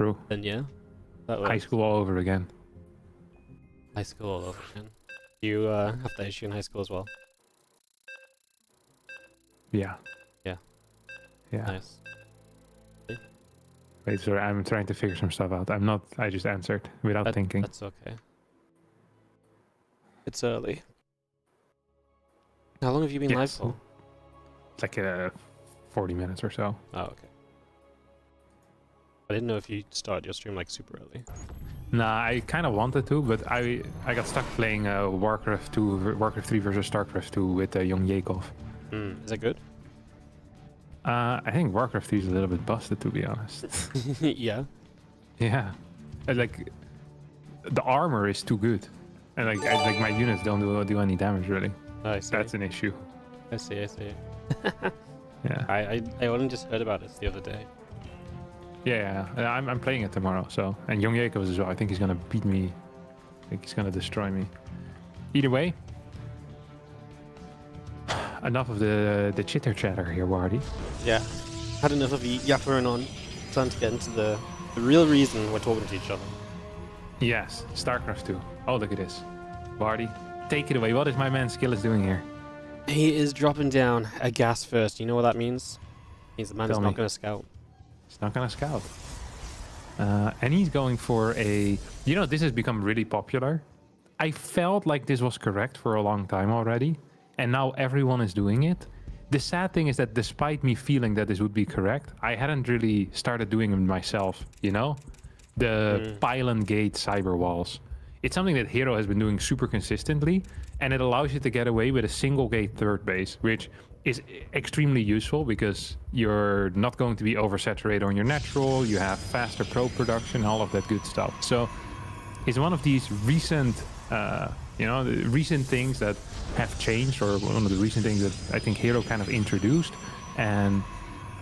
true. then yeah, that High works. school all over again. High school all over again. You have that issue in high school as well? Yeah. Yeah. Yeah. Nice. Wait, sorry, I'm trying to figure some stuff out. I'm not. I just answered without thinking. That's okay. It's early. How long have you been live Yes. for? It's like 40 minutes or so. Oh, okay. I didn't know if you started your stream like super early. Nah, I kind of wanted to, but I got stuck playing Warcraft 3 versus Starcraft 2 with young Yakov. Is that good? I think Warcraft 3 is a little bit busted, to be honest. Yeah. Yeah, like the armor is too good, and like my units don't do any damage really. I see. That's an issue. I see. Yeah. I only just heard about this the other day. Yeah, I'm playing it tomorrow. So, and young Yakov as well. I think he's gonna beat me. I think he's gonna destroy me. Either way, enough of the chitter chatter here, Wardy. Yeah. Had enough of the yappering on. Time to get into the real reason we're talking to each other. Yes, StarCraft 2. Oh, look at this. Wardy, take it away. What is my man Skillous doing here? He is dropping down a gas first. You know what that means? It means the man is Tell not me. going to scout. He's not gonna scout. And he's going for a... You know, this has become really popular. I felt like this was correct for a long time already. And now everyone is doing it. The sad thing is that despite me feeling that this would be correct, I hadn't really started doing it myself, you know? The pylon gate cyber walls. It's something that Hero has been doing super consistently, and it allows you to get away with a single gate third base, which is extremely useful because you're not going to be oversaturated on your natural, you have faster pro production, all of that good stuff. So it's one of these recent, the recent things that have changed, or one of the recent things that I think Hero kind of introduced, and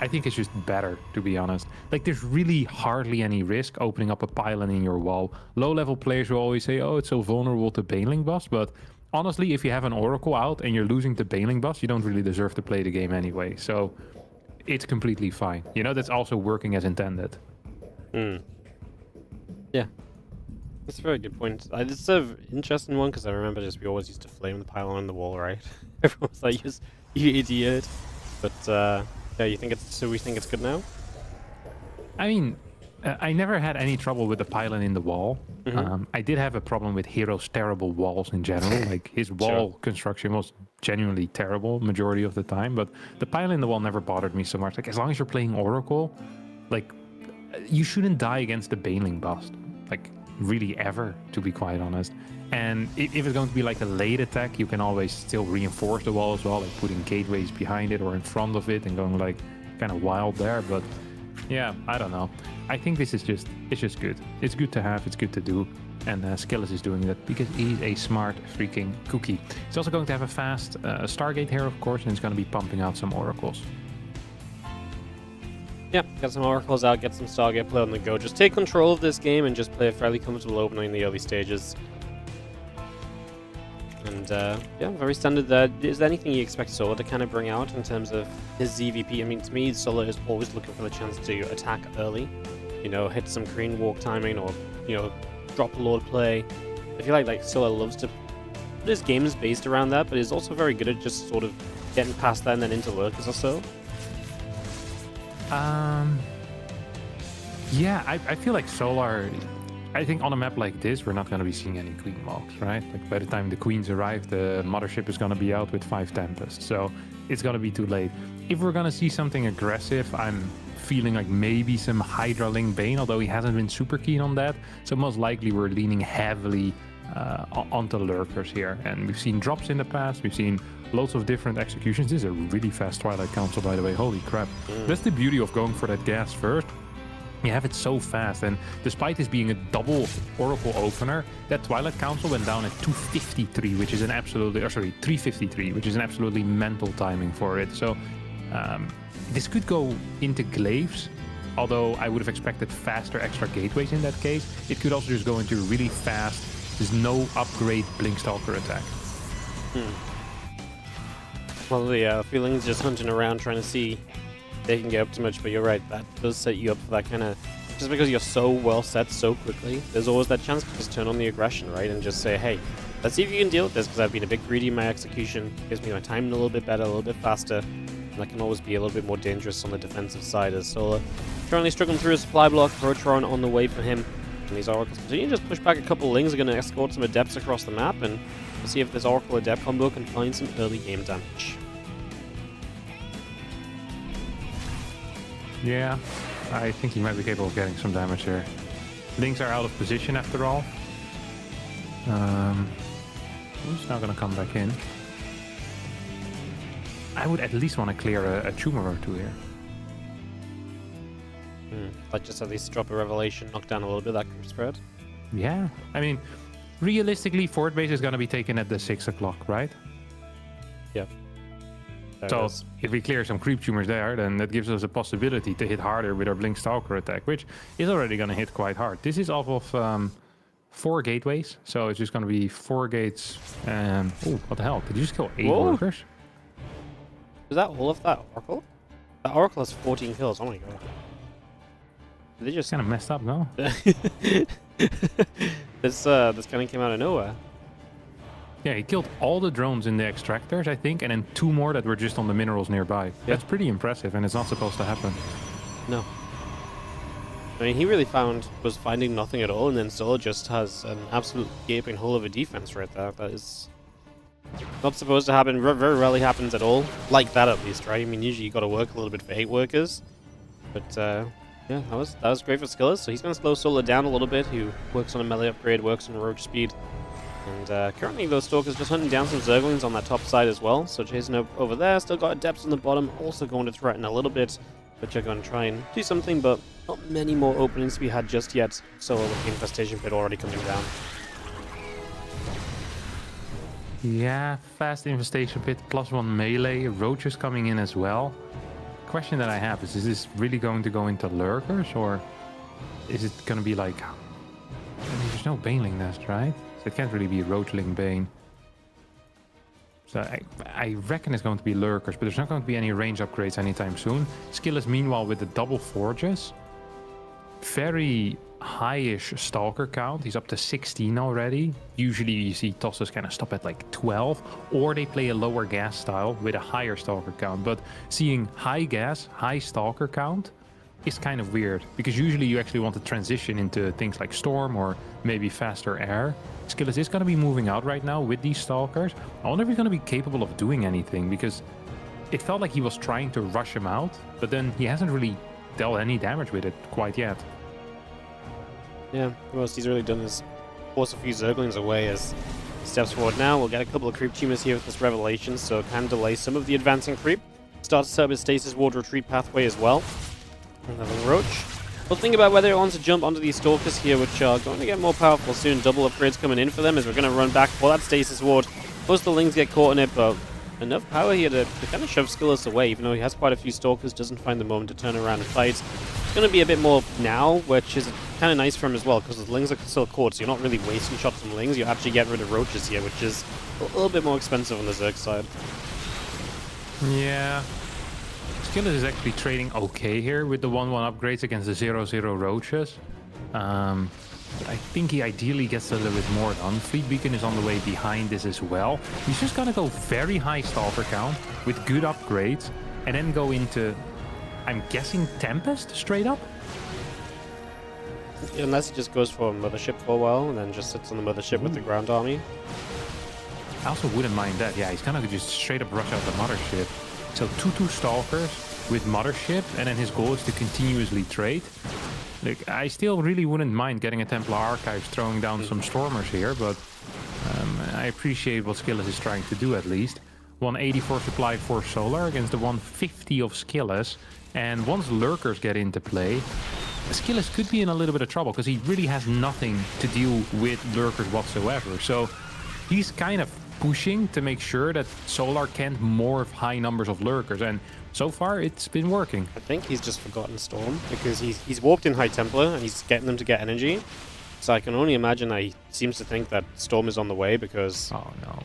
I think it's just better, to be honest. Like, there's really hardly any risk opening up a pylon in your wall. Low-level players will always say, oh, it's so vulnerable to Baneling Boss, but honestly, if you have an Oracle out and you're losing to Baneling Boss, you don't really deserve to play the game anyway. So it's completely fine. You know, that's also working as intended. Yeah. That's a very good point. It's an interesting one because I remember we always used to flame the pylon on the wall, right? Everyone was like, you idiot. But, yeah, we think it's good now? I mean, I never had any trouble with the pylon in the wall. I did have a problem with Hero's terrible walls in general. Like, his wall construction was genuinely terrible majority of the time, but the pylon in the wall never bothered me so much. Like, as long as you're playing Oracle, like, you shouldn't die against the Baneling Boss. Like, really ever, to be quite honest. And if it's going to be like a late attack, you can always still reinforce the wall as well, like putting gateways behind it or in front of it and going like kind of wild there. But yeah, I don't know. I think this is it's just good. It's good to have, it's good to do. And Skillous is doing that because he's a smart freaking cookie. He's also going to have a fast Stargate here, of course, and he's going to be pumping out some oracles. Yeah, get some oracles out, get some Stargate play on the go. Just take control of this game and just play a fairly comfortable opening in the early stages. And yeah, very standard there. Is there anything you expect Solar to kind of bring out in terms of his ZVP? I mean, to me, Solar is always looking for the chance to attack early. You know, hit some green walk timing or, you know, drop a Lord play. I feel like Solar loves to put his games based around that, but he's also very good at just sort of getting past that and then into lurkers or so. Yeah, I feel like Solar... I think on a map like this, we're not going to be seeing any Queen walks, right? Like, by the time the Queens arrive, the Mothership is going to be out with 5 Tempests, so it's going to be too late. If we're going to see something aggressive, I'm feeling like maybe some Hydra Link Bane, although he hasn't been super keen on that. So most likely we're leaning heavily onto lurkers here. And we've seen drops in the past, we've seen loads of different executions. This is a really fast Twilight Council, by the way. Holy crap. That's the beauty of going for that gas first. You have it so fast, and despite this being a double Oracle opener, that Twilight Council went down at 253, which is an absolutely, 353, which is an absolutely mental timing for it. So this could go into Glaives, although I would have expected faster extra gateways in that case. It could also just go into really fast, there's no upgrade Blinkstalker attack. Well, the feeling's just hunting around trying to see they can get up too much, but you're right, that does set you up for that kind of just because you're so well set so quickly, there's always that chance to just turn on the aggression, right? And just say, hey, let's see if you can deal with this, because I've been a bit greedy in my execution. Gives me my timing a little bit better, a little bit faster. And that can always be a little bit more dangerous on the defensive side, as Solar currently struggling through a supply block. Protron on the way for him. And these Oracles continue to just push back a couple of Lings. Are going to escort some Adepts across the map, and we'll see if this Oracle Adept combo can find some early game damage. Yeah, I think he might be capable of getting some damage here. Lings are out of position after all. Who's now going to come back in? I would at least want to clear a tumor or two here. Like just at least drop a Revelation, knock down a little bit of that creep spread. Yeah, I mean, realistically, Fort Base is going to be taken at the 6 o'clock, right? Yeah. So if we clear some creep tumors there, then that gives us a possibility to hit harder with our Blink Stalker attack, which is already going to hit quite hard. This is off of 4 gateways, so it's just going to be 4 gates. Oh, what the hell? Did you just kill 8 workers? Is that all of that Oracle? That Oracle has 14 kills. Oh my god. They just kind of messed up, no? This kind of came out of nowhere. Yeah, he killed all the drones in the extractors, I think, and then 2 more that were just on the minerals nearby. Yeah. That's pretty impressive, and it's not supposed to happen. No. I mean, he really was finding nothing at all, and then Solar just has an absolute gaping hole of a defense right there. That is not supposed to happen. Very rarely happens at all. Like that, at least, right? I mean, usually you got to work a little bit for 8 workers. But, yeah, that was great for Skillous. So he's going to slow Solar down a little bit. He works on a melee upgrade, works on roach speed. And currently those Stalkers just hunting down some Zerglings on that top side as well. So chasing over there, still got Adepts on the bottom, also going to threaten a little bit. But you're going to try and do something, but not many more openings to be had just yet. Solar with the Infestation Pit already coming down. Yeah, fast Infestation Pit, +1 melee, roaches coming in as well. Question that I have is this really going to go into lurkers, or is it going to be like... I mean, there's no Baneling nest, right? So it can't really be Roachling Bane. So I reckon it's going to be lurkers, but there's not going to be any range upgrades anytime soon. Skillous, meanwhile, with the double forges. Very high-ish Stalker count. He's up to 16 already. Usually you see tosses kind of stop at like 12, or they play a lower gas style with a higher Stalker count. But seeing high gas, high Stalker count is kind of weird, because usually you actually want to transition into things like Storm or maybe faster air. Skillous is going to be moving out right now with these Stalkers. I wonder if he's going to be capable of doing anything, because it felt like he was trying to rush him out, but then he hasn't really dealt any damage with it quite yet. Yeah, the most he's really done is force a few Zerglings away as he steps forward now. We'll get a couple of creep tumors here with this Revelation, so it can delay some of the advancing creep. Start to set up his Stasis Ward retreat pathway as well. Another Roach. We'll think about whether it wants to jump onto these Stalkers here, which are going to get more powerful soon. Double upgrades coming in for them as we're going to run back for that Stasis Ward. Most of the Lings get caught in it, but enough power here to kind of shove Skillous away, even though he has quite a few Stalkers, doesn't find the moment to turn around and fight. It's going to be a bit more now, which is kind of nice for him as well, because the Lings are still caught, so you're not really wasting shots from Lings. You actually get rid of Roaches here, which is a little bit more expensive on the Zerg side. Yeah. Skillous is actually trading okay here with the 1-1 upgrades against the 0-0 Roaches. I think he ideally gets a little bit more done. Fleet Beacon is on the way behind this as well. He's just gonna go very high Stalker count with good upgrades, and then go into, I'm guessing, Tempest straight up? Unless he just goes for a Mothership for a while, and then just sits on the Mothership with the ground army. I also wouldn't mind that. Yeah, he's gonna just straight up rush out the Mothership. So 2-2 Stalkers with Mothership, and then his goal is to continuously trade. Like, I still really wouldn't mind getting a Templar Archives, throwing down some Stormers here, but I appreciate what Skillous is trying to do at least. 184 supply for Solar against the 150 of Skillous, and once Lurkers get into play, Skillous could be in a little bit of trouble, because he really has nothing to deal with Lurkers whatsoever. So he's kind of pushing to make sure that Solar can't morph high numbers of Lurkers, and so far it's been working. I think he's just forgotten Storm, because he's warped in High Templar and he's getting them to get energy. So I can only imagine that he seems to think that Storm is on the way, because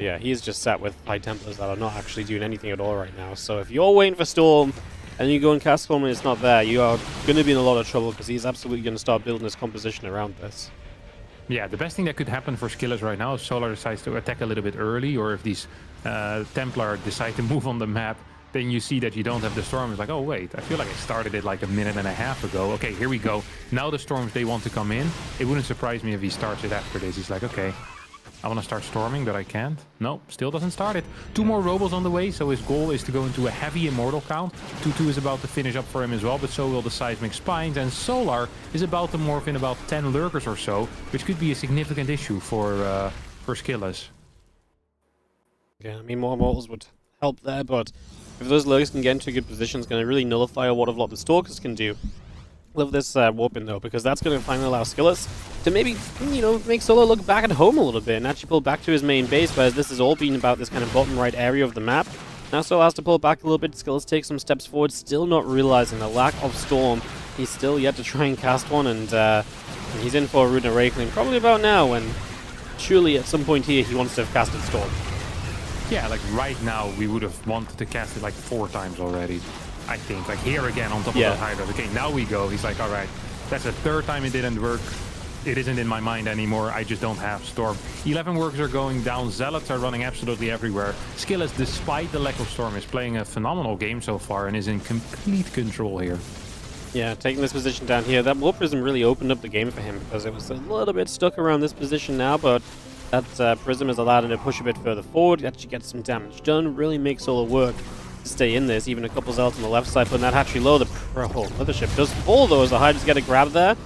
yeah, he's just sat with High Templars that are not actually doing anything at all right now. So if you're waiting for Storm, and you go and cast Storm and it's not there, you are going to be in a lot of trouble because he's absolutely going to start building his composition around this. Yeah, the best thing that could happen for Skillous right now is Solar decides to attack a little bit early, or if these Templar decide to move on the map, then you see that you don't have the Storm. It's like, oh wait, I feel like I started it like a minute and a half ago. Okay, here we go. Now the Storms, they want to come in. It wouldn't surprise me if he starts it after this. He's like, okay, I want to start storming, but I can't. No, still doesn't start it. 2 more robots on the way, so his goal is to go into a heavy immortal count. 2-2 is about to finish up for him as well, but so will the seismic spines. And Solar is about to morph in about 10 lurkers or so, which could be a significant issue for Skillous. Yeah, I mean, more immortals would help there, but if those lurkers can get into a good position, it's going to really nullify what a lot of the Stalkers can do. Love this warp in though, because that's going to finally allow Skillous to maybe, you know, make Solo look back at home a little bit and actually pull back to his main base, whereas this has all been about this kind of bottom right area of the map. Now Solo has to pull back a little bit, Skillous takes some steps forward, still not realizing the lack of Storm. He's still yet to try and cast one, and he's in for a Rune Awakening probably about now, when surely at some point here he wants to have casted Storm. Yeah, like right now we would have wanted to cast it like 4 times already. I think, like here again on top of the Hydra. Okay, now we go. He's like, all right, that's the 3rd time it didn't work. It isn't in my mind anymore. I just don't have Storm. 11 workers are going down. Zealots are running absolutely everywhere. Skillous, despite the lack of Storm, is playing a phenomenal game so far and is in complete control here. Yeah, taking this position down here, that Warp Prism really opened up the game for him because it was a little bit stuck around this position now, but that Prism has allowed him to push a bit further forward, actually get some damage done, really make Solo work to stay in this. Even a couple Zealots on the left side putting that hatchery low. The Mothership does fall though as the Hydras get a grab there,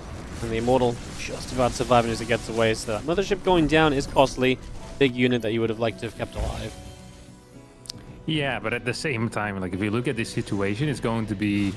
and the Immortal just about surviving as it gets away. So that Mothership going down is costly. Big unit that you would have liked to have kept alive. Yeah, but at the same time, like if you look at this situation, it's going to be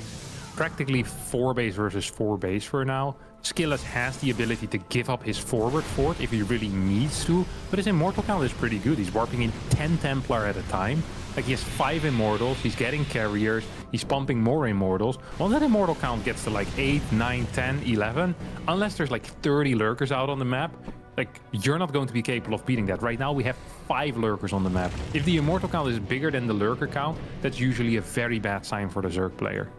practically 4 base versus 4 base for now. Skillous has the ability to give up his forward fort if he really needs to, but his immortal count is pretty good. He's warping in 10 Templar at a time. Like he has 5 immortals, he's getting carriers, he's pumping more immortals. Once that immortal count gets to like 8, 9, 10, 11, unless there's like 30 lurkers out on the map, like you're not going to be capable of beating that. Right now we have 5 lurkers on the map. If the immortal count is bigger than the lurker count, that's usually a very bad sign for the Zerg player.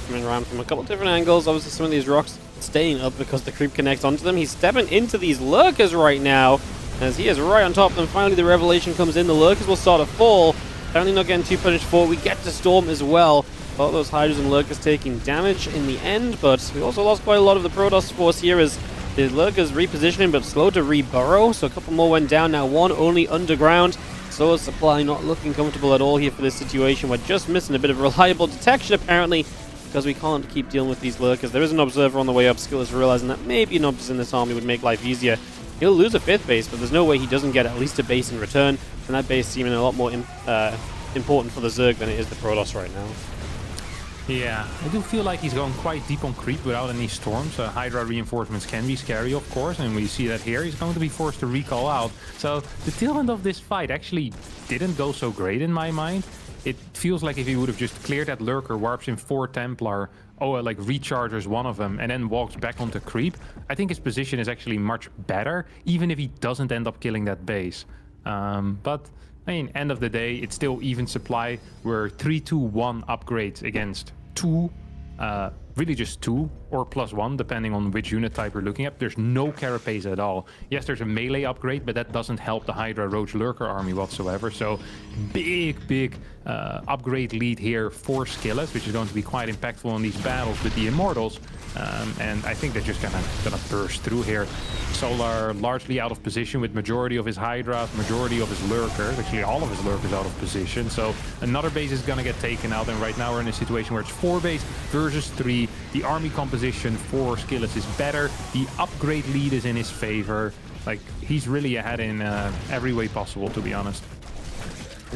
Coming around from a couple different angles. Obviously some of these rocks staying up because the creep connects onto them. He's stepping into these lurkers right now as he is right on top of them. Finally the revelation comes in. The lurkers will start to fall. Apparently not getting too punished for it. We get to Storm as well. Both those Hydras and lurkers taking damage in the end, but we also lost quite a lot of the Protoss force here as the lurkers repositioning but slow to re-burrow. So a couple more went down. Now 1 only underground. Solar supply not looking comfortable at all here for this situation. We're just missing a bit of reliable detection apparently, because we can't keep dealing with these lurkers. There is an observer on the way up. Skillous realizing that maybe an obs in this army would make life easier. He'll lose a 5th base, but there's no way he doesn't get at least a base in return, and that base seeming a lot more important for the Zerg than it is the Protoss right now. Yeah, I do feel like he's going quite deep on creep without any storms. Hydra reinforcements can be scary, of course, and we see that here. He's going to be forced to recall out. So the tail end of this fight actually didn't go so great in my mind. It feels like if he would have just cleared that lurker, warps in 4 Templar, like recharges one of them, and then walks back onto creep, I think his position is actually much better, even if he doesn't end up killing that base. But I mean, end of the day, it's still even supply. We're 3-2-1 upgrades against 2, really just 2 or +1, depending on which unit type you're looking at. There's no carapace at all. Yes, there's a melee upgrade, but that doesn't help the Hydra Roach Lurker army whatsoever. So big upgrade lead here for Skillous, which is going to be quite impactful in these battles with the Immortals. And I think they're just gonna burst through here. Solar largely out of position with majority of his Hydras, majority of his Lurkers, actually all of his Lurkers out of position. So another base is gonna get taken out, and right now we're in a situation where it's 4 base versus 3. The army composition for Skillous is better. The upgrade lead is in his favor. Like, he's really ahead in every way possible, to be honest.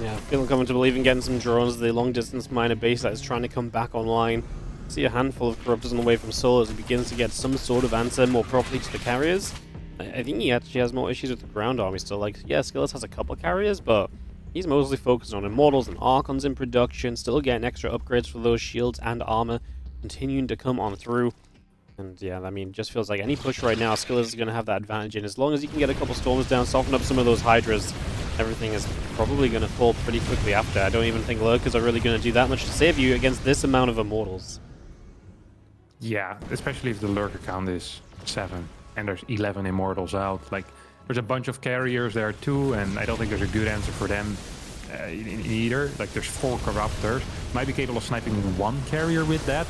Yeah, feeling comfortable even getting some drones. The long distance miner base that is trying to come back online. See a handful of corruptors on the way from Solar as he begins to get some sort of answer more properly to the carriers. I think he actually has more issues with the ground army still. Like, yeah, Skillous has a couple of carriers, but he's mostly focused on Immortals and Archons in production, still getting extra upgrades for those shields and armor, continuing to come on through. And yeah, I mean, just feels like any push right now, Skillous is going to have that advantage in. As long as he can get a couple storms down, soften up some of those Hydras, everything is probably going to fall pretty quickly after. I don't even think lurkers are really going to do that much to save you against this amount of immortals. Yeah, especially if the lurker count is 7 and there's 11 immortals out. Like, there's a bunch of carriers there too, and I don't think there's a good answer for them either. Like, there's 4 corruptors. Might be capable of sniping 1 carrier with that.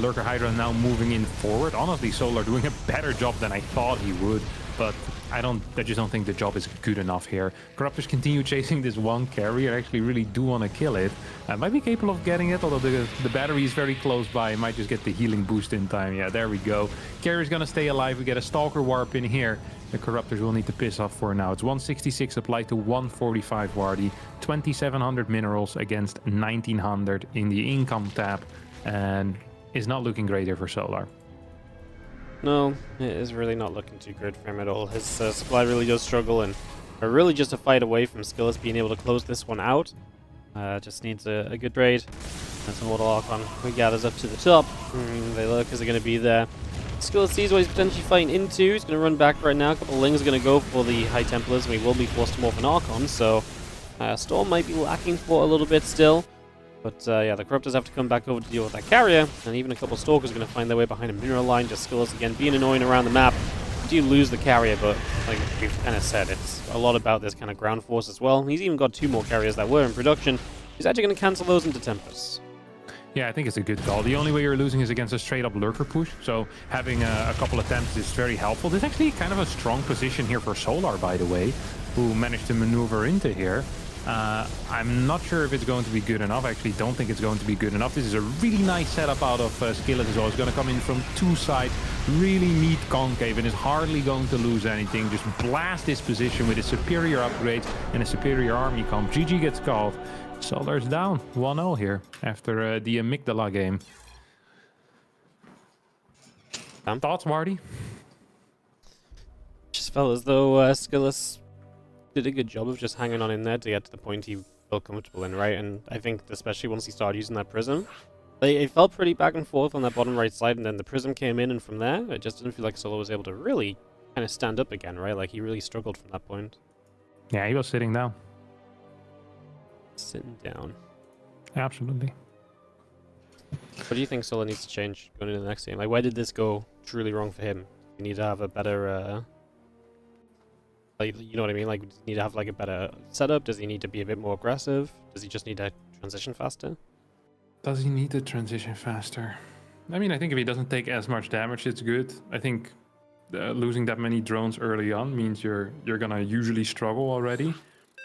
Lurker Hydra now moving in forward. Honestly, Solar doing a better job than I thought he would, but I just don't think the job is good enough here. Corruptors continue chasing this 1 carrier. I actually really do want to kill it. Might be capable of getting it, although the battery is very close by. Might just get the healing boost in time. Yeah, there we go. Carrier's gonna stay alive. We get a Stalker warp in here. The Corruptors will need to piss off for now. It's 166 applied to 145 Wardy. 2,700 minerals against 1,900 in the income tab. And is not looking great here for Solar. No, it is really not looking too good for him at all. His supply really does struggle, and we're really just a fight away from Skillous being able to close this one out. Just needs a good trade. And some Mortal Archon. He gathers up to the top. The lurkers are going to be there. Skillous sees what he's potentially fighting into. He's going to run back right now. A couple of Lings are going to go for the High Templars, and we will be forced to morph an Archon, so Storm might be lacking for a little bit still. But yeah, the Corruptors have to come back over to deal with that carrier, and even a couple of Stalkers are going to find their way behind a mineral line. Just Skillous again being annoying around the map. You do lose the carrier, but like we've kind of said, it's a lot about this kind of ground force as well. He's even got 2 more carriers that were in production. He's actually going to cancel those into Tempest. Yeah, I think it's a good call. The only way you're losing is against a straight-up lurker push, so having a couple attempts is very helpful. This is actually kind of a strong position here for Solar, by the way, who managed to maneuver into here. I'm not sure if it's going to be good enough. I actually don't think it's going to be good enough. This is a really nice setup out of Skillous as well. It's going to come in from 2 sides, really neat concave, and is hardly going to lose anything. Just blast this position with a superior upgrade and a superior army comp. GG gets called. Solar's down 1-0 here after the Amygdala game. Thoughts, Marty? Just felt as though Skillous did a good job of just hanging on in there to get to the point he felt comfortable in, right? And I think especially once he started using that prism, it felt pretty back and forth on that bottom right side, and then the prism came in, and from there, it just didn't feel like Solo was able to really kind of stand up again, right? Like he really struggled from that point. Yeah, he was sitting down. Sitting down. Absolutely. What do you think Solo needs to change going into the next game? Like, where did this go truly wrong for him? You need to have a better, like, you know what I mean? Like, does he need to have like a better setup? Does he need to be a bit more aggressive? Does he just need to transition faster? Does he need to transition faster? I mean, I think if he doesn't take as much damage, it's good. I think losing that many drones early on means you're gonna usually struggle already.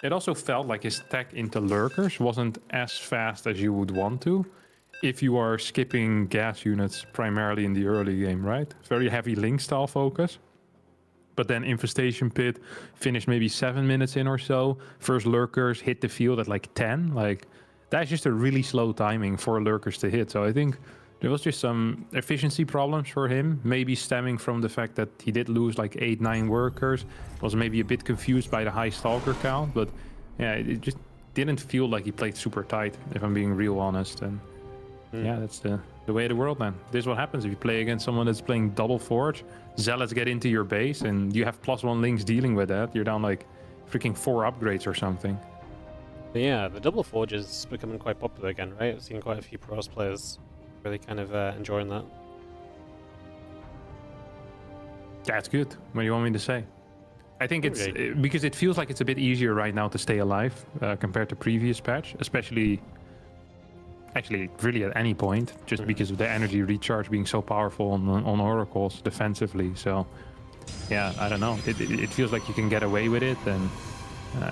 It also felt like his tech into lurkers wasn't as fast as you would want to if you are skipping gas units primarily in the early game, right? Very heavy link style focus. But then Infestation Pit finished maybe 7 minutes in or so. First lurkers hit the field at like 10. Like, that's just a really slow timing for lurkers to hit. So I think there was just some efficiency problems for him, maybe stemming from the fact that he did lose like 8-9 workers. Was maybe a bit confused by the high stalker count, but yeah, it just didn't feel like he played super tight, if I'm being real honest. And yeah, that's the way of the world, man. This is what happens if you play against someone that's playing double forge. Zealots get into your base, and you have +1 links dealing with that. You're down like freaking 4 upgrades or something. But yeah, the double forge is becoming quite popular again, right? I've seen quite a few pros players really kind of enjoying that. That's good. What do you want me to say? I think it's because it feels like it's a bit easier right now to stay alive compared to previous patch, especially actually really at any point, just because of the energy recharge being so powerful on oracles defensively. So yeah, I don't know. It feels like you can get away with it, and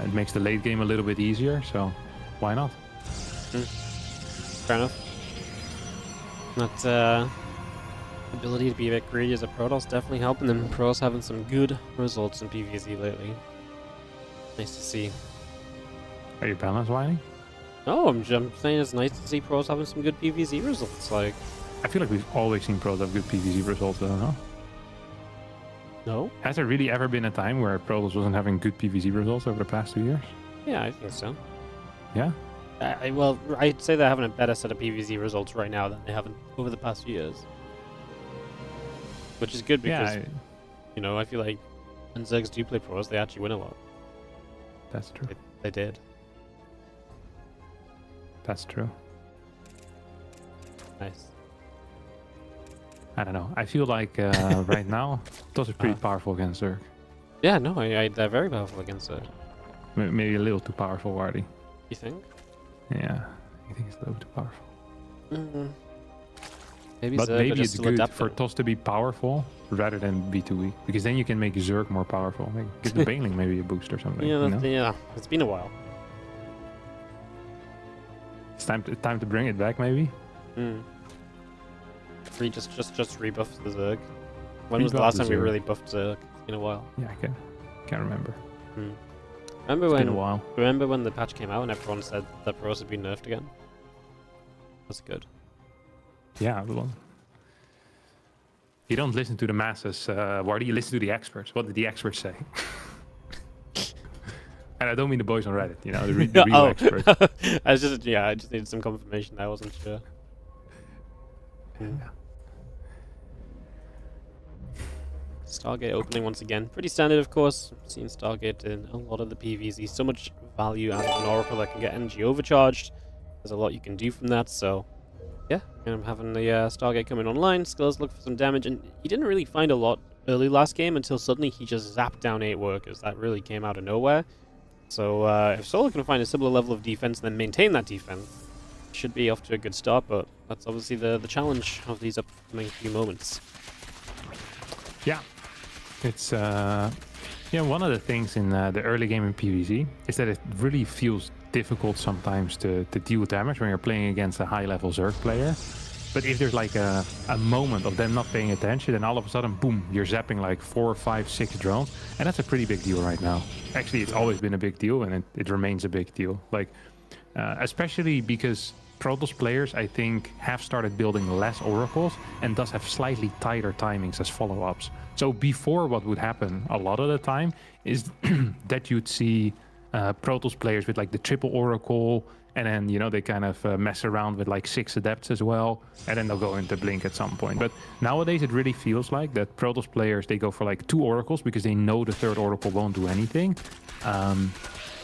it makes the late game a little bit easier. So why not? Fair enough. That ability to be a bit greedy as a Protoss definitely helping them. Pros having some good results in PvZ lately. Nice to see. Are you balanced, Wiley? No, I'm saying it's nice to see pros having some good PvZ results. Like, I feel like we've always seen pros have good PvZ results, though, no? No? Has there really ever been a time where Protoss wasn't having good PvZ results over the past 2 years? Yeah, I think so. Yeah? Well, I'd say they're having a better set of PvZ results right now than they have over the past few years. Which is good because, you know, I feel like when Zergs do play pros, they actually win a lot. That's true. They did. That's true. Nice. I don't know. I feel like right now, those are pretty powerful against Zerg. Yeah, no, they're very powerful against it. Maybe a little too powerful, Wardy. You think? Yeah, I think it's a little too powerful. Mm. Maybe But Zerg maybe are just it's still good adapting. for TOS to be powerful rather than be too weak. Because then you can make Zerg more powerful. Like, give the Baneling maybe a boost or something. Yeah, You know? yeah. It's been a while. It's time to bring it back, maybe. Mm. Just rebuff the Zerg. When was the Rebuff last the time we Zerg. really buffed Zerg? It's been a while. Yeah, I can't remember. Mm. Remember It's been a while. Remember when the patch came out and everyone said that pros had been nerfed again? That's good. Yeah, well, you don't listen to the masses. Why do you listen to the experts? What did the experts say? And I don't mean the boys on Reddit, you know, the real experts. I just needed some confirmation. I wasn't sure. Yeah. Stargate opening once again. Pretty standard, of course. I've seen Stargate in a lot of the PvZ. So much value out of an Oracle that can get energy overcharged. There's a lot you can do from that, so yeah. I'm having the Stargate coming online. Skillous look for some damage, and he didn't really find a lot early last game until suddenly he just zapped down 8 workers. That really came out of nowhere. So if Solo can find a similar level of defense and then maintain that defense, should be off to a good start, but that's obviously the challenge of these upcoming few moments. Yeah, it's one of the things in the early game in PvZ is that it really feels difficult sometimes to deal with damage when you're playing against a high-level Zerg player. But if there's like a moment of them not paying attention, then all of a sudden, boom, you're zapping like 4, 5, 6 drones, and that's a pretty big deal right now. Actually, it's always been a big deal, and it remains a big deal. Like, especially because Protoss players, I think, have started building less oracles and thus have slightly tighter timings as follow-ups. So before, what would happen a lot of the time is that you'd see Protoss players with like the triple oracle, and then, you know, they kind of mess around with like 6 adepts as well, and then they'll go into blink at some point. But nowadays it really feels like that Protoss players, they go for like 2 oracles because they know the 3rd oracle won't do anything.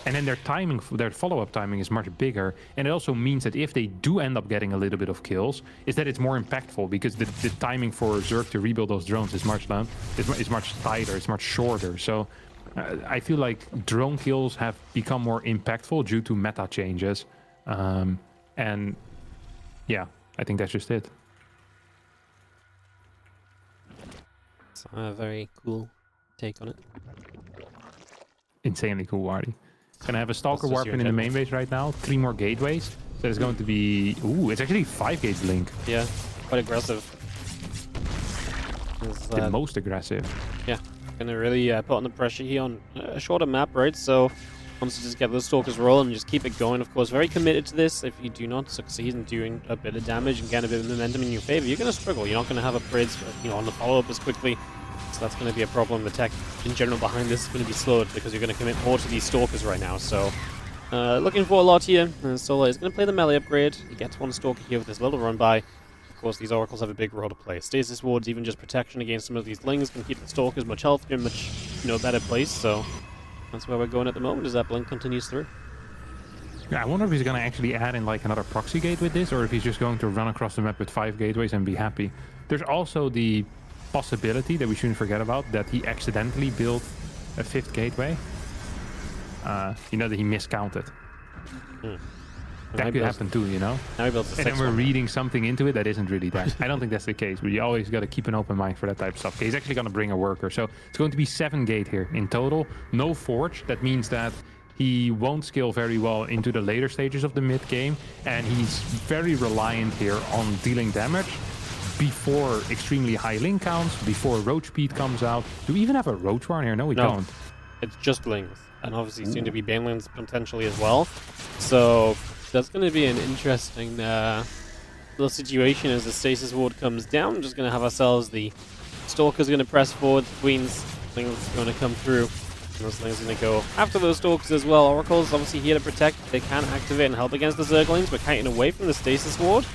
And then their timing, their follow-up timing is much bigger. And it also means that if they do end up getting a little bit of kills, is that it's more impactful because the timing for Zerg to rebuild those drones is much tighter, it's much shorter. So I feel like drone kills have become more impactful due to meta changes. And yeah, I think that's just it. It's a very cool take on it. Insanely cool, Wardy. Gonna have a Stalker That's just Warping in the main base right now. 3 more gateways. So there's going to be... Ooh, it's actually 5 gates blink. Yeah, quite aggressive. The most aggressive. Yeah, gonna really put on the pressure here on a shorter map, right? So wants to just get those Stalkers rolling and just keep it going. Of course, very committed to this. If you do not succeed in doing a bit of damage and get a bit of momentum in your favor, you're gonna struggle. You're not gonna have a Prids, on the follow-up as quickly. So that's going to be a problem. The tech in general behind this is going to be slowed because you're going to commit more to these Stalkers right now. So looking for a lot here. Solo is going to play the melee upgrade. He gets 1 Stalker here with this little run by. Of course, these Oracles have a big role to play. Stasis wards, even just protection against some of these Lings, can keep the Stalkers much healthier, much better placed. So that's where we're going at the moment as that blink continues through. Yeah, I wonder if he's going to actually add in like another proxy gate with this, or if he's just going to run across the map with 5 gateways and be happy. There's also the possibility that we shouldn't forget about, that he accidentally built a 5th gateway. That he miscounted. That could happen too, Now he built a 6th and then we're one. reading something into it that isn't really that. I don't think that's the case, but you always got to keep an open mind for that type of stuff. Okay, he's actually going to bring a worker, so it's going to be 7 gate here in total. No forge. That means that he won't scale very well into the later stages of the mid game, and he's very reliant here on dealing damage before extremely high link counts, before roach speed comes out. Do we even have a roach warren here? No, we don't. It's just Lings, and obviously soon to be Banelings potentially as well. So that's going to be an interesting little situation as the Stasis ward comes down. We're just going to have ourselves the Stalker's going to press forward, the Queen's Lings going to come through, and those Lings are going to go after those Stalkers as well. Oracle's obviously here to protect. They can activate and help against the Zerglings, but kiting away from the Stasis ward.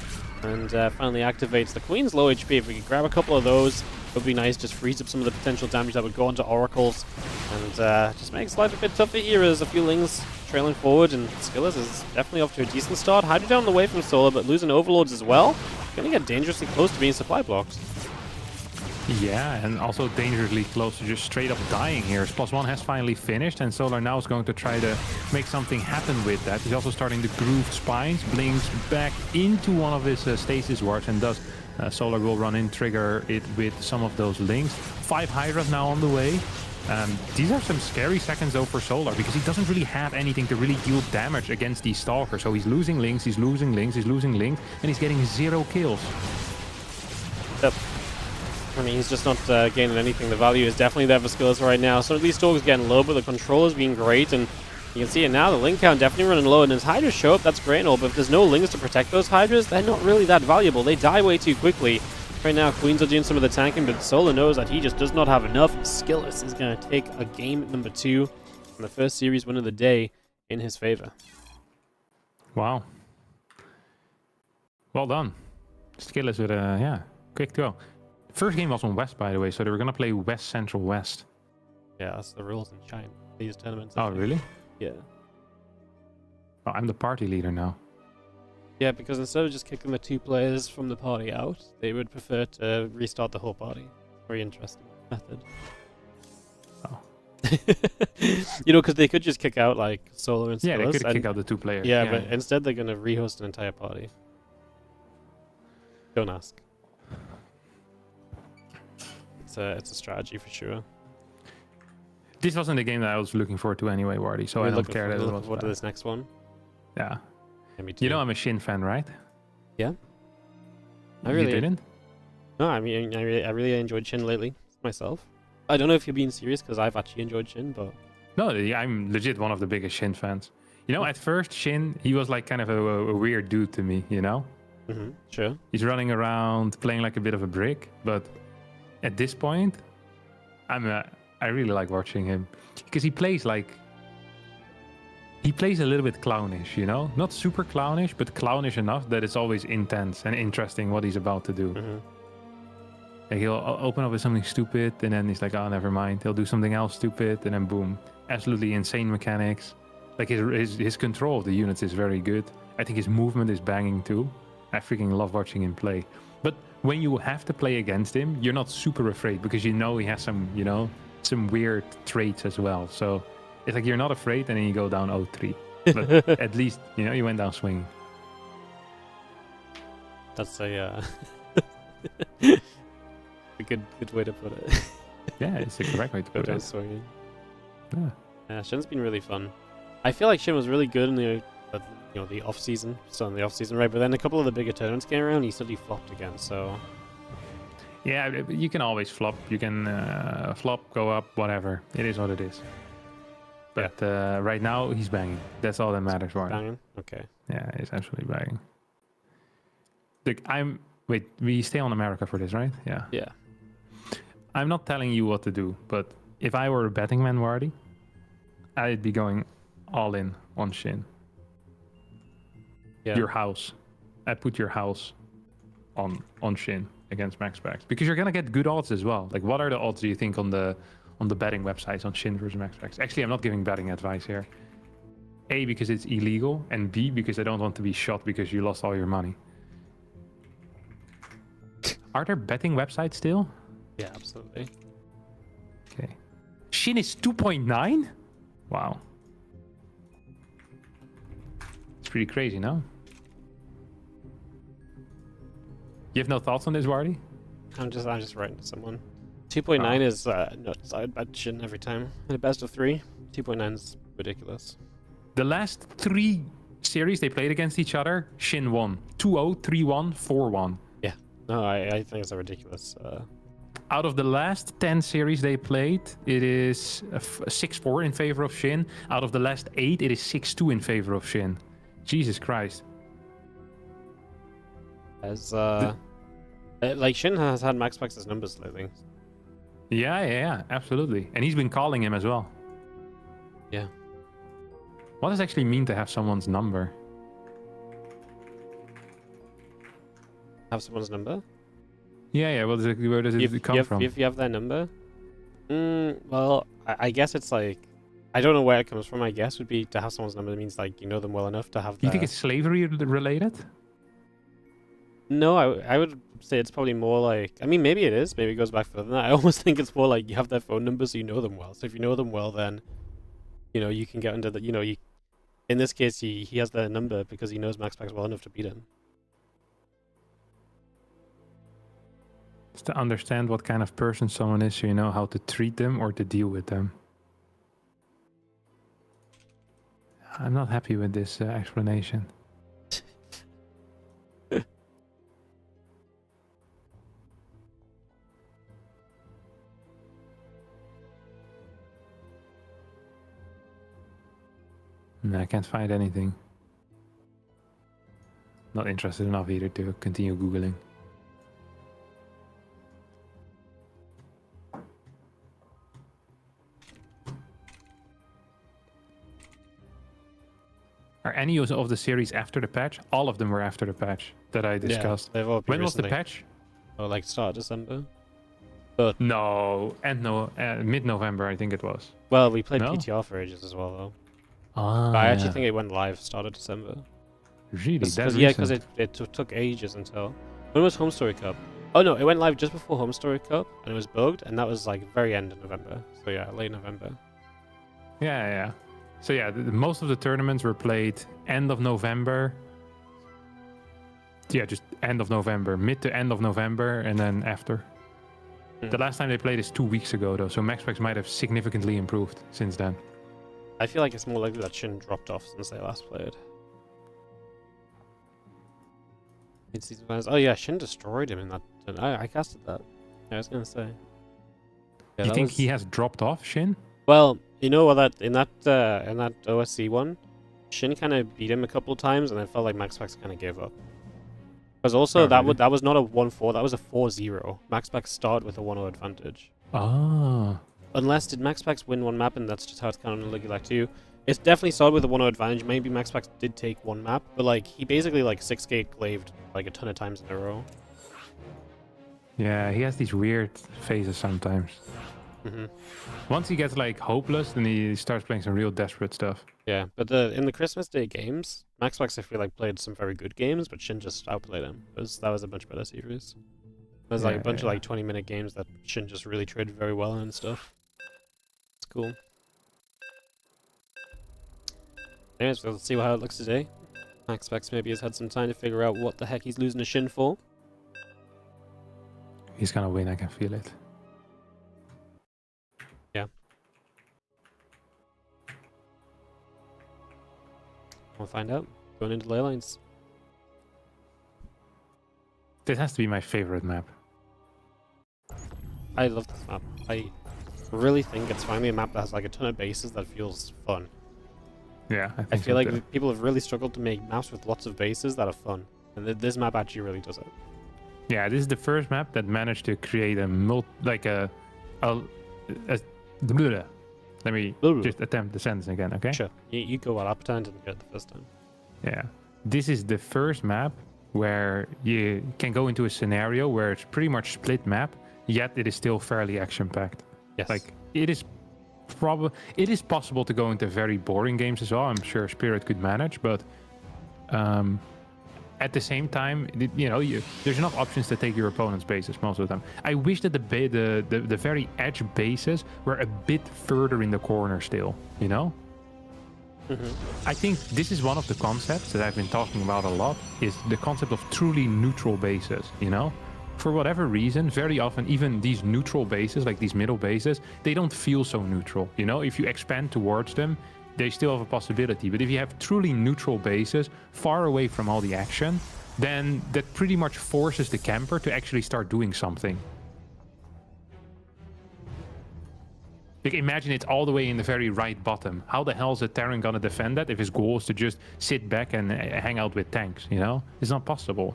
And finally activates the Queen's low HP. If we could grab a couple of those, it would be nice. Just frees up some of the potential damage that would go onto Oracles. And just makes life a bit tougher here as a few Lings trailing forward, and Skillous is definitely off to a decent start. Hydra down the way from Solar, but losing Overlords as well. Gonna get dangerously close to being supply blocked. Yeah, and also dangerously close to just straight up dying here. His +1 has finally finished, and Solar now is going to try to make something happen with that. He's also starting to groove spines, blinks back into one of his stasis wards, and does. Solar will run in, trigger it with some of those links. 5 Hydras now on the way. These are some scary seconds though for Solar, because he doesn't really have anything to really deal damage against these Stalkers. So he's losing links, he's losing links, he's losing links, and he's getting 0 kills. Yep. I mean, he's just not gaining anything. The value is definitely there for Skillous right now. Some of these Stalkers getting low, but the controller's being great, and you can see it now. The link count definitely running low, and as Hydras show up, that's great and all, but if there's no links to protect those Hydras, they're not really that valuable. They die way too quickly. Right now, Queens are doing some of the tanking, but Solar knows that he just does not have enough. Skillous is going to take a game number 2 and the first series win of the day in his favor. Wow. Well done. Skillous with a, yeah, quick go. First game was on West, by the way, so they were going to play West, Central, West. Yeah, that's the rules in China, these tournaments. Oh, really? Yeah. Oh, I'm the party leader now. Yeah, because instead of just kicking the 2 players from the party out, they would prefer to restart the whole party. Very interesting method. Oh. You know, because they could just kick out, like, Solar and Skillous. Yeah, they could kick out the 2 players. Yeah, but instead they're going to rehost an entire party. Don't ask. It's a strategy for sure. This wasn't the game that I was looking forward to anyway, Wardy, so I don't care that it was What to this next one? Yeah. Yeah, me too. You know I'm a Shin fan, right? Yeah. You didn't? No, I mean, I really enjoyed Shin lately, myself. I don't know if you're being serious, because I've actually enjoyed Shin, but... No, I'm legit one of the biggest Shin fans. You know, at first, Shin, he was like kind of a weird dude to me, you know? Mm-hmm, sure. He's running around, playing like a bit of a brick, but at this point, I really like watching him. Because he plays like... He plays a little bit clownish, you know? Not super clownish, but clownish enough that it's always intense and interesting what he's about to do. Mm-hmm. Like he'll open up with something stupid, and then he's like, oh, never mind. He'll do something else stupid, and then boom. Absolutely insane mechanics. Like his control of the units is very good. I think his movement is banging too. I freaking love watching him play. But when you have to play against him, you're not super afraid, because you know he has some, you know, some weird traits as well. So it's like you're not afraid, and then you go down 0-3. But at least, you know, you went down swinging. That's a a good way to put it. Yeah, it's the correct way to put it. Swinging. Yeah. Shin's been really fun. I feel like Shin was really good in the the off season, still in the off season, right? But then a couple of the bigger tournaments came around, he suddenly flopped again. So yeah, you can always flop. You can flop, go up, whatever. It is what it is. But right now he's banging. That's all that matters, right? Banging. Okay. Yeah, he's absolutely banging. Look, wait. We stay on America for this, right? Yeah. Yeah. I'm not telling you what to do, but if I were a betting man, Wardy, I'd be going all in on Shin. Yeah. Your house. I'd put your house on Shin against Maxpax, because you're gonna get good odds as well. Like, what are the odds do you think on the betting websites on Shin versus Maxpax? Actually, I'm not giving betting advice here. A, because it's illegal, and B, because I don't want to be shot because you lost all your money. Are there betting websites still? Yeah, absolutely. Okay. Shin is 2.9? Wow. It's pretty crazy, no? You have no thoughts on this, Wardy? I'm just writing to someone. 2.9 is nuts. I'd bet Shin every time. In a best of 3, 2.9 is ridiculous. The last 3 series they played against each other, Shin won. 2-0, 3-1, 4-1. Yeah. No, I think it's a ridiculous... Out of the last 10 series they played, it is 6-4 in favor of Shin. Out of the last 8, it is 6-2 in favor of Shin. Jesus Christ. As like Shin has had Maxpax's numbers lately. Yeah, absolutely. And he's been calling him as well. Yeah. What does it actually mean to have someone's number? Have someone's number? Yeah. Where does it come from? If you have their number? Well, I guess it's like... I don't know where it comes from. I guess would be to have someone's number means like you know them well enough to have. You think it's slavery related? No, I would say it's probably more like, I mean, maybe it is. Maybe it goes back further than that. I almost think it's more like you have their phone number so you know them well. So if you know them well, then, you know, you can get into the, you know, you, in this case, he has their number because he knows Maxpax well enough to beat him. It's to understand what kind of person someone is so you know how to treat them or to deal with them. I'm not happy with this explanation. No, I can't find anything. Not interested enough either to continue Googling. Are any of the series after the patch? All of them were after the patch that I discussed. Yeah, they've all been when was the recently. patch? Oh, like start of December? No, mid-November I think it was. Well, we played No? PTR for ages as well, though. Ah, But I actually think it went live start of December. really that Because recent? it took ages until... When was Home Story Cup? Oh no, it went live just before Home Story Cup, and it was bugged, and that was like very end of November. So yeah, late November. Yeah. So yeah, most of the tournaments were played end of November. Yeah, just end of November, mid to end of November, and then after. The last time they played is 2 weeks ago, though, so Maxpax might have significantly improved since then. I feel like it's more likely that Shin dropped off since they last played. Oh yeah, Shin destroyed him in that. I casted that. I was gonna say. Yeah, You think he has dropped off, Shin? Well, you know what? In that OSC one, Shin kind of beat him a couple times, and I felt like Maxpax kind of gave up. Because also Oh, really? that was not a 1-4, that was a 4-0. Maxpax started with a 1-0 advantage. Ah. Unless did Maxpax win one map, and that's just how it's kind of looking like too. It's definitely started with a 1-0 advantage. Maybe Maxpax did take one map, but like he basically like 6-gate glaved like a ton of times in a row. Yeah, he has these weird phases sometimes. Once he gets like hopeless, then he starts playing some real desperate stuff. Yeah, but in the Christmas Day games, Maxpax I feel like played some very good games, but Shin just outplayed him. That was a much better series. There's like a bunch of like 20-minute games that Shin just really traded very well and stuff. It's cool. Anyways, let's see how it looks today. Maxpax maybe has had some time to figure out what the heck he's losing to Shin for. He's gonna win, I can feel it. Yeah. We'll find out. Going into ley lines. This has to be my favorite map. I love this map. I really think it's finally a map that has like a ton of bases that feels fun. Yeah, I I think feel so like too. people have really struggled to make maps with lots of bases that are fun. And this map actually really does it. Yeah, this is the first map that managed to create a bleh. Let me just attempt the sentence again, okay? Sure. You go well. I'll pretend I didn't hear it the first time. Yeah. This is the first map where you can go into a scenario where it's pretty much split map, yet it is still fairly action-packed. Yes. Like, it is possible to go into very boring games as well. I'm sure Spirit could manage, but at the same time, there's enough options to take your opponent's bases most of the time. I wish that the very edge bases were a bit further in the corner still, you know? I think this is one of the concepts that I've been talking about a lot, is the concept of truly neutral bases, you know? For whatever reason, very often, even these neutral bases, like these middle bases, they don't feel so neutral, you know? If you expand towards them, they still have a possibility. But if you have truly neutral bases, far away from all the action, then that pretty much forces the camper to actually start doing something. Like, imagine it's all the way in the very right bottom. How the hell is a Terran gonna defend that if his goal is to just sit back and hang out with tanks, you know? It's not possible.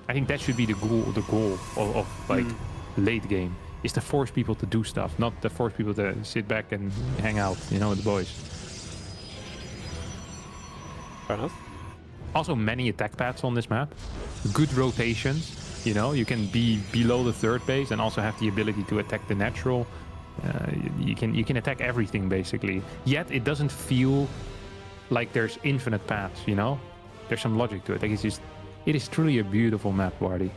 I think that should be the goal of like late game, is to force people to do stuff, not to force people to sit back and hang out, you know, with the boys. Fair enough. Also, many attack paths on this map. Good rotations, you know, you can be below the third base and also have the ability to attack the natural You can attack everything basically. Yet it doesn't feel like there's infinite paths. You know, there's some logic to it. Like it is truly a beautiful map, Wardy.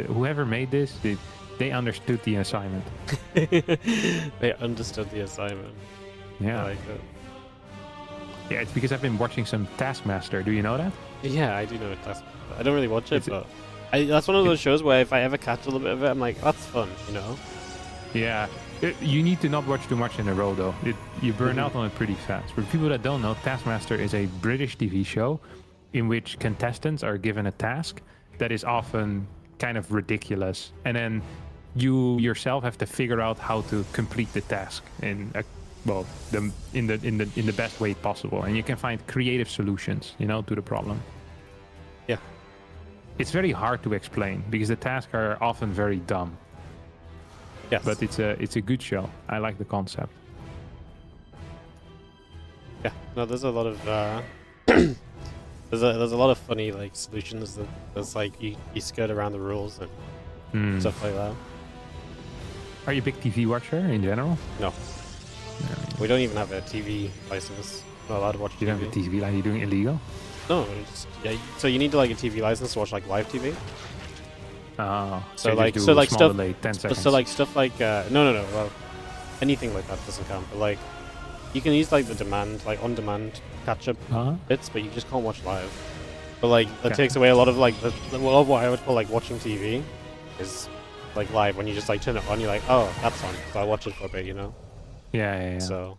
Whoever made this, they understood the assignment. They understood the assignment. Yeah. I like it. Yeah, it's because I've been watching some Taskmaster. Do you know that? Yeah, I do know it. I don't really watch it, but that's one of those shows where if I ever catch a little bit of it, I'm like, that's fun, you know? Yeah. You need to not watch too much in a row, though. You burn out on it pretty fast. For people that don't know, Taskmaster is a British TV show in which contestants are given a task that is often kind of ridiculous, and then you yourself have to figure out how to complete the task in the best way possible, and you can find creative solutions, you know, to the problem. Yeah. It's very hard to explain because the tasks are often very dumb. Yes. But it's a good show. I like the concept. Yeah. No, there's a lot of there's a lot of funny like solutions that's like you skirt around the rules and stuff like that. Are you a big TV watcher in general? No. We don't even have a TV license. Not allowed to watch TV. You don't have a TV license? You're doing illegal? No, so you need to like a TV license to watch like live TV. Oh, So you like just so do a like small stuff delay, 10 seconds. so like stuff like no well anything like that doesn't count. But like you can use like the on demand catch up bits, but you just can't watch live. But like that takes away a lot of like what I would call like watching TV is like live when you just like turn it on. You're like, oh, that's on, so I watch it for a bit, you know. Yeah. So,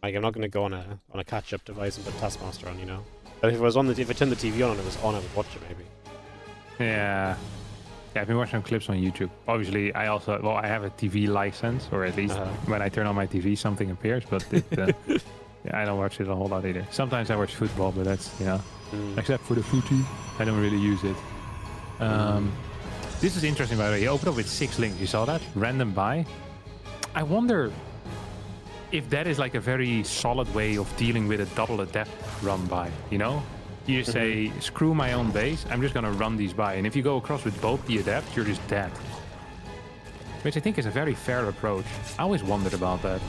like, I'm not gonna go on a catch-up device and put Taskmaster on, you know. But if I turned the TV on and it was on, I would watch it maybe. Yeah, I've been watching some clips on YouTube. Obviously, I have a TV license, or at least when I turn on my TV, something appears. But I don't watch it a whole lot either. Sometimes I watch football, but that's except for the footy, I don't really use it. This is interesting, by the way. He opened up with 6 links. You saw that? Random buy. I wonder if that is like a very solid way of dealing with a double adept run by, you know? You just say, screw my own base, I'm just gonna run these by. And if you go across with both the adepts, you're just dead. Which I think is a very fair approach. I always wondered about that.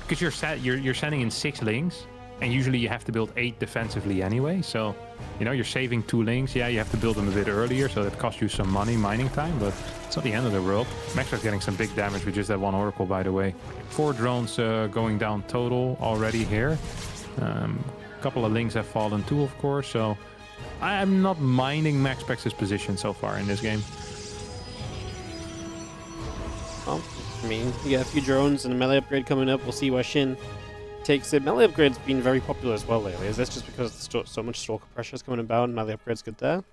Because you're sending in 6 links, and usually you have to build 8 defensively anyway, so you know, you're saving 2 links. Yeah, you have to build them a bit earlier, so that costs you some money, mining time, but it's not the end of the world. Maxpax getting some big damage with just that one Oracle, by the way. 4 drones going down total already here. A couple of links have fallen too, of course, so I'm not minding Maxpax's position so far in this game. Well, I mean, you get a few drones and a melee upgrade coming up. We'll see where Shin takes it. Melee upgrade's been very popular as well lately. Is this just because so much Stalker pressure is coming about and melee upgrade's good there?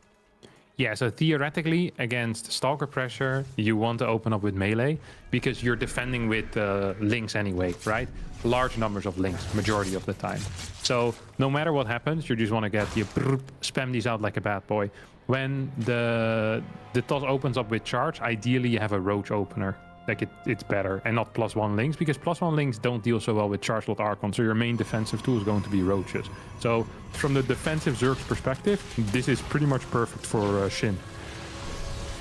Yeah, so theoretically, against Stalker pressure, you want to open up with melee because you're defending with links anyway, right? Large numbers of links, majority of the time. So no matter what happens, you just want to get spam these out like a bad boy. When the toss opens up with charge, ideally you have a roach opener. Like it's better, and not +1 links, because +1 links don't deal so well with charge slot Archon, so your main defensive tool is going to be roaches. So from the defensive Zerg's perspective, this is pretty much perfect for Shin.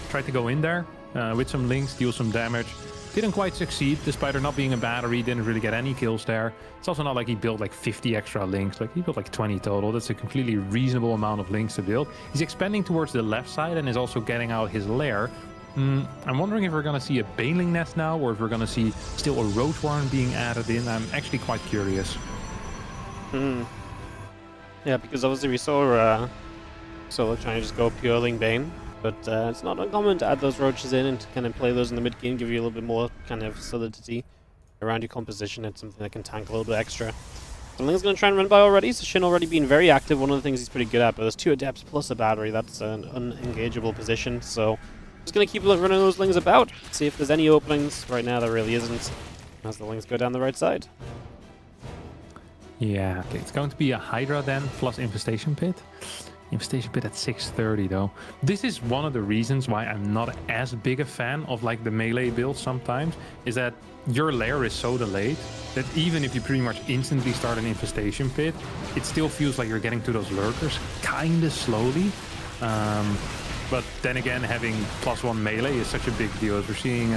Tried to go in there with some links, deal some damage. Didn't quite succeed, despite there not being a battery, didn't really get any kills there. It's also not like he built like 50 extra links, like he built like 20 total. That's a completely reasonable amount of links to build. He's expanding towards the left side and is also getting out his lair. I'm wondering if we're going to see a Baneling Nest now, or if we're going to see still a Roach Warren being added in. I'm actually quite curious. Yeah, because obviously we saw Solo trying to just go pure Ling Bane, but it's not uncommon to add those Roaches in and to kind of play those in the mid game, give you a little bit more kind of solidity around your composition. It's something that can tank a little bit extra. So Ling's going to try and run by already, so Shin already being very active, one of the things he's pretty good at, but there's 2 Adepts plus a battery. That's an unengageable position, so just going to keep running those Lings about, see if there's any openings. Right now there really isn't, as the Lings go down the right side. Yeah, okay, it's going to be a Hydra then, plus Infestation Pit. Infestation Pit at 630 though. This is one of the reasons why I'm not as big a fan of like the melee build sometimes, is that your lair is so delayed that even if you pretty much instantly start an Infestation Pit, it still feels like you're getting to those lurkers kinda slowly. But then again, having +1 melee is such a big deal. As we're seeing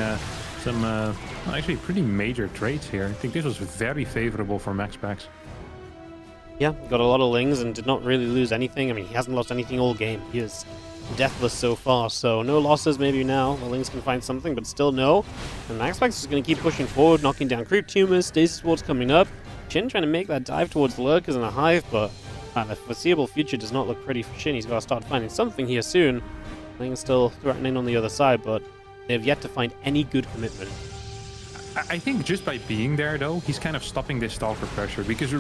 some actually pretty major trades here. I think this was very favorable for Maxpax. Yeah, got a lot of lings and did not really lose anything. I mean, he hasn't lost anything all game. He is deathless so far, so no losses maybe now. The lings can find something, but still no. And Maxpax is going to keep pushing forward, knocking down creep tumors. Stasis ward's coming up. Shin trying to make that dive towards the lurkers in a hive, but the foreseeable future does not look pretty for Shin. He's got to start finding something here soon. Lings still threatening on the other side, but they have yet to find any good commitment. I think just by being there, though, he's kind of stopping this Stalker pressure, because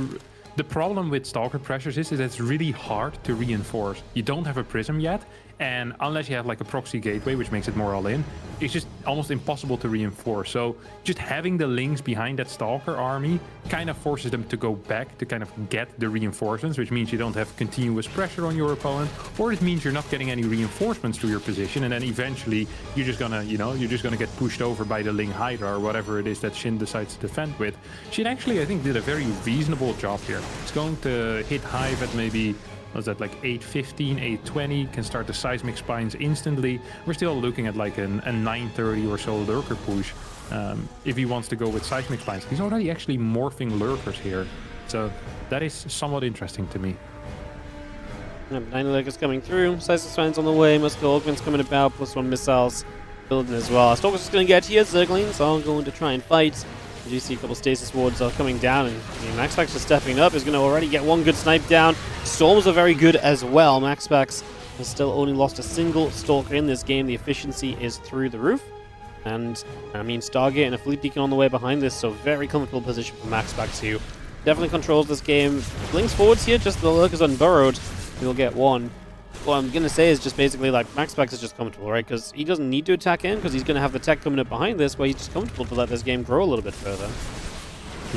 the problem with Stalker pressures is that it's really hard to reinforce. You don't have a Prism yet, and unless you have like a proxy gateway, which makes it more all-in, it's just almost impossible to reinforce. So just having the links behind that Stalker army kind of forces them to go back to kind of get the reinforcements, which means you don't have continuous pressure on your opponent, or it means you're not getting any reinforcements to your position, and then eventually you're just gonna, you're just gonna get pushed over by the Ling Hydra or whatever it is that Shin decides to defend with. Shin actually, I think, did a very reasonable job here. It's going to hit Hive at maybe, was that like 815, 820, can start the seismic spines instantly. We're still looking at like a 930 or so lurker push if he wants to go with seismic spines. He's already actually morphing lurkers here, so that is somewhat interesting to me. 9 lurkers coming through, seismic spines on the way, muscle augments coming about, +1 missiles building as well. Stalker's just going to get here, Zerglings are going to try and fight. You do see a couple Stasis wards are coming down, and Maxpax is stepping up, is going to already get one good snipe down. Storms are very good as well. Maxpax has still only lost a single Stalker in this game. The efficiency is through the roof. And, I mean, Stargate and a Fleet Deacon on the way behind this, so very comfortable position for Maxpax, who definitely controls this game. Blinks forwards here, just the Lurkers unburrowed. He'll get one. What I'm going to say is just basically like Maxpax is just comfortable, right? Because he doesn't need to attack in, because he's going to have the tech coming up behind this, where he's just comfortable to let this game grow a little bit further.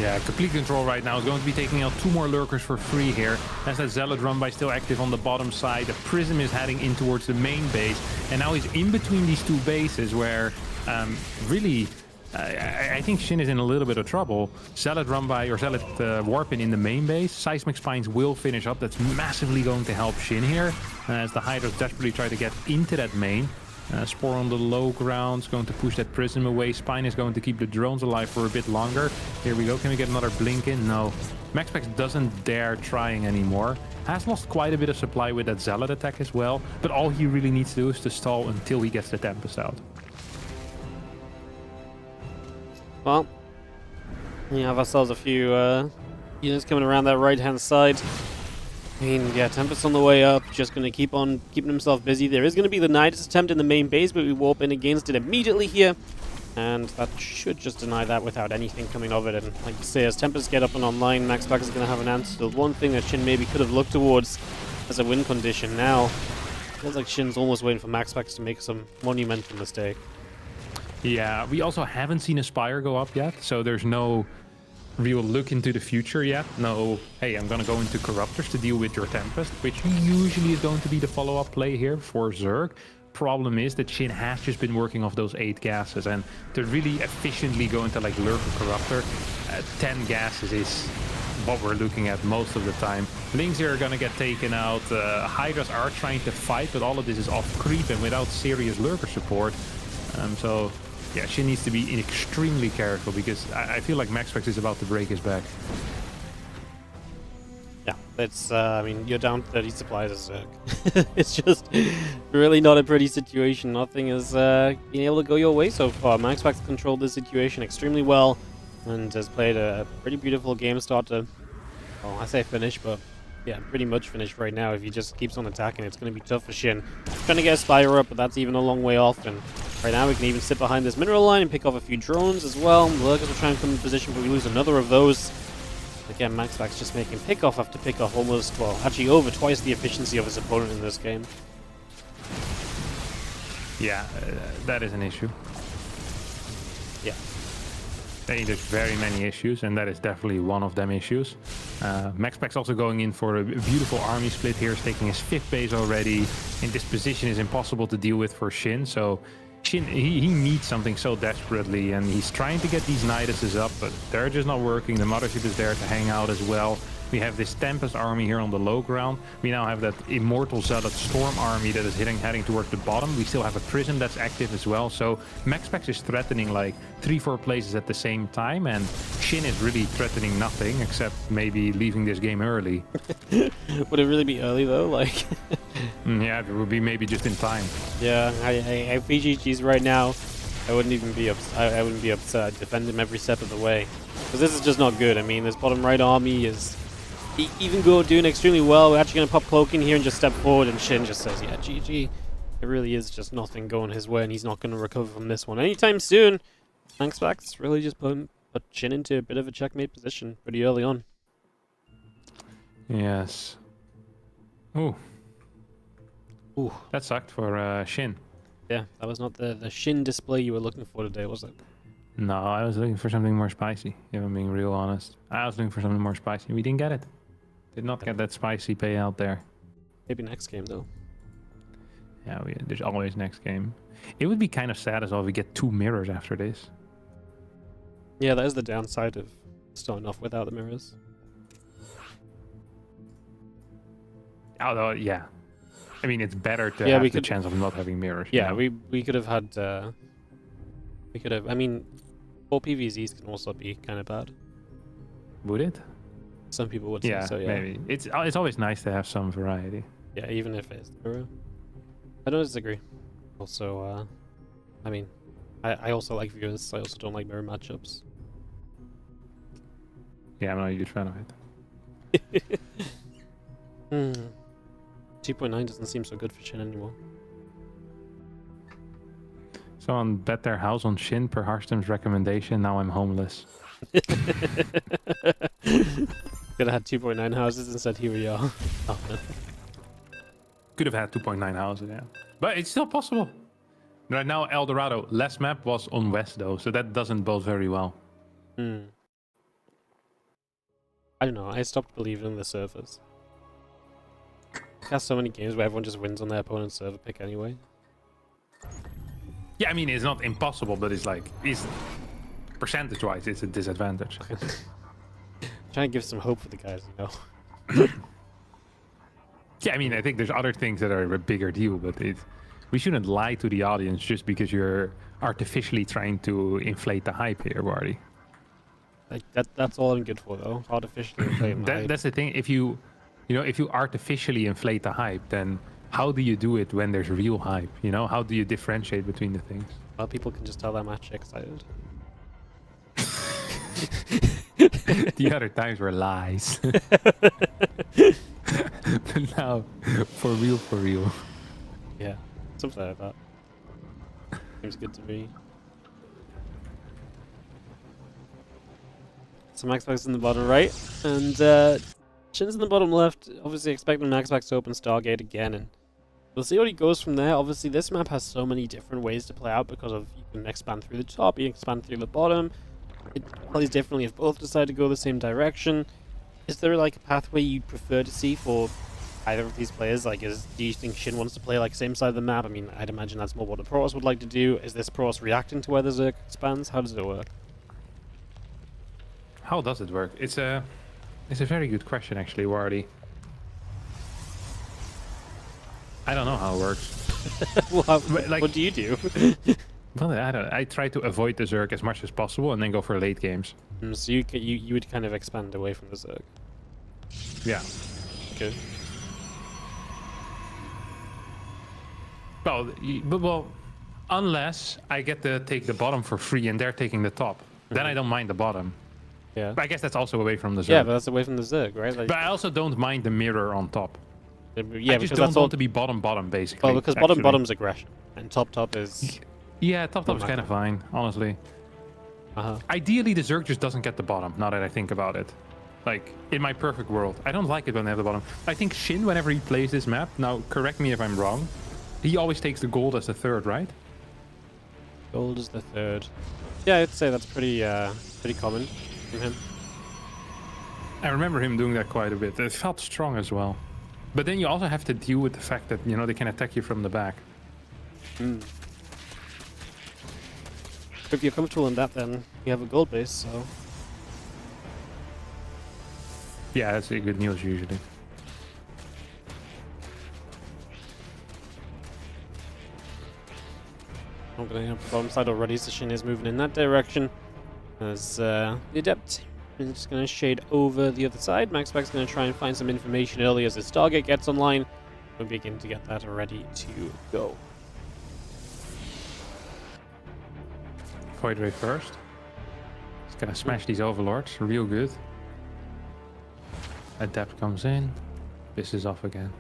Yeah, complete control right now. Is going to be taking out 2 more lurkers for free here. As that Zealot run by still active on the bottom side. The Prism is heading in towards the main base. And now he's in between these 2 bases where really... I think Shin is in a little bit of trouble. Zealot run by, or Zealot warping in the main base. Seismic Spines will finish up. That's massively going to help Shin here. As the Hydras desperately try to get into that main. Spore on the low ground is going to push that Prism away. Spine is going to keep the drones alive for a bit longer. Here we go. Can we get another blink in? No. Maxpax doesn't dare trying anymore. Has lost quite a bit of supply with that Zealot attack as well. But all he really needs to do is to stall until he gets the Tempest out. Well, we have ourselves a few units coming around that right-hand side. I mean, yeah, Tempest on the way up, just going to keep on keeping himself busy. There is going to be the Nidus attempt in the main base, but we warp in against it immediately here. And that should just deny that without anything coming of it. And like you say, as Tempest get up and online, Maxpax is going to have an answer to the one thing that Shin maybe could have looked towards as a win condition. Now, feels like Shin's almost waiting for Maxpax to make some monumental mistake. Yeah, we also haven't seen a Spire go up yet, so there's no real look into the future yet. No, hey, I'm gonna go into Corruptors to deal with your Tempest, which usually is going to be the follow-up play here for Zerg. Problem is that Shin has just been working off those 8 gases, and to really efficiently go into like Lurker Corruptor, 10 gases is what we're looking at most of the time. Lings here are gonna get taken out. Hydras are trying to fight, but all of this is off creep and without serious Lurker support. So yeah, Shin needs to be extremely careful, because I feel like Maxpax is about to break his back. Yeah, it's, I mean, you're down 30 supplies as Zerg. It's just really not a pretty situation. Nothing is been able to go your way so far. Maxpax controlled this situation extremely well and has played a pretty beautiful game start to, well, I say finish, but yeah, pretty much finished right now. If he just keeps on attacking, it's going to be tough for Shin. Trying to get a Spire up, but that's even a long way off. And right now we can even sit behind this mineral line and pick off a few drones as well. Lurkers will try and come in position, but we lose another of those. Again, Maxpax just making pickoff after pickoff, almost, well, actually over twice the efficiency of his opponent in this game. Yeah, that is an issue. Yeah. There's very many issues, and that is definitely one of them issues. Maxpax also going in for a beautiful army split here. He's taking his 5th base already. And this position is impossible to deal with for Shin. So Shin, he needs something so desperately, and he's trying to get these Niduses up, but they're just not working. The Mothership is there to hang out as well. We have this Tempest army here on the low ground. We now have that Immortal Zealot Storm army that is heading towards the bottom. We still have a Prism that's active as well. So Maxpax is threatening like 3-4 places at the same time, and Shin is really threatening nothing except maybe leaving this game early. Would it really be early though? Like, Yeah, it would be maybe just in time. yeah, I VGG's right now. I wouldn't even be I wouldn't be upset. I'd defend him every step of the way, because this is just not good. I mean, this bottom right army is even go doing extremely well. We're actually going to pop cloak in here and just step forward, and Shin just says, yeah, GG. It really is just nothing going his way, and he's not going to recover from this one anytime soon. Maxpax really just put Shin into a bit of a checkmate position pretty early on. Yes. Ooh. Ooh. That sucked for Shin. Yeah, that was not the Shin display you were looking for today, was it? No, I was looking for something more spicy, if I'm being real honest. I was looking for something more spicy. We didn't get it. Did not get that spicy payout there. Maybe next game, though. Yeah, there's always next game. It would be kind of sad as well if we get 2 mirrors after this. Yeah, that is the downside of starting off without the mirrors. Although, yeah. I mean, it's better to have the chance of not having mirrors. Yeah, you know? we could have had... we could have... I mean, 4 PVZs can also be kind of bad. Would it? Some people would say so, yeah. Maybe. It's always nice to have some variety. Yeah, even if it's mirror. I don't disagree. Also, I mean, I also like viewers. I also don't like mirror matchups. Yeah, I'm not a huge fan of it. 2.9 doesn't seem so good for Shin anymore. Someone bet their house on Shin per Harstem's recommendation. Now I'm homeless. Could have had 2.9 houses instead. Here we are. Oh, man. Could have had 2.9 houses, yeah. But it's still possible. Right now, El Dorado. Last map was on West, though, so that doesn't bode very well. I don't know. I stopped believing in the servers. There's so many games where everyone just wins on their opponent's server pick anyway. Yeah, I mean, it's not impossible, but it's like, percentage-wise, it's a disadvantage. Trying to give some hope for the guys, you know. Yeah, I mean, I think there's other things that are a bigger deal, but we shouldn't lie to the audience just because you're artificially trying to inflate the hype here, Wardy. Like that's all I'm good for, though. Artificially inflating the hype. That's the thing. If you artificially inflate the hype, then how do you do it when there's real hype? You know, how do you differentiate between the things? Well, people can just tell they're match excited. The other times were lies. But now, for real. Yeah, something like that. Seems good to me. So Maxpax in the bottom right, and Shin's in the bottom left. Obviously expecting Maxpax to open Stargate again, and we'll see what he goes from there. Obviously, this map has so many different ways to play out because of you can expand through the top, you can expand through the bottom. It plays differently if both decide to go the same direction. Is there like a pathway you'd prefer to see for either of these players? Like, do you think Shin wants to play like same side of the map? I mean, I'd imagine that's more what a Protoss would like to do. Is this Protoss reacting to where the Zerg expands? How does it work? How does it work? It's a very good question, actually, Wardy. I don't know how it works. Well, what do you do? Well, I don't know. I try to avoid the Zerg as much as possible and then go for late games. So you would kind of expand away from the Zerg. Yeah. Okay. Well, unless I get to take the bottom for free and they're taking the top, then I don't mind the bottom. Yeah. But I guess that's also away from the Zerg. Yeah, but that's away from the Zerg, right? Like, but I also don't mind the mirror on top. Yeah, I just don't want to be bottom, basically. Well, because bottom's aggression, and top is... Yeah, top is kind of fine, honestly. Ideally, the Zerg just doesn't get the bottom, now that I think about it. Like, in my perfect world. I don't like it when they have the bottom. I think Shin, whenever he plays this map, now correct me if I'm wrong, he always takes the gold as the third, right? Gold is the third. Yeah, I'd say that's pretty common from him. I remember him doing that quite a bit. It felt strong as well. But then you also have to deal with the fact that, you know, they can attack you from the back. If you're comfortable in that, then you have a gold base, so... Yeah, that's good news usually. I'm going to have bottom side already, so Shin is moving in that direction. As the Adept is just going to shade over the other side. Maxpax going to try and find some information early as his Stargate gets online. We'll begin to get that ready to go. Void Ray first. He's gonna smash these overlords real good. Adept comes in. This is off again.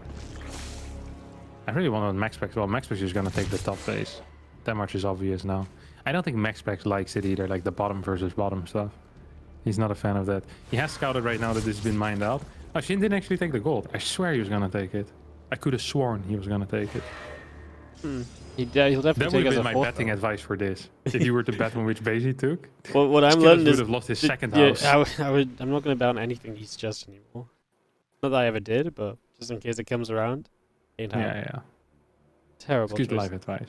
I really want on Maxpax. Well, Maxpax is gonna take the top base. That much is obvious now. I don't think Maxpax likes it either, like the bottom versus bottom stuff. He's not a fan of that. He has scouted right now that this has been mined out. Oh, Shin didn't actually take the gold. I swear he was gonna take it. I could have sworn he was gonna take it. He'll definitely That take would as have a been my fourth, betting though. advice for this. If you were to bet on which base he took, Well, what I'm Skillous learning would is have lost his second yeah, house. I'm not going to bet on anything he suggests anymore. Not that I ever did, but just in case it comes around. Ain't how. Yeah. Terrible. It's good choice. life advice.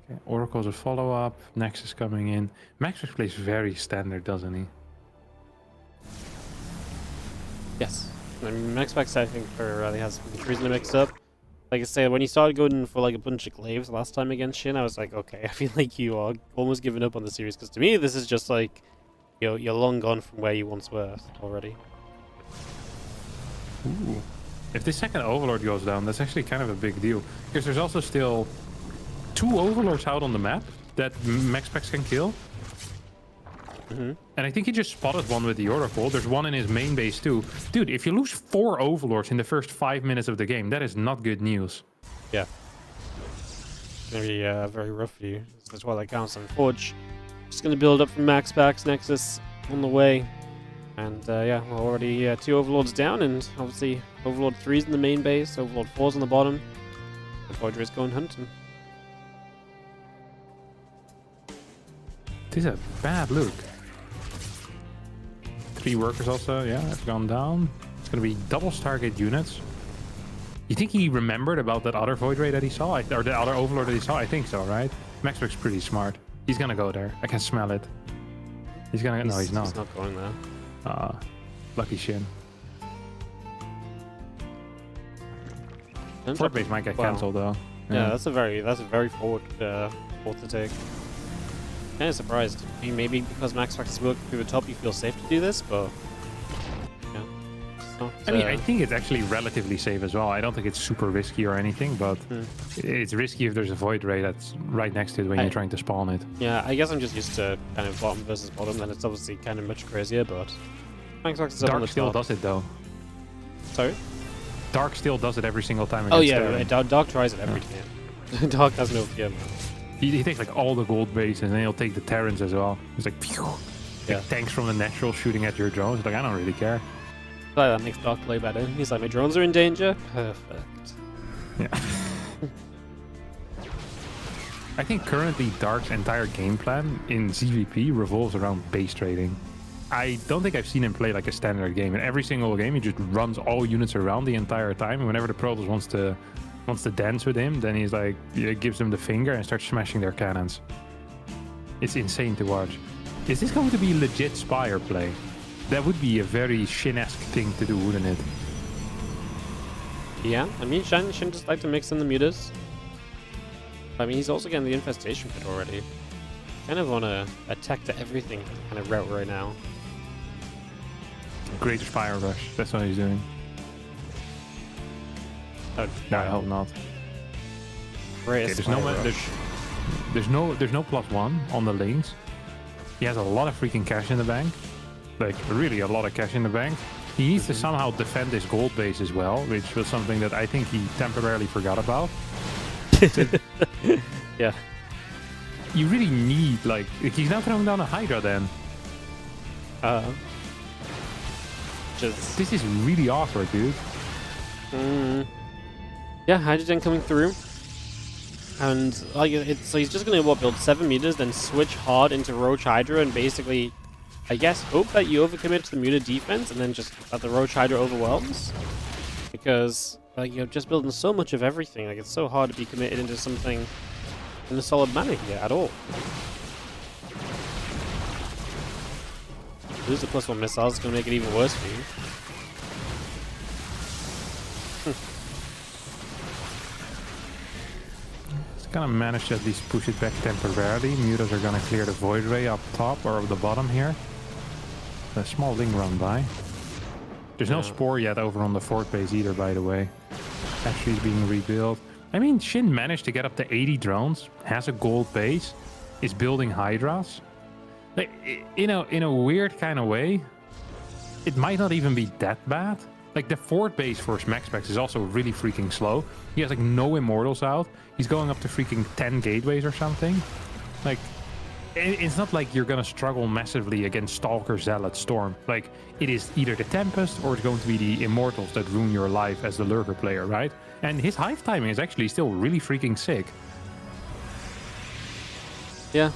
Okay, Oracle's a follow-up. Nexus coming in. Maxpax plays very standard, doesn't he? Yes. I mean, Maxpax, I think, really has reason to mix up. Like I said, when he started going for like a bunch of glaives last time against Shin, I was like, okay, I feel like you are almost giving up on the series. Because to me, this is just like, you're long gone from where you once were already. Ooh. If this second Overlord goes down, that's actually kind of a big deal. Because there's also still 2 Overlords out on the map that Maxpax can kill. And I think he just spotted one with the Oracle. There's one in his main base too. Dude, if you lose 4 Overlords in the first 5 minutes of the game, that is not good news. Yeah. It's going to be very rough for you. That's why that counts on Forge. Just going to build up from Maxpax, Nexus on the way. And yeah, we're already 2 Overlords down, and obviously Overlord 3's in the main base, Overlord 4's on the bottom. The Forger is going hunting. This is a bad look. 3 workers also, yeah, have gone down. It's gonna be double Stargate units. You think he remembered about that other Void Ray that he saw? Or the other Overlord that he saw? I think so, right? Maxpax's pretty smart. He's gonna go there. I can smell it. He's gonna... No, he's not. He's not going there. Lucky Shin. Turns Fort out- base might get wow. cancelled though. Yeah, that's a very forward forward to take. Kind of surprised. I mean, maybe because Maxpax is working through the top, you feel safe to do this, but yeah. It's not, I mean, I think it's actually relatively safe as well. I don't think it's super risky or anything, but it's risky if there's a Void Ray that's right next to it when you're trying to spawn it. yeah, I guess I'm just used to kind of bottom versus bottom, then it's obviously kind of much crazier, but Maxpax is up on the Dark still top. does it though. Sorry? Dark still does it every single time. Oh against yeah, Terran. Dark tries it every game. Dark has no fear, man. He takes like all the gold bases and then he'll take the Terrans as well. He's like, phew. Yeah. Like tanks from the natural shooting at your drones. Like, I don't really care. That makes Dark play better. He's like, my drones are in danger? Perfect. Yeah. I think currently Dark's entire game plan in ZVP revolves around base trading. I don't think I've seen him play like a standard game. In every single game, he just runs all units around the entire time. And whenever the Protoss wants to dance with him, then he's like, gives them the finger and starts smashing their cannons. It's insane to watch. Is this going to be legit Spire play? That would be a very Shin-esque thing to do, wouldn't it? Yeah, I mean, Shin just like to mix in the mutas. I mean, he's also getting the infestation kit already. Kind of on a attack to everything kind of route right now. Great Spire Rush. That's what he's doing. Oh, No, I hope not. Great Okay, there's no +1 on the lanes. He has a lot of freaking cash in the bank. Like, really a lot of cash in the bank. He needs to somehow defend his gold base as well, which was something that I think he temporarily forgot about. Yeah. You really need, like he's now throwing down a Hydra then. Just... This is really awkward, dude. Yeah, hydrogen coming through. And like so he's just gonna build 7 meters, then switch hard into Roach Hydra and basically, I guess, hope that you overcommit to the muta defense and then just that the Roach Hydra overwhelms. Because like you're just building so much of everything, like it's so hard to be committed into something in a solid manner here at all. Lose the +1 missiles, it's gonna make it even worse for you. It's gonna manage to at least push it back temporarily. Mutas are gonna clear the void ray up top or up the bottom here. A small link run by. There's no spore yet over on the fort base either, by the way. Actually, is being rebuilt. I mean, Shin managed to get up to 80 drones, has a gold base, is building hydras. Like, in a weird kind of way, it might not even be that bad. Like, the fort base for Maxpax is also really freaking slow. He has like no immortals out. He's going up to freaking 10 gateways or something. Like, it's not like you're gonna struggle massively against Stalker, Zealot, Storm. Like, it is either the Tempest or it's going to be the Immortals that ruin your life as the Lurker player, right? And his hive timing is actually still really freaking sick. Yeah.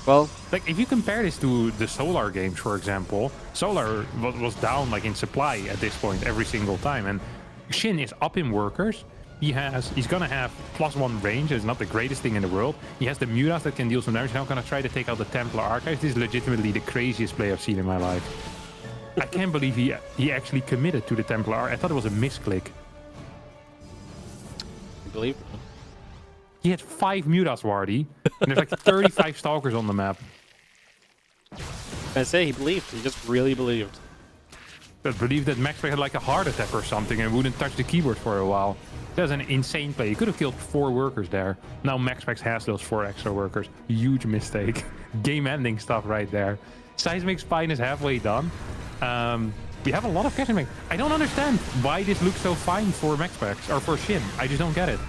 Well, like, if you compare this to the Solar games, for example, Solar was down like in supply at this point every single time, and Shin is up in workers. He's gonna have +1 range. It's not the greatest thing in the world. He has the Mutas that can deal some damage. Now gonna try to take out the Templar Archives. This is legitimately the craziest play I've seen in my life. I can't believe he actually committed to the Templar. I thought it was a misclick. I believe. He had 5 Mutas, Wardy, and there's like 35 Stalkers on the map. I say he believed. He just really believed. But believed that Maxpax had like a heart attack or something and wouldn't touch the keyboard for a while. That's an insane play. He could have killed 4 workers there. Now Maxpax has those 4 extra workers. Huge mistake. Game-ending stuff right there. Seismic Spine is halfway done. We have a lot of cash in. I don't understand why this looks so fine for Maxpax or for Shin. I just don't get it.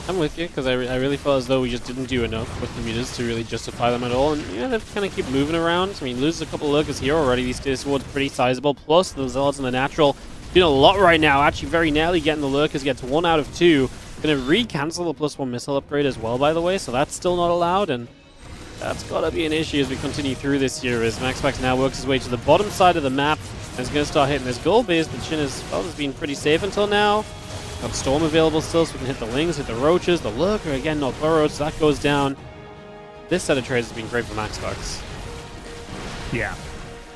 I'm with you, because I really felt as though we just didn't do enough with the mutas to really justify them at all. And yeah, they kind of keep moving around. I mean, loses a couple of lurkers here already. These days were pretty sizable. Plus, the Zealots and the Natural doing a lot right now. Actually, very nearly getting the lurkers. Gets 1 out of 2. Going to re-cancel the +1 missile upgrade as well, by the way. So that's still not allowed. And that's got to be an issue as we continue through this year. As Maxpax now works his way to the bottom side of the map. And is going to start hitting this gold base. But Shin has been pretty safe until now. Got Storm available still, so we can hit the Lings, hit the Roaches, the Lurker, again, not burrowed, so that goes down. This set of trades has been great for Maxpax. Yeah.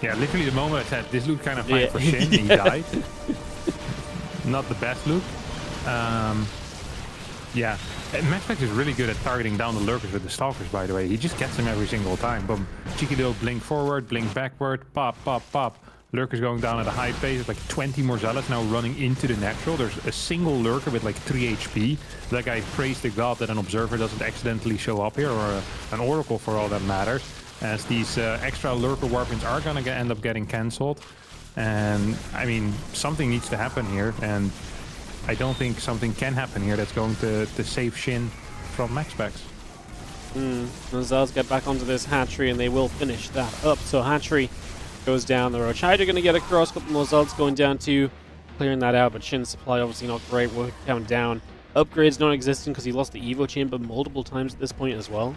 Yeah, literally the moment I said, this looked kind of fine for Shin, he died. Not the best look. Yeah. Maxpax is really good at targeting down the Lurkers with the Stalkers, by the way. He just gets them every single time. Boom. Cheeky little blink forward, blink backward, pop, pop, pop. Lurkers going down at a high pace. There's like 20 more Zealots now running into the Natural. There's a single Lurker with like 3 HP. That guy prays to God that an Observer doesn't accidentally show up here, or an Oracle for all that matters, as these extra Lurker warpings are going to end up getting cancelled. And I mean, something needs to happen here, and I don't think something can happen here that's going to save Shin from Maxpax. The Zealots get back onto this hatchery, and they will finish that up. So hatchery goes down. The Roach Hydra going to get across. A couple more Zealots going down too, clearing that out. But Shin's supply obviously not great. Work count down. Upgrades non-existent because he lost the Evo Chamber multiple times at this point as well.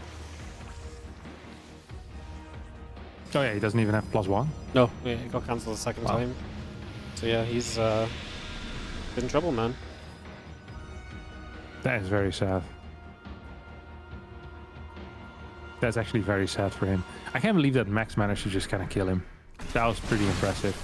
Oh yeah, he doesn't even have +1. No, yeah, he got cancelled the second time. So yeah, he's in trouble, man. That is very sad. That's actually very sad for him. I can't believe that Max managed to just kind of kill him. That was pretty impressive.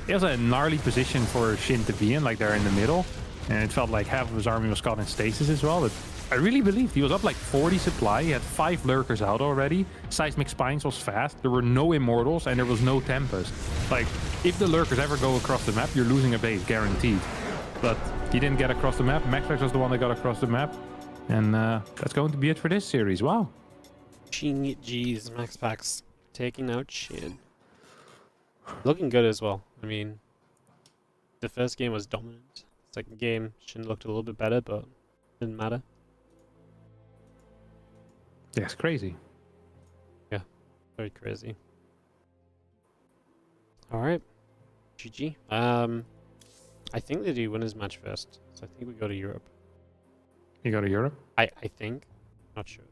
It was a gnarly position for Shin to be in, like they're in the middle. And it felt like half of his army was caught in stasis as well. But I really believed he was up like 40 supply. He had 5 Lurkers out already. Seismic Spines was fast. There were no Immortals and there was no Tempest. Like, if the Lurkers ever go across the map, you're losing a base, guaranteed. But he didn't get across the map. Maxpax was the one that got across the map. And that's going to be it for this series. Wow. Jeez, Maxpax taking out Shin. Looking good as well. I mean, the first game was dominant. Second game, Shin looked a little bit better, but didn't matter. Yeah, it's crazy. Yeah, very crazy. Alright. GG. I think they do winners match first, so I think we go to Europe. You go to Europe? I think. Not sure.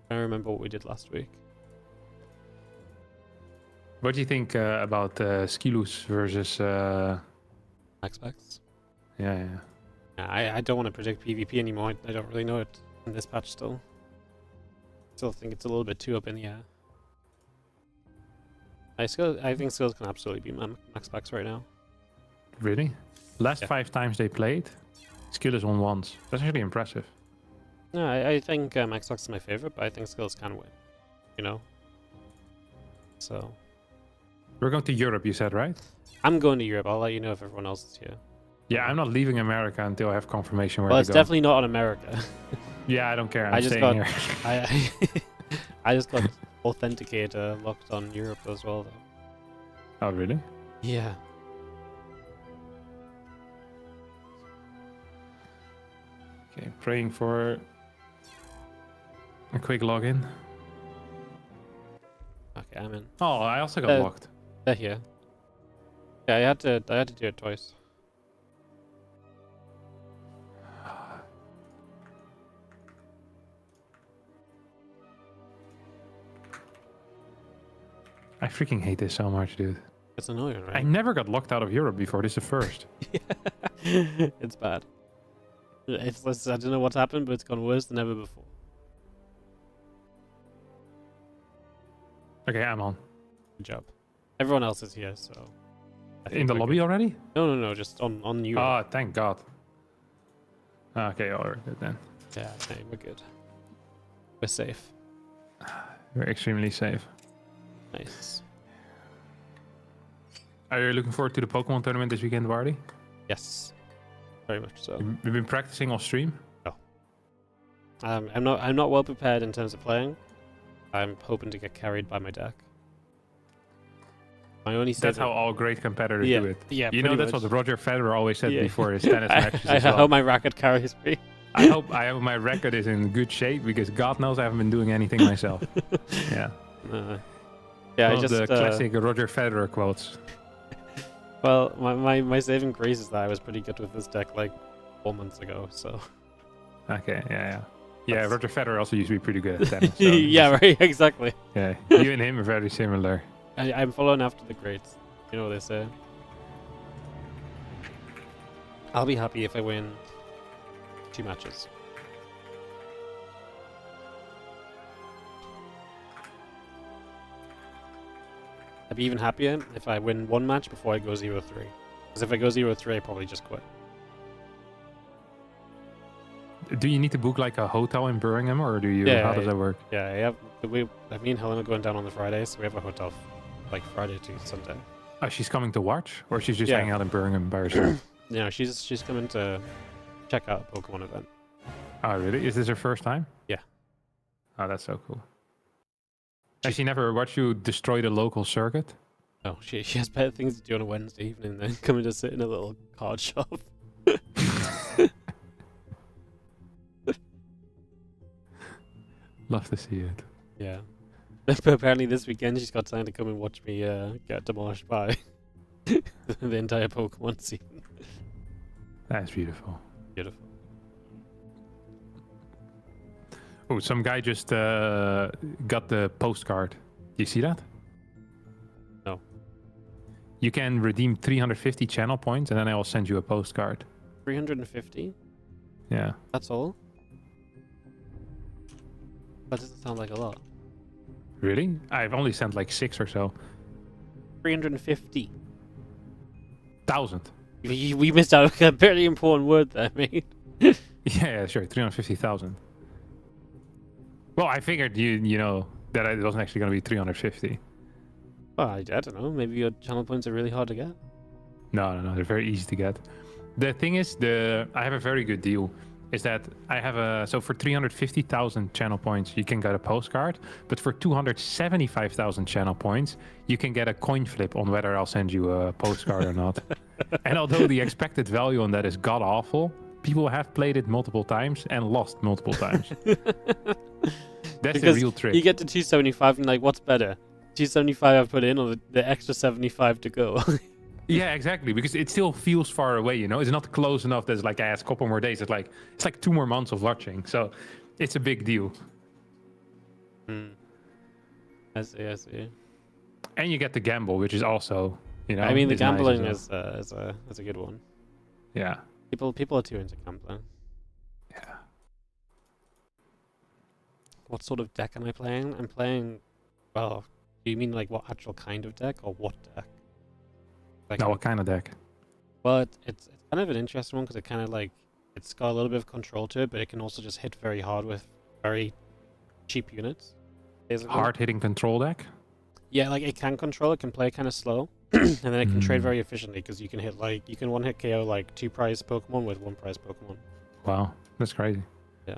I don't remember what we did last week. What do you think about Skillous versus... Maxpax? Yeah. I don't want to predict PvP anymore. I don't really know it in this patch still. Still think it's a little bit too up in the air. I think Skillous can absolutely be Maxpax right now. Really? Last Yeah. 5 times they played, Skillous won once. That's actually impressive. No, I think Maxpax is my favorite, but I think Skillous can win. You know. So We're going to Europe, you said, right? I'm going to Europe. I'll let you know if everyone else is here. Yeah, I'm not leaving America until I have confirmation where Well, to it's go. definitely not on America. Yeah, I don't care. I'm I just staying got here. I I just got Authenticator locked on Europe as well, though. Oh, really? Yeah. Okay, praying for a quick login. Okay, I'm in. Oh, I also got locked. They're here. Yeah, I had to do it twice. I freaking hate this so much, dude. It's annoying, right? I never got locked out of Europe before. This is the first. Yeah. It's bad. It's I don't know what's happened, but it's gone worse than ever before. Okay, I'm on. Good job. Everyone else is here, so. I think In the we're lobby good. already? No, just on Europe. Oh, thank God. Okay, alright, good then. Yeah, okay, we're good. We're safe. We're extremely safe. Nice. Are you looking forward to the Pokemon tournament this weekend, Wardy? Yes, very much so. You've been practicing off stream? I'm not well prepared in terms of playing. I'm hoping to get carried by my deck. My only That's how all great competitors do it. Yeah, You know, pretty that's much. what Roger Federer always said Yeah. before his tennis matches I as well. hope my racket carries me. I hope my record is in good shape because God knows I haven't been doing anything myself. Yeah. Yeah, One I of just the classic Roger Federer quotes. well, my saving grace is that I was pretty good with this deck like 4 months ago. So Okay, yeah. Yeah, That's- Roger Federer also used to be pretty good at tennis. So yeah, right, exactly. Yeah, you and him are very similar. I'm following after the greats. You know what they say. I'll be happy if I win 2 matches. I'd be even happier if I win 1 match before I go 0-3. Because if I go 0-3, I probably just quit. Do you need to book like a hotel in Birmingham, or do you? Yeah, How does that work? Yeah, I have. Me and Helen are going down on the Friday, so we have a hotel like Friday to Sunday. Oh, she's coming to watch, or she's just Yeah. hanging out in Birmingham by herself? Yeah, she's coming to check out a Pokemon event. Oh, really? Is this her first time? Yeah. Oh, that's so cool. Has she never watched you destroy the local circuit? No, she has better things to do on a Wednesday evening than coming to sit in a little card shop. Love to see it. Yeah. But apparently this weekend she's got time to come and watch me get demolished by the entire Pokemon scene. That's beautiful. Beautiful. Oh, some guy just got the postcard. Do you see that? No. You can redeem 350 channel points, and then I will send you a postcard. 350? Yeah. That's all? That doesn't sound like a lot. Really? I've only sent like 6 or so. 350. 1,000. We missed out a very important word there, mate. Yeah, sure. 350,000. Well, I figured you know that it wasn't actually going to be 350. Well, I don't know. Maybe your channel points are really hard to get. No. They're very easy to get. The thing is, I have a very good deal. Is that I have so for 350,000 channel points, you can get a postcard. But for 275,000 channel points, you can get a coin flip on whether I'll send you a postcard or not. And although the expected value on that is god awful, people have played it multiple times and lost multiple times. That's the real trick. You get to 275 and like, what's better? 275 I put in or the extra 75 to go? Yeah, exactly. Because it still feels far away, you know? It's not close enough that it's like, it's a couple more days. It's like 2 more months of watching. So it's a big deal. I see. And you get the gamble, which is also, you know. I mean, the is nice gambling as well. is a good one. Yeah. People are too into gambling. Yeah. What sort of deck am I playing? I'm playing, well, Do you mean like what actual kind of deck or what deck? Like, No, what kind of deck? well, it's kind of an interesting one because it kind of like it's got a little bit of control to it, but it can also just hit very hard with very cheap units. Basically. Hard hitting control deck? Yeah, like it can control. It can play kind of slow, and then it can trade Mm. very efficiently because you can hit like you can one hit KO like 2 prize Pokemon with 1 prize Pokemon. Wow, that's crazy. Yeah.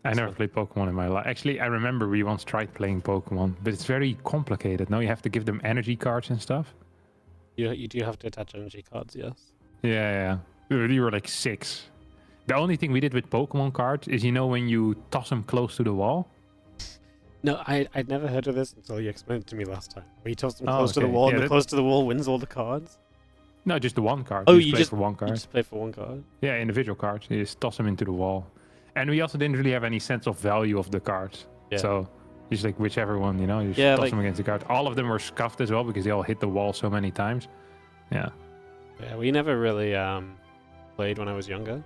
I never So- played Pokemon in my life. Actually, I remember we once tried playing Pokemon, but it's very complicated. Now you have to give them energy cards and stuff. You do have to attach energy cards, yes. Yeah. We were like 6. The only thing we did with Pokemon cards is, you know, when you toss them close to the wall. No, I'd never heard of this until you explained it to me last time. Where you toss them Oh, close to the okay. wall, Yeah, and the that- close to the wall wins all the cards. No, just the one card. Oh, you you play just- for one You card. just play for 1 card. Yeah, individual cards. You just toss them into the wall. And we also didn't really have any sense of value of the cards. Yeah. So just like whichever one, you know, you just Yeah, toss like- them against the card. All of them were scuffed as well because they all hit the wall so many times. Yeah. Yeah, we never really played when I was younger.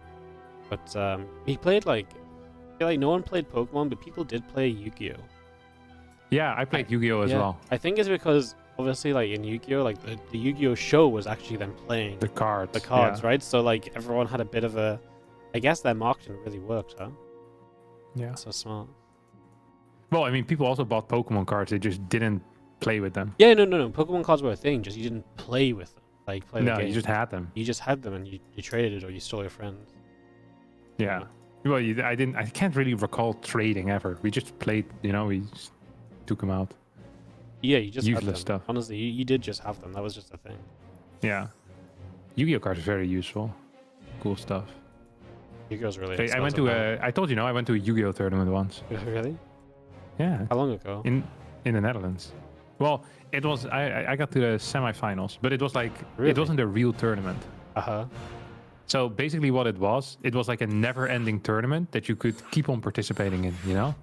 But we played like I feel like no one played Pokemon, but people did play Yu-Gi-Oh! Yeah, I played Yu-Gi-Oh as Yeah, well. I think it's because obviously like in Yu-Gi-Oh! Like the Yu-Gi-Oh! Show was actually them playing The cards. the cards, yeah. right? So like everyone had a bit of a I guess their marketing really worked, huh? Yeah. So smart. Well, I mean, people also bought Pokemon cards. They just didn't play with them. Yeah, no. Pokemon cards were a thing, just you didn't play with them. Like play the No, game. you just had them. You just had them and you traded it or you stole your friends. Yeah. Well, I can't really recall trading ever. We just played, you know, we just took them out. Yeah, you just had Useless them. stuff. Honestly, you did just have them. That was just a thing. Yeah. Yu-Gi-Oh cards are very useful. Cool stuff. Yu-Gi-Oh's really I went to I told you, no, I went to a Yu-Gi-Oh tournament once. Really? Yeah. How long ago? In the Netherlands. Well, it was I got to the semifinals, but it was like Really? it wasn't a real tournament. Uh-huh. So basically what it was like a never-ending tournament that you could keep on participating in, you know?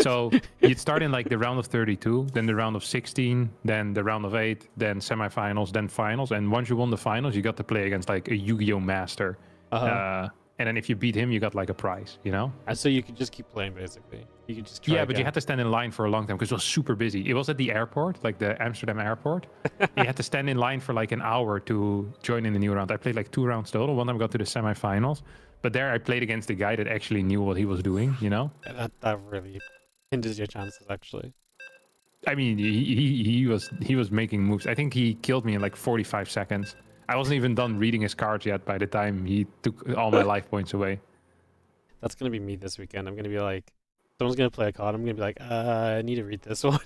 So you'd start in like the round of 32, then the round of 16, then the round of 8, then semifinals, then finals. And once you won the finals, you got to play against like a Yu-Gi-Oh master. Uh-huh. And then if you beat him, you got like a prize, you know? And so you could just keep playing, basically. You could just try Yeah, but you again. had to stand in line for a long time because it was super busy. It was at the airport, like the Amsterdam airport. You had to stand in line for like an hour to join in the new round. I played like 2 rounds total. One time I got to the semifinals, but there I played against the guy that actually knew what he was doing, you know? That really hinders your chances, actually. I mean, he was making moves. I think he killed me in like 45 seconds. I wasn't even done reading his cards yet by the time he took all my life points away. That's gonna be me this weekend. I'm gonna be like, someone's gonna play a card. I'm gonna be like, I need to read this one.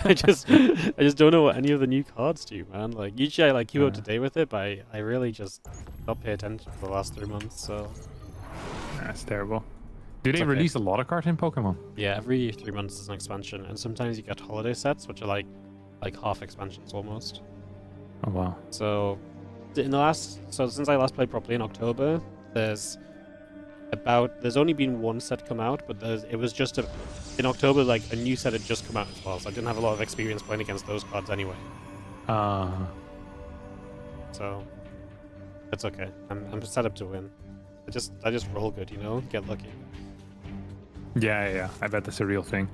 I just don't know what any of the new cards do, man. Like usually I like keep up to date with it, but I really just not pay attention for the last 3 months. So That's terrible. Do they okay. release a lot of cards in Pokemon? yeah, every 3 months is an expansion, and sometimes you get holiday sets, which are like half expansions almost. Oh wow. So since I last played properly in October, there's only been 1 set come out, but it was just in October like a new set had just come out as well, so I didn't have a lot of experience playing against those cards anyway. So it's okay. I'm set up to win. I just roll good, you know, get lucky. Yeah. I bet that's a real thing.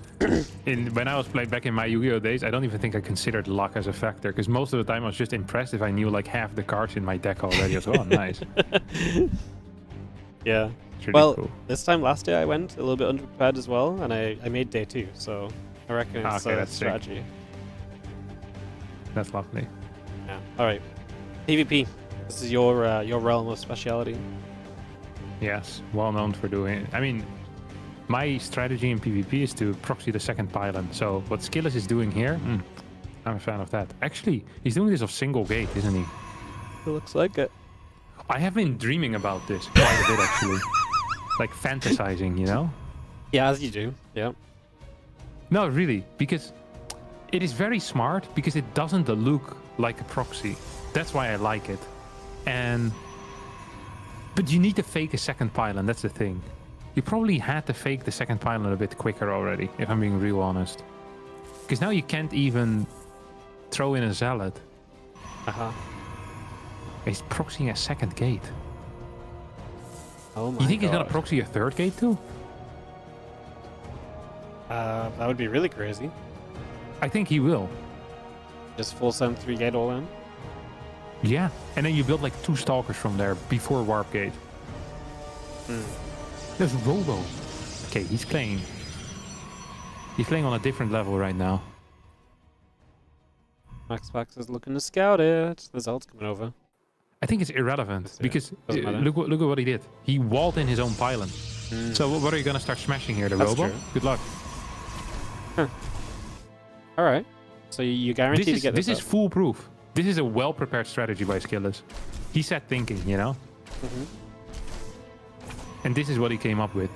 When I was playing back in my Yu-Gi-Oh days, I don't even think I considered luck as a factor, because most of the time I was just impressed if I knew like half the cards in my deck already. I was oh, nice. Yeah. It's really Well, cool. this time last year I went a little bit underprepared as well, and I made day 2, so I reckon it's Okay, a that's sick. strategy. That's lovely. Yeah. All right. PvP. This is your realm of speciality. Yes, well known for doing it. I mean, my strategy in PvP is to proxy the second pylon. So what Skillous is doing here, I'm a fan of that. Actually, he's doing this off single gate, isn't he? It looks like it. I have been dreaming about this quite a bit, actually. Like fantasizing, you know? Yeah, as you do. Yeah. No, really, because it is very smart because it doesn't look like a proxy. That's why I like it. But you need to fake a second pylon, that's the thing. You probably had to fake the second pylon a bit quicker already, if I'm being real honest. Because now you can't even throw in a zealot. Uh-huh. He's proxying a second gate. Oh my You think he's gonna God. proxy a third gate too? That would be really crazy. I think he will. Just full send 3 gate all in. Yeah, and then you build like 2 stalkers from there before warp gate. There's Robo. Okay, he's playing. He's playing on a different level right now. Maxpax is looking to scout it. The Zelt's coming over. I think it's irrelevant because Doesn't look at what he did. He walled in his own pylon. So what are you gonna start smashing here, the Robo? True. Good luck. Huh. All right. So you guarantee to get this. This is foolproof. This is a well-prepared strategy by Skillous. He set thinking, you know. And this is what he came up with.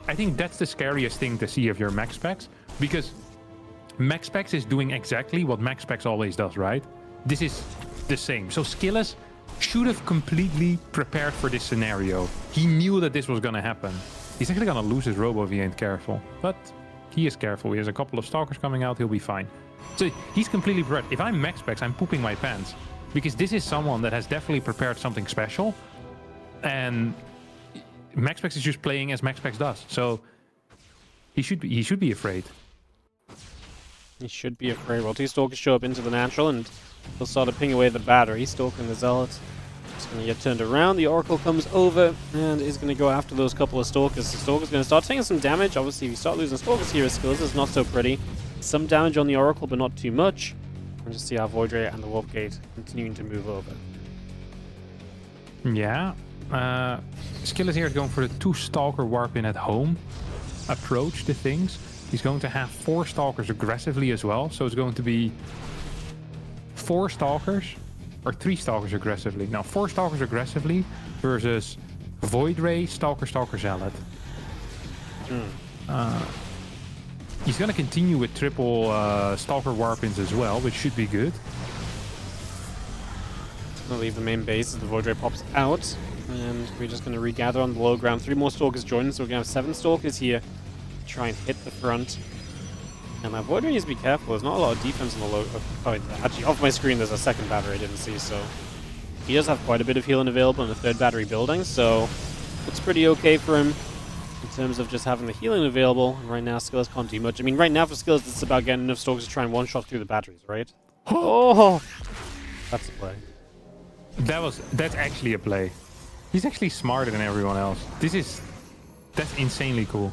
I think that's the scariest thing to see of your Maxpax, because Maxpax is doing exactly what Maxpax always does, right? This is the same. So Skillous should have completely prepared for this scenario. He knew that this was going to happen. He's actually going to lose his Robo if he ain't careful. But he is careful. He has a couple of Stalkers coming out. He'll be fine. So he's completely prepared. If I'm Maxpax, I'm pooping my pants. Because this is someone that has definitely prepared something special. And Maxpax is just playing as Maxpax does. So he should be afraid. He should be afraid. Well, 2 Stalkers show up into the natural, and he'll start to ping away the battery. Stalking the Zealot. Just going to get turned around. The Oracle comes over and is going to go after those couple of Stalkers. The Stalker's going to start taking some damage. Obviously, if you start losing Stalkers here, Skillous is not so pretty. Some damage on the Oracle, but not too much. And just see our Void Ray and the Warp Gate continuing to move over. Yeah. Skillous here is going for the 2 Stalker warp in at home approach to things. He's going to have 4 Stalkers aggressively as well. So it's going to be 4 Stalkers or 3 Stalkers aggressively. Now 4 Stalkers aggressively versus Void Ray, Stalker, Stalker, Zealot. He's going to continue with triple Stalker warp-ins as well, which should be good. We'll leave the main base as the Void Ray pops out. And we're just going to regather on the low ground. 3 more Stalkers join, so we're going to have 7 Stalkers here. Try and hit the front. And that Void Ray needs to be careful. There's not a lot of defense on the low... Oh, actually, off my screen there's a second battery I didn't see, so... He does have quite a bit of healing available in the 3rd battery building, so... Looks pretty okay for him in terms of just having the healing available. And right now, Skillous can't do much. I mean, right now for Skillous, it's about getting enough Stalkers to try and one-shot through the batteries, right? Oh! That's a play. That's actually a play. He's actually smarter than everyone else. That's insanely cool.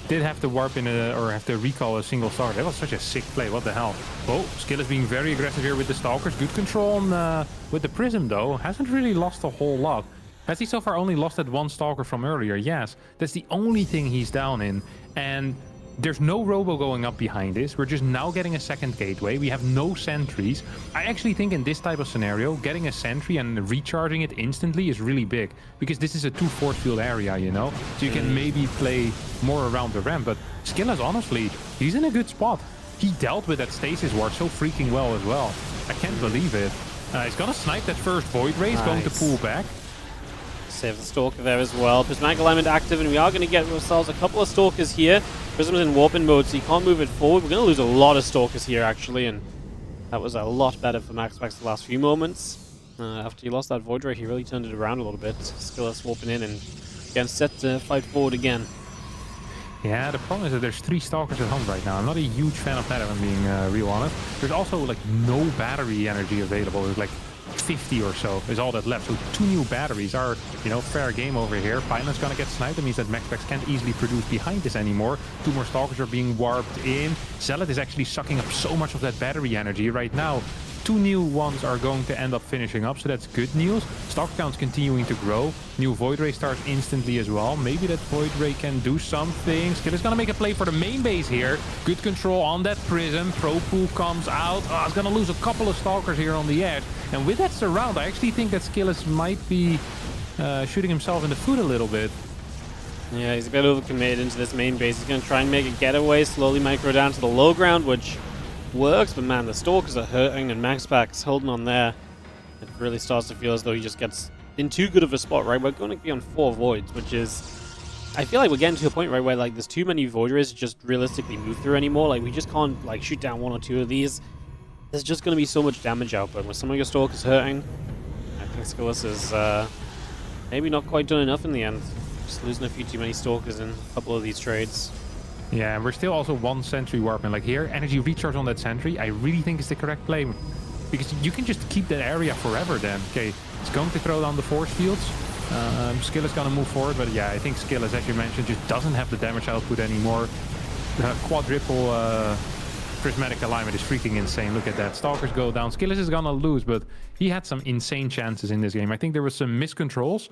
Did have to warp in or have to recall a single Stalker. That was such a sick play. What the hell? Oh, Skillous being very aggressive here with the Stalkers. Good control on with the Prism though. Hasn't really lost a whole lot. Has he so far only lost that 1 Stalker from earlier? Yes. That's the only thing he's down in. And there's no Robo going up behind this. We're just now getting a second gateway. We have no sentries. I actually think in this type of scenario, getting a sentry and recharging it instantly is really big. Because this is a 2 force field area, you know? So you can maybe play more around the ramp. But Skillous, honestly, he's in a good spot. He dealt with that stasis ward so freaking well as well. I can't believe it. He's gonna snipe that first Void Ray. He's going to pull back. Save the Stalker there as well. Prismatic alignment active, and we are going to get ourselves a couple of Stalkers here. Prism's in warping mode, so you can't move it forward. We're going to lose a lot of Stalkers here, actually, and that was a lot better for Maxpax the last few moments. After he lost that Void Ray, he really turned it around a little bit. Skillous warping in and getting set to fight forward again. Yeah, the problem is that there's 3 Stalkers at home right now. I'm not a huge fan of that, if I'm being real honest. There's also like no battery energy available. There's like 50 or so is all that left. So 2 new batteries are, you know, fair game over here. Pylon's gonna get sniped. That means that Maxpax can't easily produce behind this anymore. 2 more Stalkers are being warped in. Zealot is actually sucking up so much of that battery energy right now. 2 new ones are going to end up finishing up, so that's good news. Stalker count's continuing to grow. New Void Ray starts instantly as well. Maybe that Void Ray can do something. Skillous gonna make a play for the main base here. Good control on that Prism. Pro Pool comes out. Oh, it's gonna lose a couple of Stalkers here on the edge. And with that surround, I actually think that Skillous might be shooting himself in the foot a little bit. Yeah, he's a bit overcommitted into this main base. He's gonna try and make a getaway, slowly micro down to the low ground, which works, but man, the Stalkers are hurting, and Maxpax holding on there. It really starts to feel as though he just gets in too good of a spot, right? We're going to be on 4 Voids, which is... I feel like we're getting to a point, right, where like there's too many Void Rays to just realistically move through anymore. Like, we just can't like shoot down 1 or 2 of these. There's just going to be so much damage output. With some of your Stalkers hurting, I think Skillous is maybe not quite done enough in the end. Just losing a few too many Stalkers in a couple of these trades. Yeah, and we're still also 1 sentry warping. Like here, energy recharge on that sentry, I really think is the correct play. Because you can just keep that area forever then. Okay, it's going to throw down the force fields. Skill is going to move forward, but yeah, I think Skillous, as you mentioned, just doesn't have the damage output anymore. Quadruple prismatic alignment is freaking insane. Look at that. Stalkers go down. Skillous is going to lose, but he had some insane chances in this game. I think there was some miscontrols.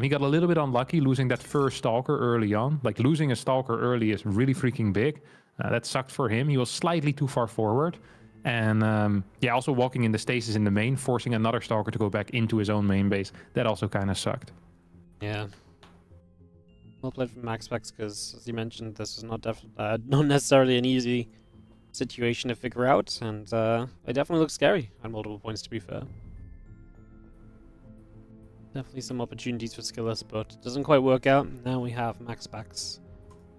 He got a little bit unlucky losing that first Stalker early on. Like losing a Stalker early is really freaking big. That sucked for him. He was slightly too far forward. And yeah, also walking in the stasis in the main, forcing another Stalker to go back into his own main base. That also kind of sucked. Yeah. Well played from Maxpax, because as you mentioned, this is not necessarily an easy situation to figure out, and it definitely looks scary at multiple points, to be fair. Definitely some opportunities for Skillous, but it doesn't quite work out. Now we have Maxpax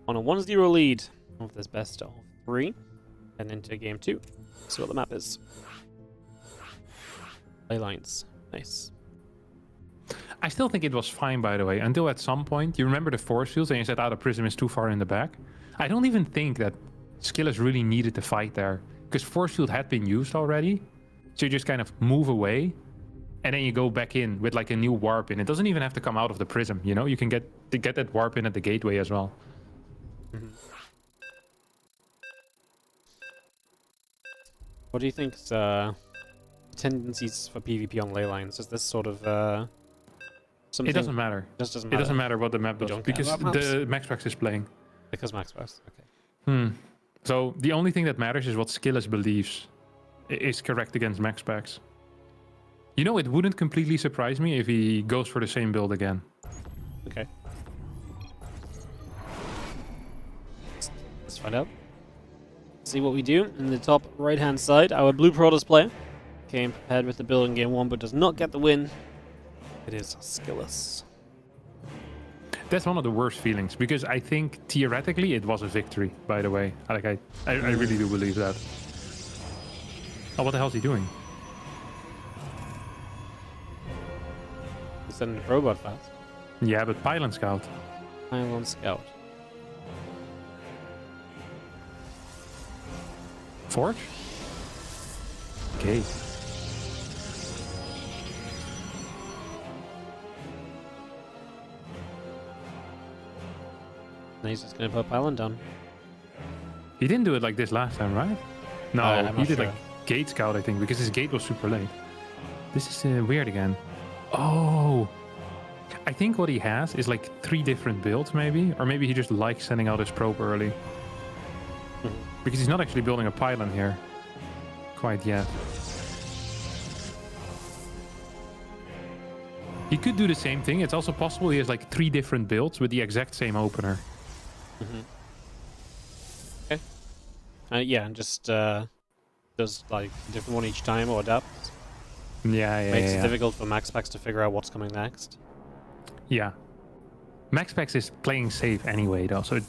on a 1-0 lead of this best of 3, and into game 2. See what the map is. Ley lines. Nice. I still think it was fine, by the way, until at some point, you remember the force fields and you said, the prism is too far in the back. I don't even think that Skillous really needed to fight there, because force field had been used already. So you just kind of move away, and then you go back in with like a new warp in. It doesn't even have to come out of the prism, you know? You can get that warp in at the gateway as well. Mm-hmm. What do you think's tendencies for PvP on ley lines? Is this sort of something? It doesn't matter. Just doesn't matter. It doesn't matter what the map does, because the Maxpax is playing. Because Maxpax, okay. So the only thing that matters is what Skillous believes is correct against Maxpax. You know, it wouldn't completely surprise me if he goes for the same build again. Okay. Let's find out. See what we do. In the top right-hand side, our Blue Protoss player came prepared with the build in game 1, but does not get the win. It is Skillous. That's one of the worst feelings, because I think theoretically it was a victory, by the way. I really do believe that. Oh, what the hell is he doing? He's sending the robot fast. Yeah, but Pylon Scout. Pylon Scout. Forge? Okay. Now he's just going to put Pylon down. He didn't do it like this last time, right? No, he did like Gate Scout, I think, because his gate was super late. This is weird again. Oh! I think what he has is like 3 different builds, maybe? Or maybe he just likes sending out his probe early. Because he's not actually building a pylon here. Quite yet. He could do the same thing. It's also possible he has like 3 different builds with the exact same opener. Okay. Yeah, and just does like a different one each time or adapts. Yeah. Makes it difficult for Maxpax to figure out what's coming next. Yeah. Maxpax is playing safe anyway, though, so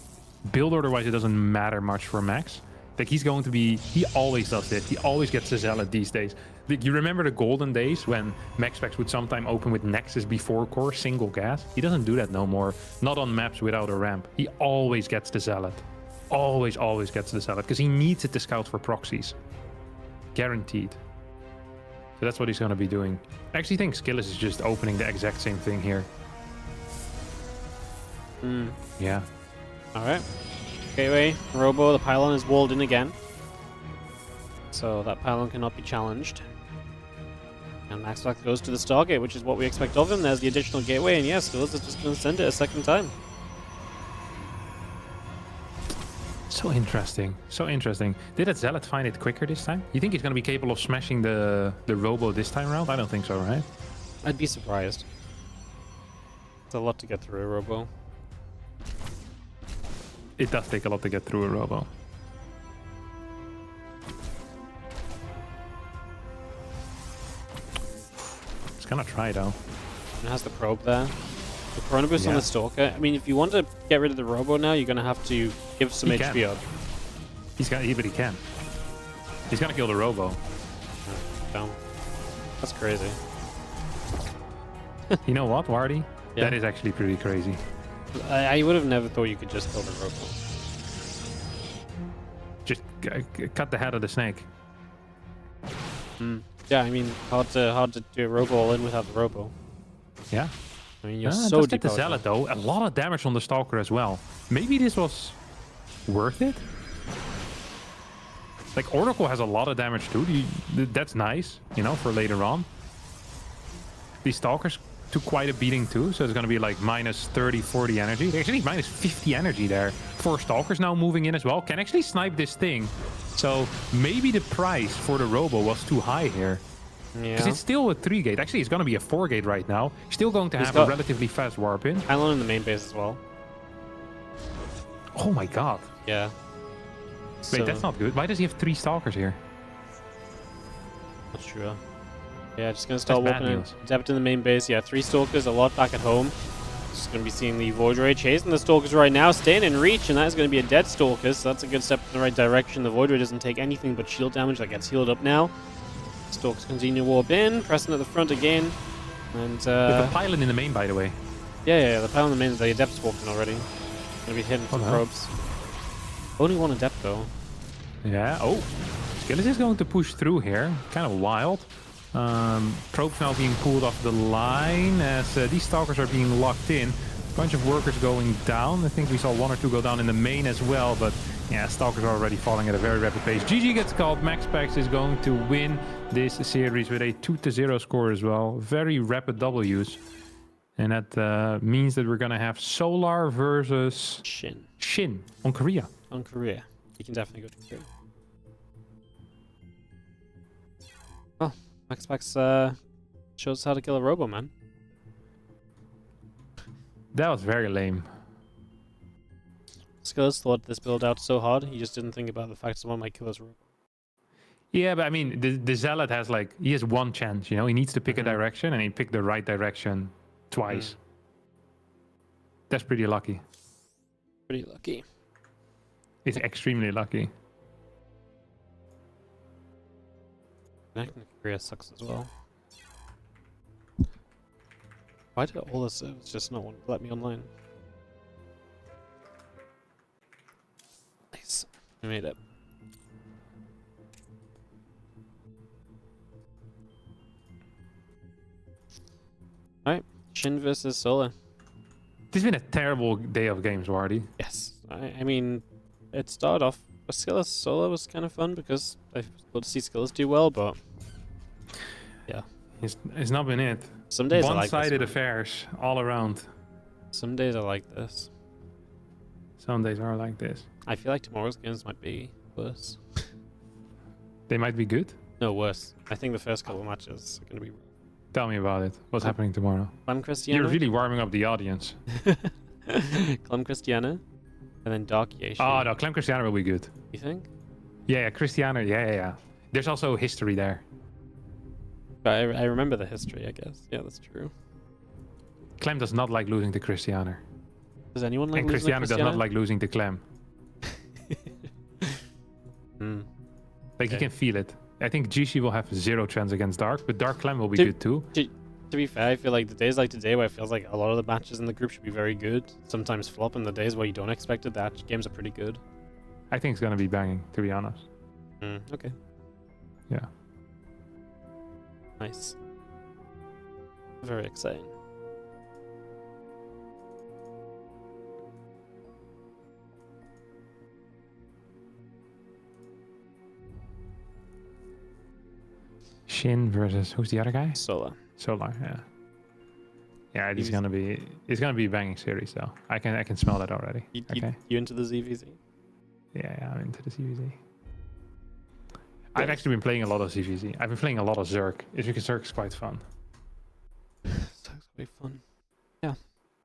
build order-wise it doesn't matter much for Max. Like, he's going to be... He always does it. He always gets a Zealot these days. Like, you remember the golden days when Maxpax would sometime open with Nexus before core, single gas? He doesn't do that no more. Not on maps without a ramp. He always gets the Zealot. Always gets the Zealot, because he needs it to scout for proxies. Guaranteed. So that's what he's going to be doing. I actually think Skillous is just opening the exact same thing here. Yeah. Alright. Gateway, Robo, the pylon is walled in again. So that pylon cannot be challenged. And Maxpax goes to the Stargate, which is what we expect of him. There's the additional gateway, and yes, Skillous is just going to send it a second time. So interesting. So interesting. Did that Zealot find it quicker this time? You think he's going to be capable of smashing the Robo this time around? I don't think so, right? I'd be surprised. It's a lot to get through a Robo. It does take a lot to get through a Robo. It's gonna try though. It has the probe there. The Chronobus on the Stalker. I mean, if you want to get rid of the Robo now, you're gonna have to give some HP up. But he can. He's gonna kill the Robo. Down. That's crazy. You know what, Wardy? Yeah. That is actually pretty crazy. I would have never thought you could just kill the robo. Just cut the head of the snake. Yeah, I mean, hard to do a robo all in without the robo. Yeah. I mean, you're It so does deep. get the zealot though. A lot of damage on the stalker as well. Maybe this was worth it. Like Oracle has a lot of damage too. That's nice, you know, for later on. These stalkers took quite a beating too, so it's gonna be like minus 30, 40 energy. They actually minus 50 energy there. 4 stalkers now moving in as well. Can actually snipe this thing. So maybe the price for the robo was too high here. Yeah. Because it's still a 3 gate. Actually, it's gonna be a 4 gate right now. Still going to have a relatively fast warp in. Pylon in the main base as well. Oh my god. Yeah. Wait, that's not good. Why does he have 3 stalkers here? Not sure. Yeah, just gonna start That's bad walking in. news. Depth in the main base. Yeah, 3 stalkers, a lot back at home. Just gonna be seeing the Void Ray chasing the stalkers right now, staying in reach, and that is gonna be a dead stalker, so that's a good step in the right direction. The Void Ray doesn't take anything but shield damage, that gets healed up now. Stalkers continue to warp in, pressing at the front again. And With the pylon in the main, by the way. yeah, the pylon in the main, the Adept's walking already. Gonna be hitting some probes. Only 1 Adept though. Yeah. Oh, Skillous is going to push through here. Kind of wild. Probes now being pulled off the line as these stalkers are being locked in. Bunch of workers going down. I think we saw 1 or 2 go down in the main as well, but yeah, stalkers are already falling at a very rapid pace. GG gets called. Maxpax is going to win this series with a 2-0 score as well. Very rapid W's. And that means that we're going to have Solar versus Shin on Korea. On Korea. You can definitely go to Korea. Well, Maxpax shows how to kill a robo, man. That was very lame. Skillous thought this build out so hard, he just didn't think about the fact someone might kill his robo. Yeah, but I mean, the Zealot has like, he has 1 chance, you know? He needs to pick a direction, and he picked the right direction twice. That's pretty lucky. Pretty lucky. It's extremely lucky. Connecting to Korea sucks as well. Why did all the servers just not want to let me online? Nice. We made it. Alright, Shin versus Solar. This has been a terrible day of games, Wardy. Yes. I mean, it started off with Skillous. Solar was kind of fun because I got to see Skillous do well, but yeah. It's not been it. Some days I like this. One-sided affairs all around. Some days I like this. Some days are like this. I feel like tomorrow's games might be worse. They might be good. No, worse. I think the first couple matches are going to be... Tell me about it. What's happening tomorrow? Clem Christiana. You're really warming up the audience. Clem Christiana. And then Dark Yeshi. Oh, no. Clem Christiana will be good. You think? Yeah, Christiana. Yeah. There's also history there. I remember the history, I guess. Yeah, that's true. Clem does not like losing to Christiana. Does anyone like and losing to Christiana does not like losing to Clem. Like, you can feel it. I think Jishi will have 0 chance against Dark, but Dark Clem will be good too. To be fair, I feel like the days like today where it feels like a lot of the matches in the group should be very good, sometimes flop, and the days where you don't expect it, that games are pretty good. I think it's going to be banging, to be honest. Okay. Yeah. Nice. Very exciting. Shin versus who's the other guy? Solar. Solar, yeah. Yeah, it's gonna be a banging series though. I can smell that already. You into the ZVZ? Yeah, I'm into the ZVZ. I've actually been playing a lot of ZVZ. I've been playing a lot of Zerg. Zerg is quite fun. Zerg's be fun. Yeah.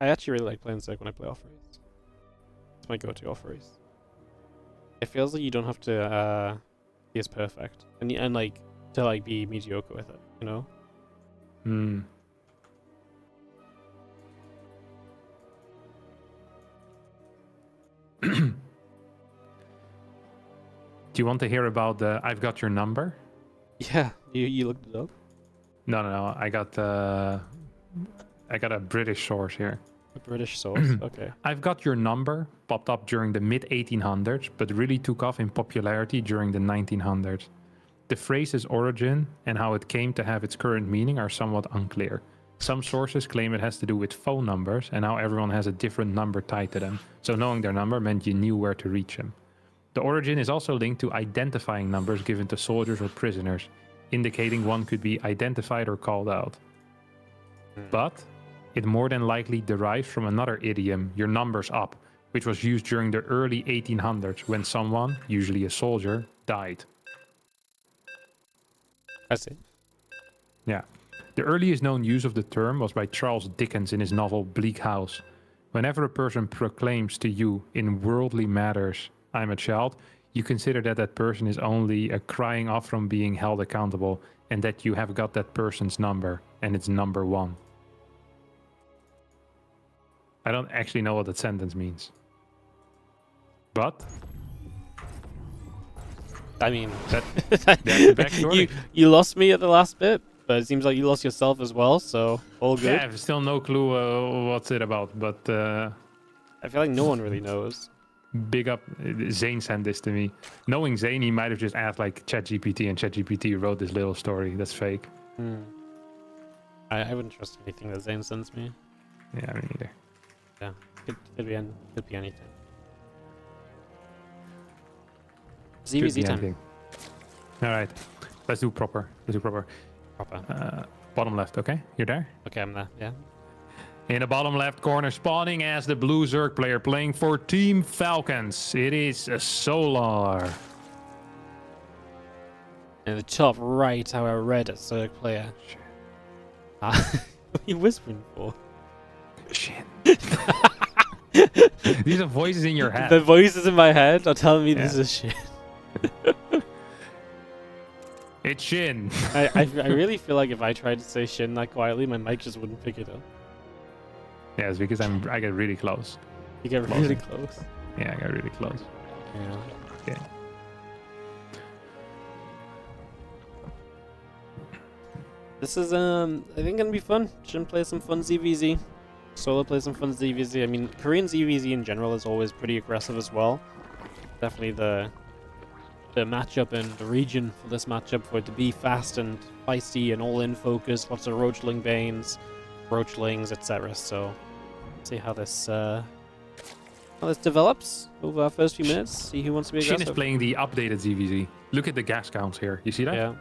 I actually really like playing Zerg when I play off race. It's my go-to off race. It feels like you don't have to be as perfect and like to like be mediocre with it, you know? Do you want to hear about the I've got your number? Yeah, you looked it up? No. I got a British source here. A British source. Okay. I've got your number popped up during the mid 1800s, but really took off in popularity during the 1900s. The phrase's origin and how it came to have its current meaning are somewhat unclear. Some sources claim it has to do with phone numbers and how everyone has a different number tied to them, so knowing their number meant you knew where to reach them. The origin is also linked to identifying numbers given to soldiers or prisoners, indicating one could be identified or called out. But it more than likely derives from another idiom, your number's up, which was used during the early 1800s when someone, usually a soldier, died. I see. Yeah. The earliest known use of the term was by Charles Dickens in his novel Bleak House. Whenever a person proclaims to you in worldly matters, I'm a child, you consider that that person is only a crying off from being held accountable and that you have got that person's number and it's number one. I don't actually know what that sentence means. But I mean, that's the backstory. you lost me at the last bit, but it seems like you lost yourself as well, so all good. Yeah, I have still no clue what's it about, but I feel like no one really knows. big up. Zane sent this to me. Knowing Zane, he might have just asked like ChatGPT, and ChatGPT wrote this little story. That's fake. I wouldn't trust anything that Zane sends me. Yeah, me neither. Yeah, could be anything. ZVZ time. All right, let's do proper. Proper. Bottom left, okay? You're there? Okay, I'm there. Yeah. In the bottom left corner, spawning as the blue Zerg player playing for Team Falcons. It is a Solar. In the top right, our red Zerg player. What are you whispering for? Shin. These are voices in your head. The voices in my head are telling me this is shit. It's Shin. I really feel like if I tried to say Shin that quietly, my mic just wouldn't pick it up. Yeah, it's because I get really close. You get really close. Yeah, I got really close. Yeah. Okay. This is I think gonna be fun. Shin play some fun ZVZ. Solo play some fun ZVZ. I mean, Korean ZVZ in general is always pretty aggressive as well. Definitely the matchup and the region for this matchup for it to be fast and feisty and all in focus. Lots of Roachling Banes, Roachlings, etc. So see how this develops over our first few minutes. See who wants to be aggressive. Shin is playing the updated ZVZ. Look at the gas counts here. You see that? Yeah.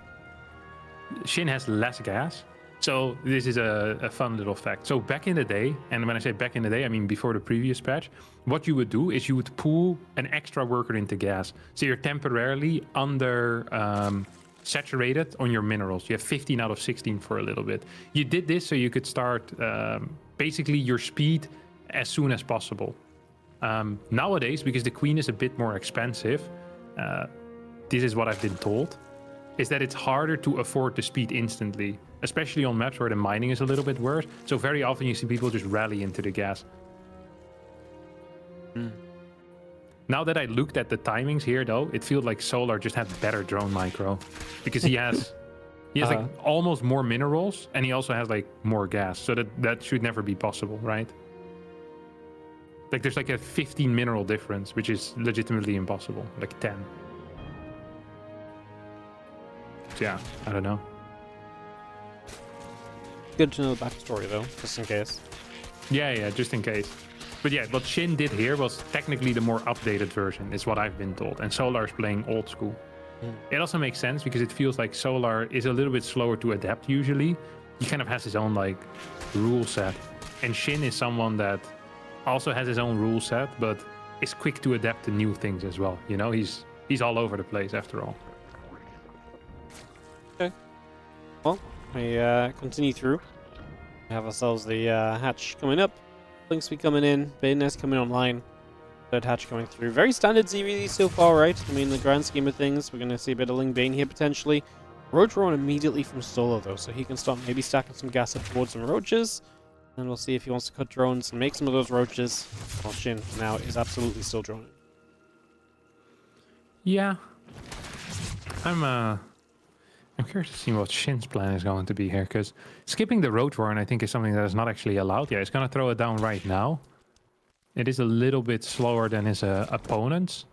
Shin has less gas. So this is a fun little fact. So back in the day, and when I say back in the day, I mean before the previous patch, what you would do is you would pull an extra worker into gas. So you're temporarily under saturated on your minerals. You have 15 out of 16 for a little bit. You did this so you could start basically your speed as soon as possible. Nowadays, because the queen is a bit more expensive, this is what I've been told, is that it's harder to afford the speed instantly, especially on maps where the mining is a little bit worse. So very often you see people just rally into the gas. Now that I looked at the timings here, though, it feels like Solar just had better drone micro, because he has like almost more minerals, and he also has like more gas. So that should never be possible, right? Like there's like a 15 mineral difference, which is legitimately impossible, like 10. So yeah, I don't know. Good to know the backstory though, just in case. Yeah, just in case. But yeah, what Shin did here was technically the more updated version, is what I've been told. And Solar is playing old school. It also makes sense because it feels like Solar is a little bit slower to adapt usually. He kind of has his own like rule set. And Shin is someone that also has his own rule set, but is quick to adapt to new things as well. You know, he's all over the place after all. Okay. Well, we continue through. We have ourselves the hatch coming up. Links be coming in. Bayonet coming online. Third hatch coming through. Very standard ZVZ so far, right? I mean, in the grand scheme of things, we're going to see a bit of Ling Bane here potentially. Roach Rowan immediately from Solo though, so he can start maybe stacking some gas up towards some roaches. And we'll see if he wants to cut drones and make some of those roaches. While Shin now is absolutely still droning. I'm curious to see what Shin's plan is going to be here, because skipping the Roach Warren, I think, is something that is not actually allowed. Yeah, he's going to throw it down right now. It is a little bit slower than his opponents,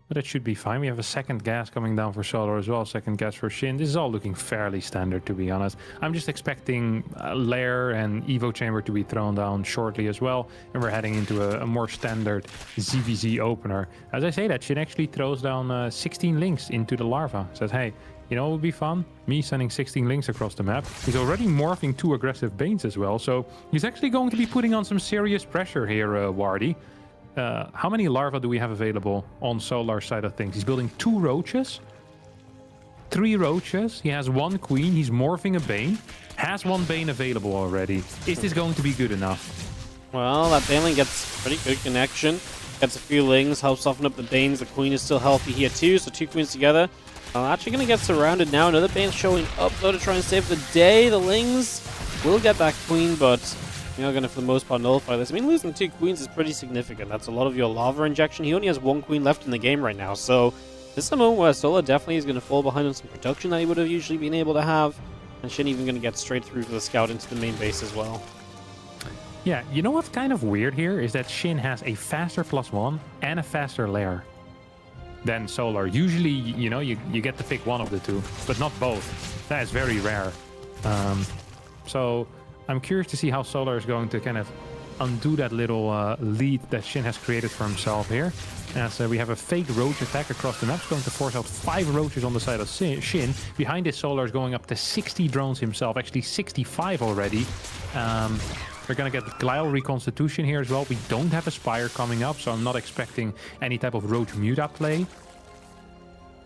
but it should be fine. We have a second gas coming down for Solar as well, second gas for Shin. This is all looking fairly standard, to be honest. I'm just expecting Lair and Evo Chamber to be thrown down shortly as well, and we're heading into a more standard ZVZ opener. As I say that, Shin actually throws down 16 links into the larva. Says, hey, you know what would be fun? Me sending 16 links across the map. He's already morphing 2 aggressive Banes as well, so he's actually going to be putting on some serious pressure here, Wardy. How many larvae do we have available on Solar's side of things? He's building 2 roaches, 3 roaches. He has 1 queen. He's morphing a Bane. Has 1 Bane available already. Is this going to be good enough? Well, that Baneling gets pretty good connection. Gets a few lings, helps soften up the Banes. The queen is still healthy here too, so 2 queens together. Actually going to get surrounded now. Another Bane showing up though to try and save the day. The lings will get that queen, but you're going to, for the most part, nullify this. I mean, losing 2 queens is pretty significant. That's a lot of your lava injection. He only has 1 queen left in the game right now, so this is a moment where Solar definitely is going to fall behind on some production that he would have usually been able to have, and Shin even going to get straight through for the scout into the main base as well. Yeah, you know what's kind of weird here is that Shin has a faster +1 and a faster Lair than Solar. Usually, you know, you get to pick one of the two, but not both. That is very rare. So I'm curious to see how Solar is going to kind of undo that little lead that Shin has created for himself here. As we have a fake roach attack across the map. It's going to force out 5 roaches on the side of Shin. Behind this, Solar is going up to 60 drones himself, actually 65 already. We're going to get Glial Reconstitution here as well. We don't have a Spire coming up, so I'm not expecting any type of Roach Muta play.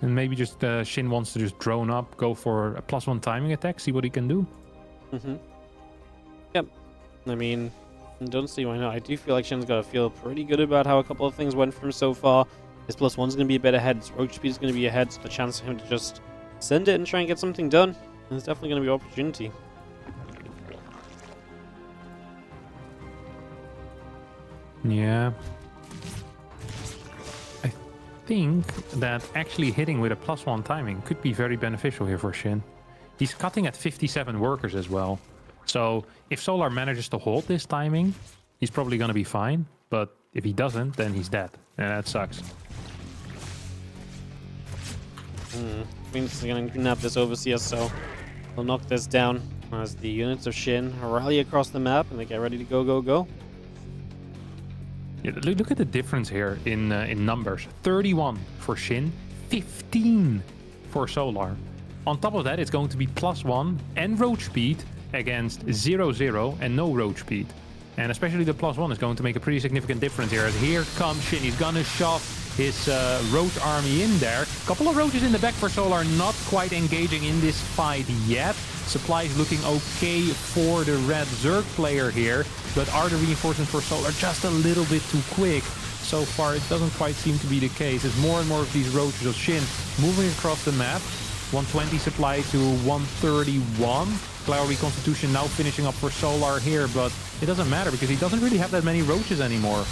And maybe just Shin wants to just drone up, go for a +1 timing attack, see what he can do. Yep. I mean, don't see why not. I do feel like Shin's got to feel pretty good about how a couple of things went for him so far. His +1's going to be a bit ahead. His Roach speed is going to be ahead, so the chance for him to just send it and try and get something done, there's definitely going to be opportunity. Yeah. I think that actually hitting with a +1 timing could be very beneficial here for Shin. He's cutting at 57 workers as well. So if Solar manages to hold this timing, he's probably going to be fine. But if he doesn't, then he's dead. And that sucks. Means he's going to nab this Overseer, so he'll knock this down as the units of Shin rally across the map and they get ready to go. Yeah, look at the difference here in numbers. 31 for Shin, 15 for Solar. On top of that, it's going to be +1 and roach speed against 0-0 and no roach speed. And especially the +1 is going to make a pretty significant difference here. As here comes Shin, he's gonna shove his roach army in there. Couple of roaches in the back for Solar, not quite engaging in this fight yet. Supplies looking okay for the red Zerg player here, but are the reinforcements for Solar just a little bit too quick? So far, it doesn't quite seem to be the case. As more and more of these roaches of Shin moving across the map. 120 supply to 131. Cloud Reconstitution now finishing up for Solar here, but it doesn't matter because he doesn't really have that many roaches anymore.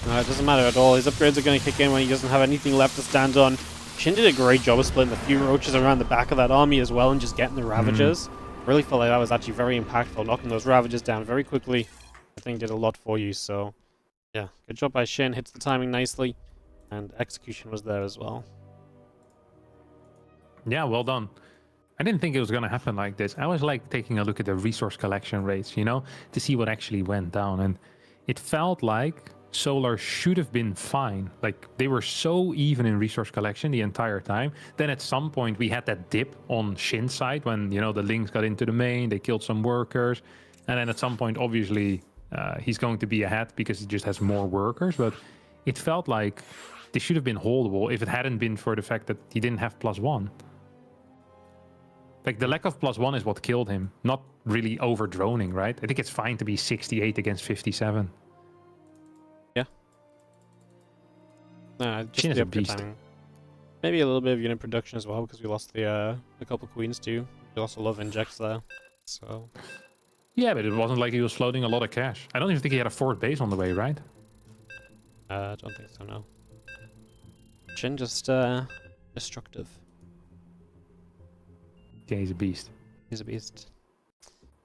No, it doesn't matter at all. His upgrades are going to kick in when he doesn't have anything left to stand on. Shin did a great job of splitting the few roaches around the back of that army as well and just getting the Ravagers. Really felt like that was actually very impactful, knocking those Ravagers down very quickly. I think did a lot for you, so yeah, good job by Shin. Hits the timing nicely, and execution was there as well. Yeah, well done. I didn't think it was going to happen like this. I was like taking a look at the resource collection rates, you know, to see what actually went down. And it felt like Solar should have been fine. Like they were so even in resource collection the entire time. Then at some point we had that dip on Shin's side when, you know, the links got into the main, they killed some workers. And then at some point, obviously, he's going to be ahead because he just has more workers. But it felt like this should have been holdable if it hadn't been for the fact that he didn't have +1. Like the lack of +1 is what killed him, not really over droning, right? I think it's fine to be 68 against 57. Yeah. Just Shin is the a beast. timing. Maybe a little bit of unit production as well because we lost the a couple queens too. We lost a lot of injects there, so. Yeah, but it wasn't like he was floating a lot of cash. I don't even think he had a 4th base on the way, right? I don't think so, no. Shin just destructive. Yeah, he's a beast. He's a beast.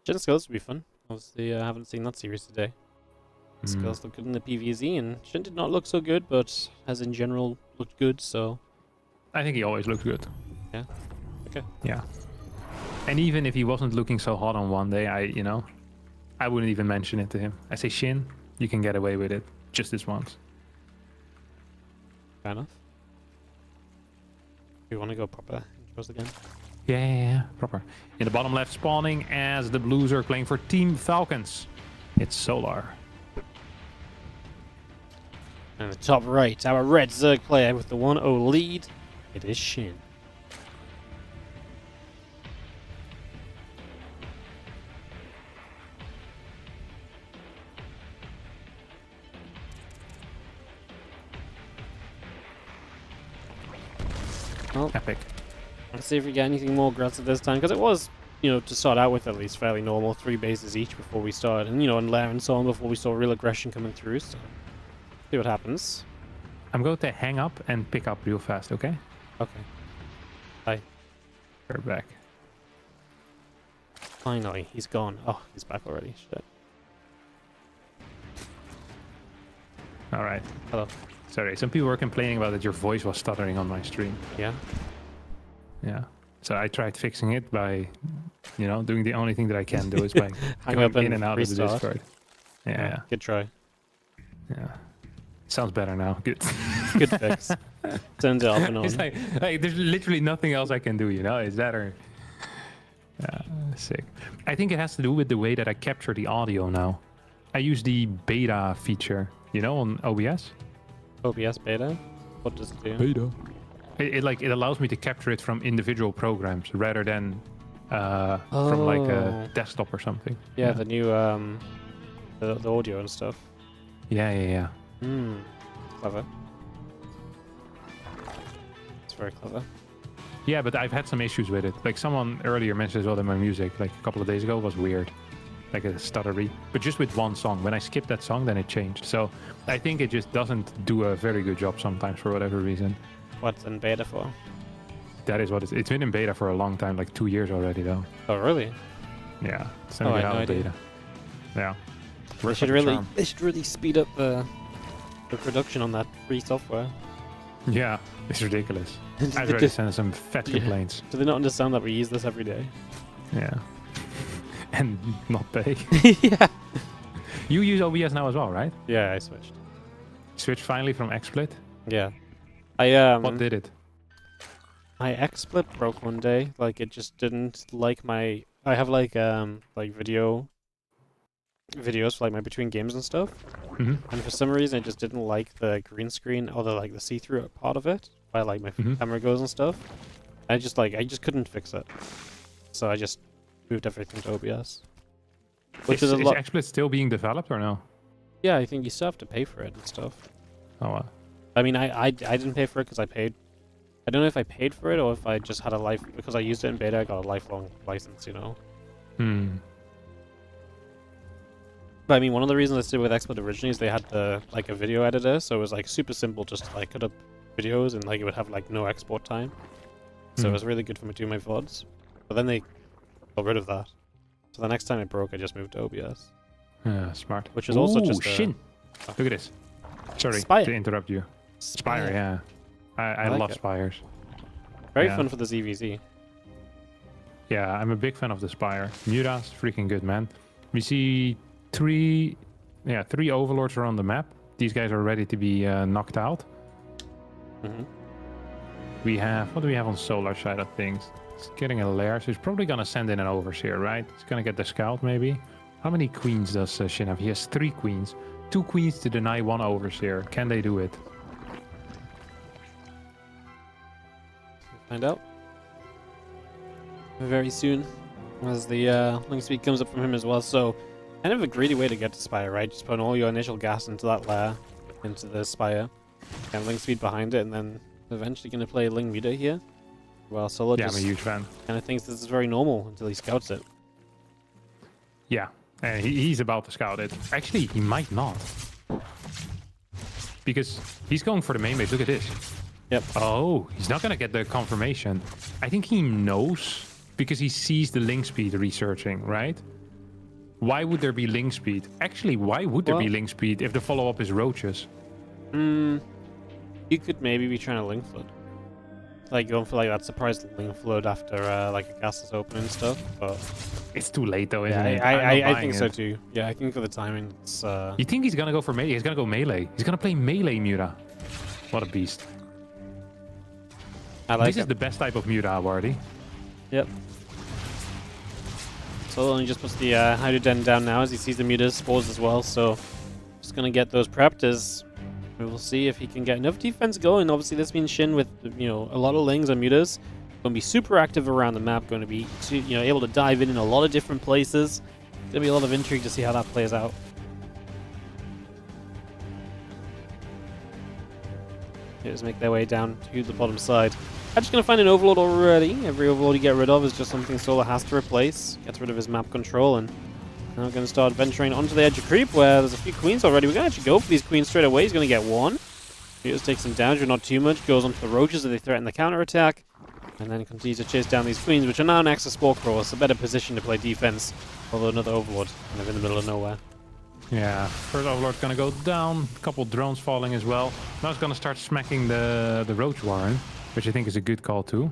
Shin Skillous would be fun. Obviously, I haven't seen that series today. Skillous looked good in the PvZ, and Shin did not look so good, but as in general looked good, so... I think he always looked good. Yeah? Okay. Yeah. And even if he wasn't looking so hot on one day, I wouldn't even mention it to him. I say, Shin, you can get away with it just this once. Fair enough. We want to go proper intros again? Yeah, proper. In the bottom left spawning as the Blues are playing for Team Falcons. It's Solar. And the top right, our red Zerg player with the 1-0 lead. It is Shin. Well, Epic. let's see if we get anything more aggressive this time, because it was, to start out with at least fairly normal, 3 bases each before we started, and and layer and so on before we saw real aggression coming through. So, see what happens. I'm going to hang up and pick up real fast, okay? Okay. Bye. We're back. Finally, he's gone. Oh, he's back already. Shit. All right. Hello. Sorry, some people were complaining about that your voice was stuttering on my stream. Yeah. Yeah. So I tried fixing it by, doing the only thing that I can do is by Hang going up and in and out of the restart. Discord. Yeah. Good try. Yeah. Sounds better now. Good. Good fix. Turned it off and on. It's like, there's literally nothing else I can do, Is that or... sick. I think it has to do with the way that I capture the audio now. I use the beta feature, on OBS. OBS beta? What does it do? Beta. It allows me to capture it from individual programs rather than from like a desktop or something. Yeah, the new the audio and stuff. Yeah. Clever. It's very clever. Yeah, but I've had some issues with it. Like someone earlier mentioned as well that my music, like a couple of days ago, was weird. Like a stuttery. But just with one song. When I skipped that song, then it changed. So I think it just doesn't do a very good job sometimes for whatever reason. What's in beta for? That is what it's been in beta for a long time, like 2 years already though. Oh really? Yeah. It's gonna get out of beta. Yeah. They should really speed up the production on that free software. Yeah, it's ridiculous. I've already sent some fat complaints. Do they not understand that we use this every day? Yeah. And not pay. Yeah. You use OBS now as well, right? Yeah, I switched. Switched finally from XSplit? Yeah. What did it? My XSplit broke one day. Like it just didn't like my. I have like videos for like my between games and stuff. Mm-hmm. And for some reason, it just didn't like the green screen or the the see-through part of it, where like my camera goes and stuff. I just couldn't fix it, so I just moved everything to OBS. Which is a lot. Is XSplit still being developed or no? Yeah, I think you still have to pay for it and stuff. Oh wow. I mean, I didn't pay for it because I paid. I don't know if I paid for it or if I just had a because I used it in beta. I got a lifelong license, But I mean, one of the reasons I stayed with XSplit originally is they had a video editor, so it was like super simple, just to cut up videos and it would have no export time. So it was really good for me doing my VODs. But then they got rid of that. So the next time it broke, I just moved to OBS. Smart. Which is also just Shin. Look at this. Sorry Spire. to interrupt you. Spire, yeah. I like love it. Spires. Very fun for the ZVZ. Yeah, I'm a big fan of the Spire. Mura's freaking good, man. We see three overlords are on the map. These guys are ready to be knocked out. We have, what do we have on Solar side of things? It's getting a lair, so he's probably gonna send in an overseer, right? He's gonna get the scout maybe. How many queens does Shin have? He has 3 queens. 2 queens to deny 1 overseer. Can they do it? Find out very soon as the link speed comes up from him as well. So kind of a greedy way to get to Spire, right? Just putting all your initial gas into that lair, into the Spire, and link speed behind it, and then eventually going to play Ling Meter here. Well, Solo I'm a huge fan. kind of thinks this is very normal until he scouts it. Yeah, and he's about to scout it. Actually, he might not. Because he's going for the main base. Look at this. Yep. Oh, he's not going to get the confirmation. I think he knows because he sees the link speed researching, right? Why would there be link speed? Actually, why would there be link speed if the follow-up is roaches? You could maybe be trying to link flood. Like going for like that surprise link flood after like a gas is open and stuff, but It's too late though, isn't it? I think so too. Yeah, I think for the timing, it's. You think he's gonna go for melee? He's gonna go melee. He's gonna play melee Muta. What a beast! I like this is the best type of Muta, Wardy. Yep. So only just puts the Hydroden down now as he sees the mutas spores as well. So just gonna get those prepped as we will see if he can get enough defense going. Obviously, this means Shin with a lot of lings and mutas going to be super active around the map. Going to be able to dive in a lot of different places. Gonna be a lot of intrigue to see how that plays out. Just make their way down to the bottom side. I'm just going to find an Overlord already. Every Overlord you get rid of is just something Solar has to replace. Gets rid of his map control, and now we're going to start venturing onto the edge of creep where there's a few queens already. We're going to actually go for these queens straight away. He's going to get one. He just takes some damage, but not too much. Goes onto the roaches as they threaten the counter-attack. And then continues to chase down these queens, which are now next to Spore Crawlers. A better position to play defense. Although another Overlord kind of in the middle of nowhere. Yeah, first Overlord's gonna go down. A couple drones falling as well. Now it's gonna start smacking the Roach Warren, which I think is a good call too.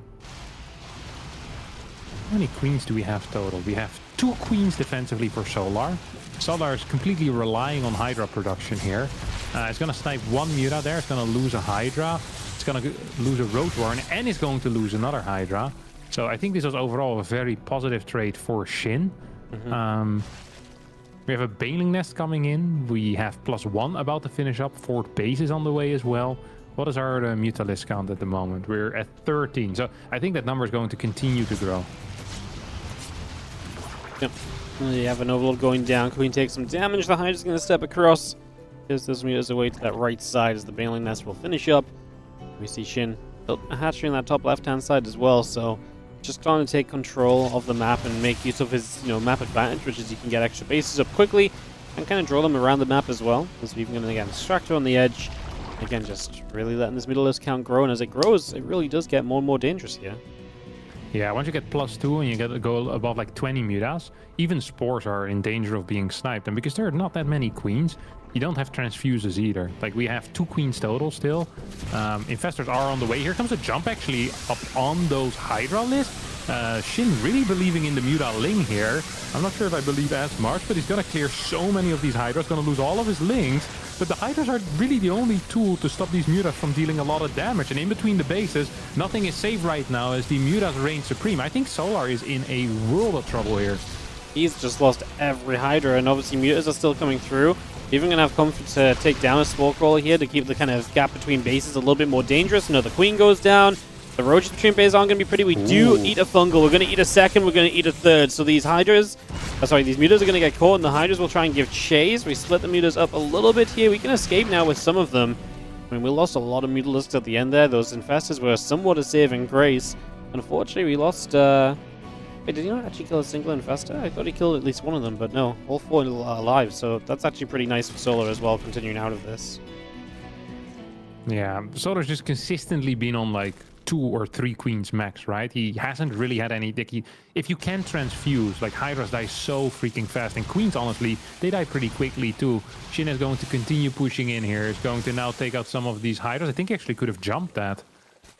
How many queens do we have total? We have 2 queens defensively for Solar. Solar is completely relying on Hydra production here. It's gonna snipe one Muta there. It's gonna lose a Hydra. It's gonna lose a Roach Warren, and it's going to lose another Hydra. So I think this was overall a very positive trade for Shin. We have a Baneling Nest coming in. We have +1 about to finish up. 4 bases on the way as well. What is our Mutalist count at the moment? We're at 13. So I think that number is going to continue to grow. Yep. You have an Overlord going down. Queen takes some damage. The Hydra's going to step across. Gives those meters away to that right side as the Baneling Nest will finish up. We see Shin built a hatchery on that top left-hand side as well. So just trying to take control of the map and make use of his map advantage, which is he can get extra bases up quickly and kind of draw them around the map as well. As we're going to get Extractor on the edge. Again, just really letting this middle list count grow, and as it grows, it really does get more and more dangerous here. Yeah, once you get +2 and you get to go above like 20 mutas, even spores are in danger of being sniped. And because there are not that many queens, you don't have transfuses either. Like, we have 2 queens total still. Infestors are on the way. Here comes a jump actually up on those Hydra lists. Shin really believing in the Muta Ling here. I'm not sure if I believe as much, but he's gonna clear so many of these Hydras, gonna lose all of his Lings. But the Hydras are really the only tool to stop these Mutas from dealing a lot of damage. And in between the bases, nothing is safe right now as the Mutas reign supreme. I think Solar is in a world of trouble here. He's just lost every Hydra, and obviously Mutas are still coming through. Even gonna have comfort to take down a Spore Crawler here to keep the kind of gap between bases a little bit more dangerous. Another Queen goes down. The roaches between bases aren't going to be pretty. We do eat a fungal. We're going to eat a second. We're going to eat a third. So these Hydras, these Mutas are going to get caught, and the Hydras will try and give chase. We split the Mutas up a little bit here. We can escape now with some of them. I mean, we lost a lot of Mutalisks at the end there. Those Infestors were somewhat a saving grace. Unfortunately, we lost... Wait, did he not actually kill a single Infestor? I thought he killed at least one of them, but no. All 4 are alive, so that's actually pretty nice for Solar as well, continuing out of this. Yeah, Solar's just consistently been on like 2 or 3 queens max, right? He hasn't really had any dicky. If you can transfuse, like Hydras die so freaking fast, and queens, honestly, they die pretty quickly too. Shin is going to continue pushing in here. He's going to now take out some of these Hydras. I think he actually could have jumped that.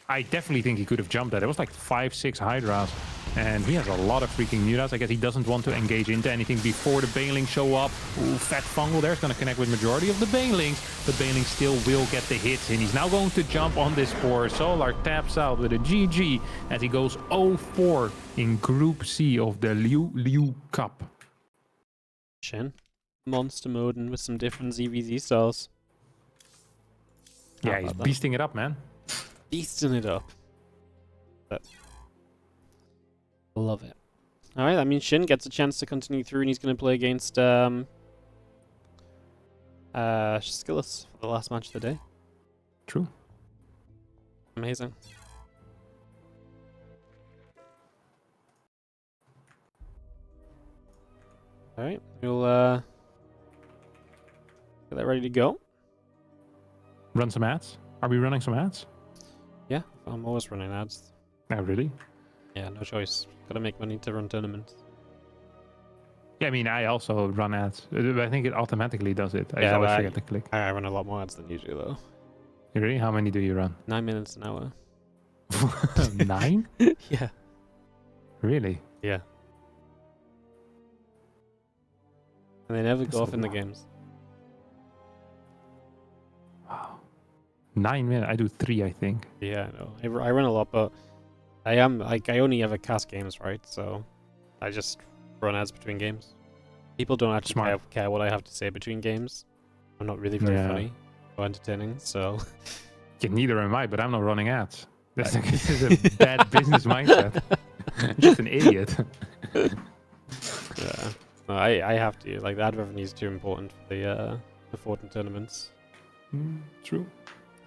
I definitely think he could have jumped that. It was like 5-6 Hydras, and he has a lot of freaking Mutas. I guess he doesn't want to engage into anything before the Banelings show up. Ooh, fat fungal there is going to connect with majority of the Banelings. The Banelings still will get the hits, and he's now going to jump on this Spore. Solar taps out with a GG as he goes 0-4 in Group C of the Liu Cup. Shin, monster mode and with some different ZVZ styles. Yeah, he's beasting it up, man. Beasting it up. But love it. Alright, that means Shin gets a chance to continue through, and he's going to play against Skillous for the last match of the day. True. Amazing. Alright, we'll get that ready to go. Run some ads? Are we running some ads? Yeah, I'm always running ads. Oh, really? Yeah, no choice. Gotta make money to run tournaments. Yeah, I mean, I also run ads. I think it automatically does it. I Yeah, always but forget to click. I run a lot more ads than you do, though. Really? How many do you run? 9 minutes an hour. 9? Yeah. Really? Yeah. And they never That's go a off in the lot. games. Wow. 9 minutes. I do 3, I think. Yeah, no. I run a lot, but I am like I only ever cast games, right? So I just run ads between games. People don't actually care what I have to say between games. I'm not really very funny or entertaining, so Yeah, neither am I, but I'm not running ads. This is a bad business mindset. I'm just an idiot. yeah. No, I have to. Like the ad revenue is too important for the Fortnite tournaments. True.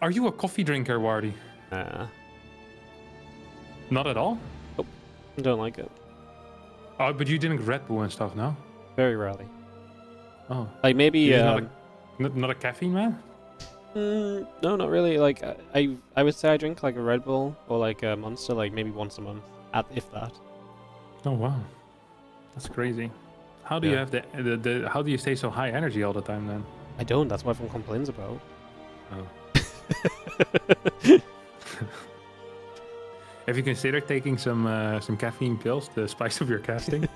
Are you a coffee drinker, Wardy? Not at all? Nope. I don't like it. Oh, but you drink Red Bull and stuff, no? Very rarely. Oh. Like maybe You're not a caffeine man? no, not really. Like I would say I drink like a Red Bull or like a Monster like maybe once a month, if that. Oh wow, that's crazy. How do you have the how do you stay so high energy all the time then? I don't. That's what everyone complains about. Oh. Have you considered taking some caffeine pills to spice up your casting?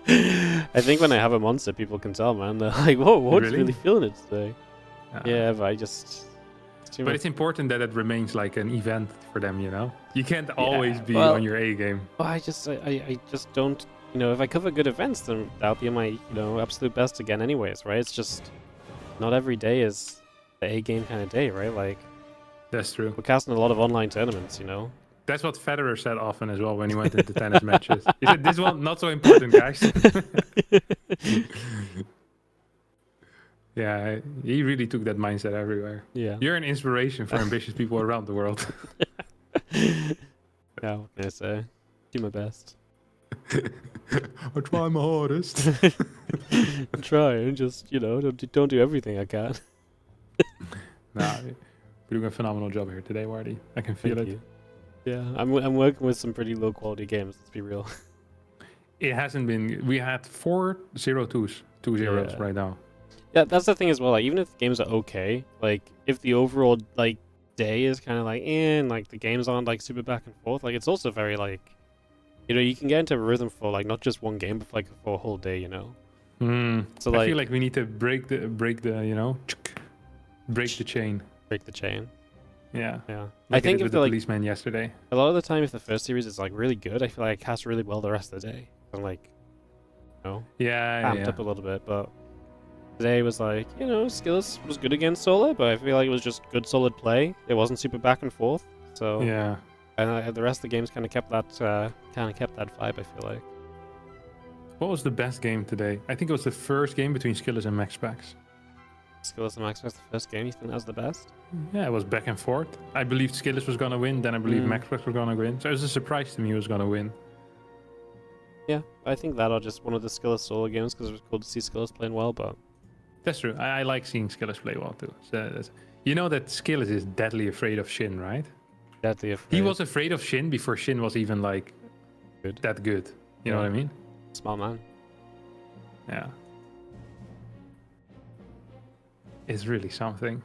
I think when I have a Monster, people can tell, man. They're like, "Whoa, what's really feeling it today?" Yeah, but I just. But it's important that it remains like an event for them, you know. You can't always be on your A game. Well, I just don't. You know, if I cover good events, then that'll be my absolute best again, anyways, right? It's just not every day is the A game kind of day, right? Like. That's true. We're casting a lot of online tournaments, you know. That's what Federer said often as well when he went into tennis matches. He said, "This one not so important, guys." Yeah, he really took that mindset everywhere. Yeah, you're an inspiration for ambitious people around the world. Yeah, what can I say? Do my best. I try my hardest. I try and just don't do everything I can. Nah, you're doing a phenomenal job here today, Wardy. I can feel it. Yeah, I'm working with some pretty low quality games. Let's be real. It hasn't been. We had 4 0-2s, 2 zeros right now. Yeah, that's the thing as well. Like, even if games are okay, like if the overall like day is kind of like and like the games aren't like super back and forth, like it's also very like, you can get into a rhythm for like not just one game, but like for a whole day, you know. So like, I feel like we need to break the break the chain. Break the chain. Yeah. Yeah. Like I think with the policeman yesterday. A lot of the time, if the first series is like really good, I feel like I cast really well the rest of the day. I'm like, amped up a little bit, but. Today was like, Skillous was good against solo, but I feel like it was just good solid play. It wasn't super back and forth, so yeah. And the rest of the games kind of kept that vibe. I feel like. What was the best game today? I think it was the first game between Skillous and Maxpax. Skillous and Maxpax, the first game. You think that was the best? Yeah, it was back and forth. I believed Skillous was gonna win, then I believed Maxpax was gonna win. So it was a surprise to me who was gonna win. Yeah, I think that or just one of the Skillous solo games because it was cool to see Skillous playing well, but. That's true. I like seeing Skillous play well too. So you know that Skillous is deadly afraid of Shin, right? Deadly afraid. He was afraid of Shin before Shin was even like that good. You know what I mean? Smart man. Yeah. It's really something.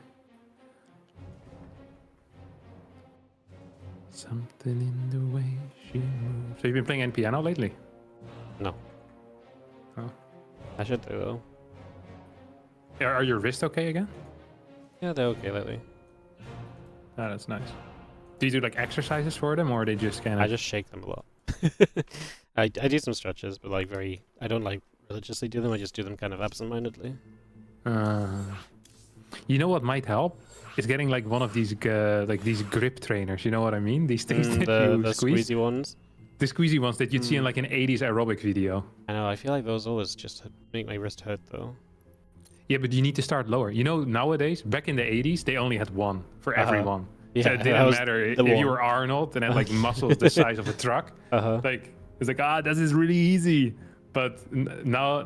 Something in the way she moves. So you've been playing piano lately? No. Oh. I should do though. Are your wrists okay again? Yeah, they're okay lately. Oh, that's nice. Do you do like exercises for them, or are they just kind of? I just shake them a lot. I do some stretches, but like I don't like religiously do them. I just do them kind of absent-mindedly. You know what might help? Is getting like one of these these grip trainers. You know what I mean? These things that you squeeze. Squeezy ones. The squeezy ones that you'd see in like an 80s aerobic video. I know. I feel like those always just make my wrist hurt though. Yeah, but you need to start lower. You know, nowadays, back in the 80s, they only had one for everyone. Yeah, so it didn't matter if you were Arnold and had like muscles the size of a truck. Like it's like, this is really easy. But now,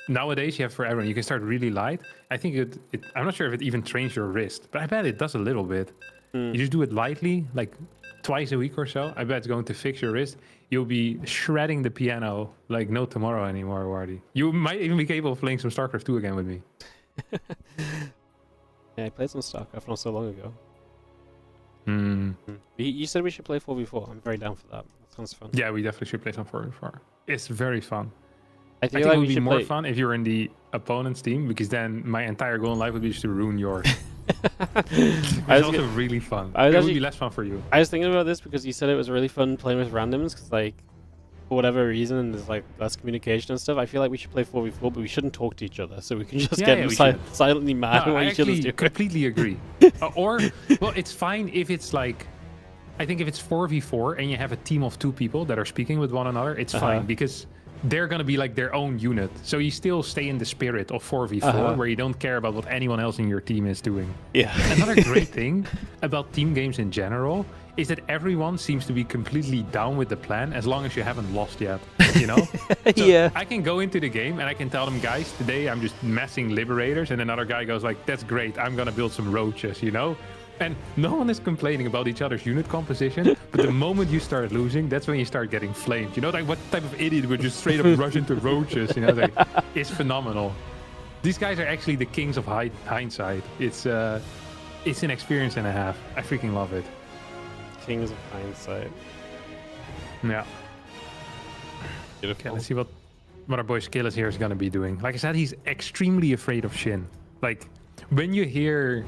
nowadays you have for everyone. You can start really light. I think I'm not sure if it even trains your wrist, but I bet it does a little bit. You just do it lightly, like twice a week or so, I bet it's going to fix your wrist. You'll be shredding the piano like no tomorrow anymore, Wardy. You might even be capable of playing some Starcraft 2 again with me. Yeah, I played some Starcraft not so long ago. Hmm. You said we should play 4v4. I'm very down for that. That sounds fun. Yeah, we definitely should play some 4v4. It's very fun. I I feel think like it we would be should more play... fun if you're in the opponent's team, because then my entire goal in life would be just to ruin yours. It's also really fun. It would be less fun for you. I was thinking about this because you said it was really fun playing with randoms, because like, for whatever reason, there's like less communication and stuff. I feel like we should play 4v4, but we shouldn't talk to each other, so we can just get silently mad No, when I each other's actually doing. completely agree. Or, well, it's fine if it's like, I think if it's 4v4 and you have a team of 2 people that are speaking with one another, it's fine because they're going to be like their own unit. So you still stay in the spirit of 4v4 where you don't care about what anyone else in your team is doing. Yeah. Another great thing about team games in general is that everyone seems to be completely down with the plan as long as you haven't lost yet, you know? So Yeah. I can go into the game and I can tell them, guys, today I'm just messing liberators, and another guy goes like, that's great, I'm gonna build some roaches, you know? And no one is complaining about each other's unit composition, but the moment you start losing, that's when you start getting flamed. You know, like what type of idiot would just straight up rush into roaches? You know, like, it's phenomenal. These guys are actually the kings of hindsight. It's an experience and a half. I freaking love it. Kings of hindsight. Yeah. Beautiful. Okay, let's see what our boy Skillous here is going to be doing. Like I said, he's extremely afraid of Shin. Like, when you hear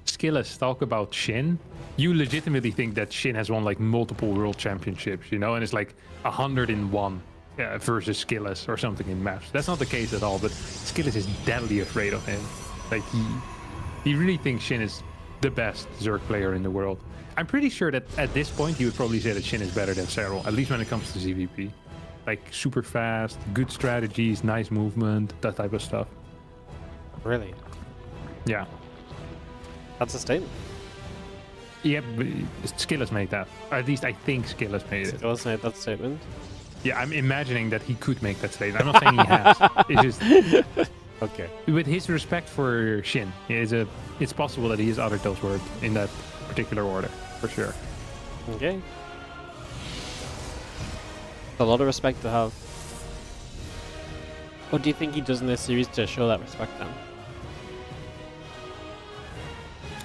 Skillous talk about Shin, you legitimately think that Shin has won like multiple world championships, you know, and it's like 101 versus Skillous or something in maps. That's not the case at all, but Skillous is deadly afraid of him. Like, he really thinks Shin is the best Zerg player in the world. I'm pretty sure that at this point, you would probably say that Shin is better than Serral, at least when it comes to ZVP. Like, super fast, good strategies, nice movement, that type of stuff. Really? Yeah. That's a statement. Yeah, but Skillous made that. Or at least I think Skillous made it. Skillous made that statement. Yeah, I'm imagining that he could make that statement. I'm not saying he has. It's just... Okay. With his respect for Shin, it's possible that he is other Toes word in that particular order, for sure. Okay. A lot of respect to have. What do you think he does in this series to show that respect then?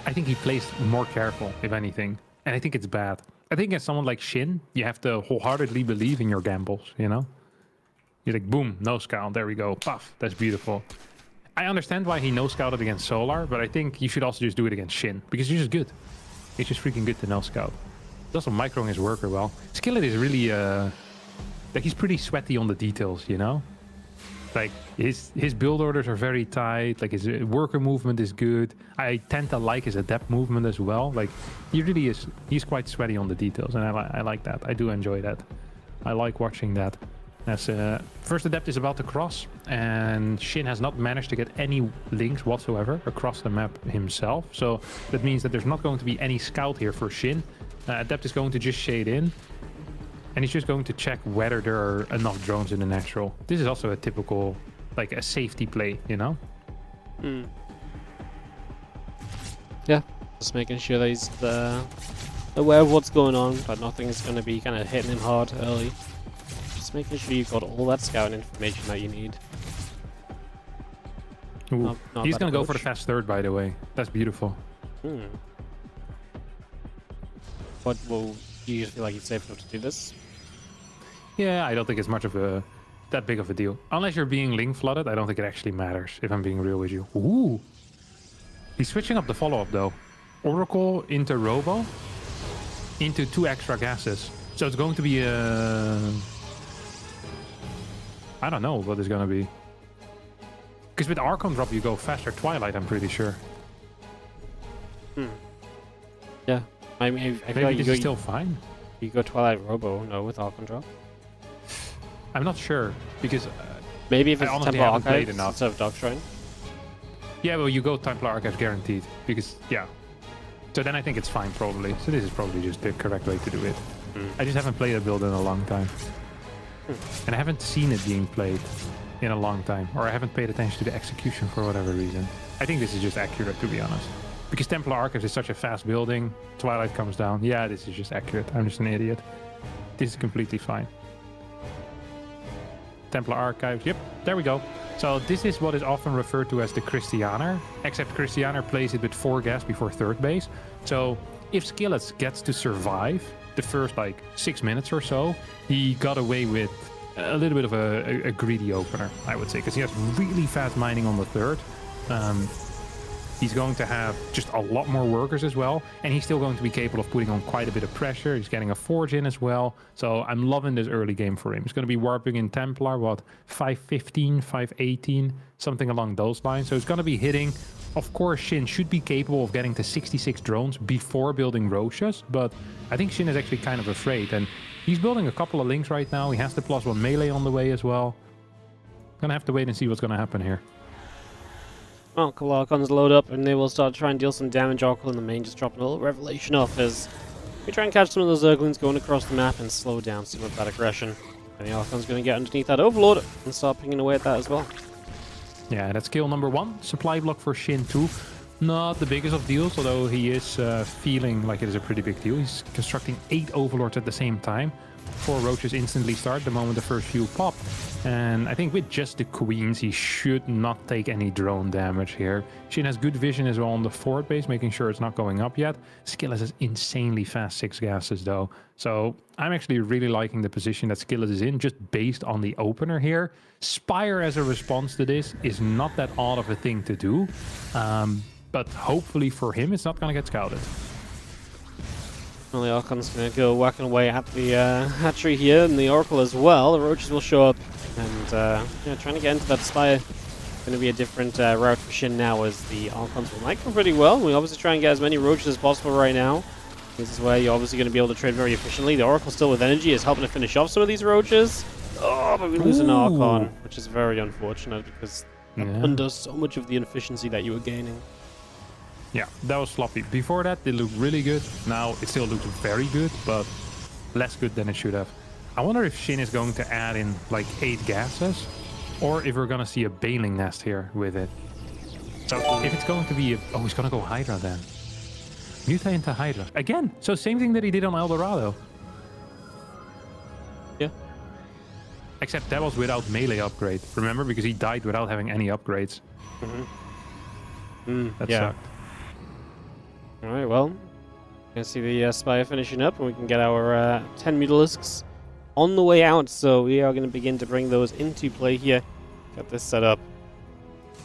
I think he plays more careful, if anything. And I think it's bad. I think as someone like Shin, you have to wholeheartedly believe in your gambles, you know? You're like, boom, no scout, there we go, puff, that's beautiful. I understand why he no scouted against Solar, but I think you should also just do it against Shin, because he's just good. He's just freaking good to no scout. He's also microing his worker well. Skillet is really, like, he's pretty sweaty on the details, you know? Like, his build orders are very tight, like his worker movement is good. I tend to like his adept movement as well. Like, he really is, he's quite sweaty on the details, and I like that. I do enjoy that. I like watching that. As first adept is about to cross, and Shin has not managed to get any links whatsoever across the map himself. So that means that there's not going to be any scout here for Shin. Adept is going to just shade in, and he's just going to check whether there are enough drones in the natural. This is also a typical, like a safety play, you know? Hmm. Yeah, just making sure that he's aware of what's going on, but nothing's going to be kind of hitting him hard early. Just making sure you've got all that scouting information that you need. Ooh. Not He's bad going to go for the approach. fast third, by the way. That's beautiful. Hmm. But well, do you feel like it's safe enough to do this? Yeah, I don't think it's much of that big of a deal. Unless you're being link flooded, I don't think it actually matters, if I'm being real with you. Ooh. He's switching up the follow-up, though. Oracle into Robo into 2 extra gases. So it's going to be I don't know what it's going to be. Because with Archon drop, you go faster Twilight, I'm pretty sure. Hmm. Yeah. I mean, I feel Maybe like this is still fine. you go Twilight Robo, no, with Archon drop. I'm not sure, because... Maybe if I it's honestly Templar haven't played Archive enough. instead of Dog Shrine. yeah, well, you go Templar Archive guaranteed. Because, yeah. So then I think it's fine, probably. So this is probably just the correct way to do it. I just haven't played a build in a long time. And I haven't seen it being played. in a long time, or I haven't paid attention to the execution for whatever reason. I think this is just accurate, to be honest. Because Templar Archives is such a fast building, Twilight comes down. Yeah, this is just accurate. I'm just an idiot. This is completely fine. Templar Archives, yep, there we go. So this is what is often referred to as the Christianer, except Christianer plays it with 4 gas before 3rd base. So if Skillous gets to survive the first like 6 minutes or so, he got away with a little bit of a greedy opener, I would say, because he has really fast mining on the 3rd. He's going to have just a lot more workers as well, and he's still going to be capable of putting on quite a bit of pressure. He's getting a forge in as well, so I'm loving this early game for him. He's going to be warping in Templar, what, 515, 518, something along those lines. So he's going to be hitting. Of course, Shin should be capable of getting to 66 drones before building Roaches, but I think Shin is actually kind of afraid, and he's building a couple of links right now. He has the +1 melee on the way as well. Gonna have to wait and see what's going to happen here. Well, a couple Archons load up and they will start trying to deal some damage. Oracle in the main just dropping a little Revelation off as we try and catch some of those Zerglings going across the map and slow down some of that aggression. And the Archon's going to get underneath that Overlord and start pinging away at that as well. Yeah, that's kill number 1. Supply block for Shin 2. Not the biggest of deals, although he is feeling like it is a pretty big deal. He's constructing 8 Overlords at the same time. 4 Roaches instantly start the moment the first few pop. And I think with just the Queens, he should not take any drone damage here. Shin has good vision as well on the 4th base, making sure it's not going up yet. Skillous has insanely fast 6 gases though. So I'm actually really liking the position that Skillous is in, just based on the opener here. Spire as a response to this is not that odd of a thing to do. But hopefully for him, it's not going to get scouted. Well, the Archon's going to go whacking away at the hatchery here, and the Oracle as well. The Roaches will show up, and yeah, trying to get into that Spire. Going to be a different route for Shin now, as the Archons will micro pretty well. We obviously try and get as many Roaches as possible right now. This is where you're obviously going to be able to trade very efficiently. The Oracle still with energy is helping to finish off some of these Roaches. Oh, but we lose an Archon, which is very unfortunate, because that undoes so much of the efficiency that you were gaining. Yeah, that was sloppy. Before that, they looked really good. Now it still looks very good, but less good than it should have. I wonder if Shin is going to add in like 8 gases, or if we're going to see a Baneling nest here with it. So if it's going to be... oh, he's going to go Hydra then. Muta into Hydra. Again, so same thing that he did on Eldorado. Yeah. Except that was without melee upgrade. Remember? Because he died without having any upgrades. That sucked. Alright, well, gonna see the Spire finishing up, and we can get our 10 Mutalisks on the way out, so we are going to begin to bring those into play here. Got this set up,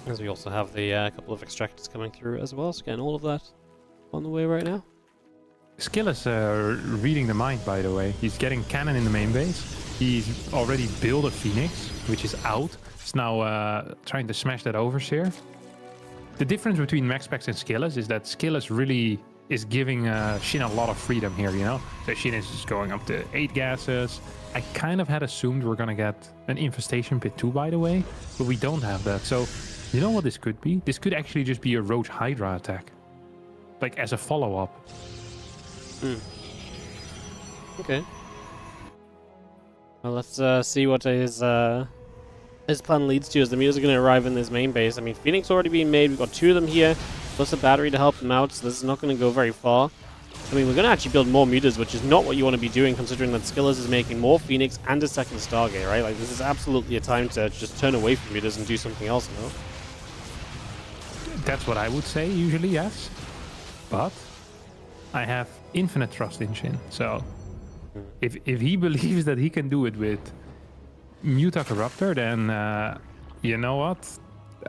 as we also have the couple of Extractors coming through as well, so getting all of that on the way right now. Skillous reading the mind, by the way. He's getting cannon in the main base. He's already built a Phoenix, which is out. He's now trying to smash that Overseer. The difference between Maxpax and Skillous is that Skillous really is giving Shin a lot of freedom here, you know? So Shin is just going up to 8 gases. I kind of had assumed we're going to get an Infestation Pit too, by the way, but we don't have that. So, you know what this could be? This could actually just be a Roach Hydra attack. Like, as a follow-up. Okay. Well, let's see what his plan leads to, as the Mutas are going to arrive in this main base. I mean, Phoenix already being made. We've got 2 of them here, plus a battery to help them out, so this is not going to go very far. I mean, we're going to actually build more Mutas, which is not what you want to be doing, considering that Skillous is making more Phoenix and a second Stargate, right? Like, this is absolutely a time to just turn away from Mutas and do something else, you know? That's what I would say, usually, yes. But I have infinite trust in Shin, so if he believes that he can do it with Muta Corruptor, then you know what?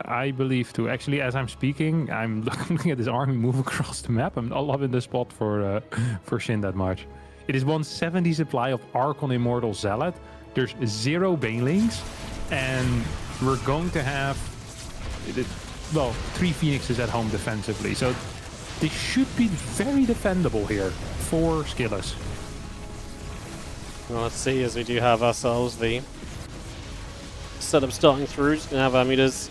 I believe too. Actually, as I'm speaking, I'm looking at this army move across the map. I'm not loving the spot for Shin that much. It is 170 supply of Archon Immortal Zealot. There's 0 Banelings, and we're going to have, well, 3 Phoenixes at home defensively. So this should be very defendable here for Skillous. Well, let's see, as we do have ourselves the setup starting through. Just going to have our Mutas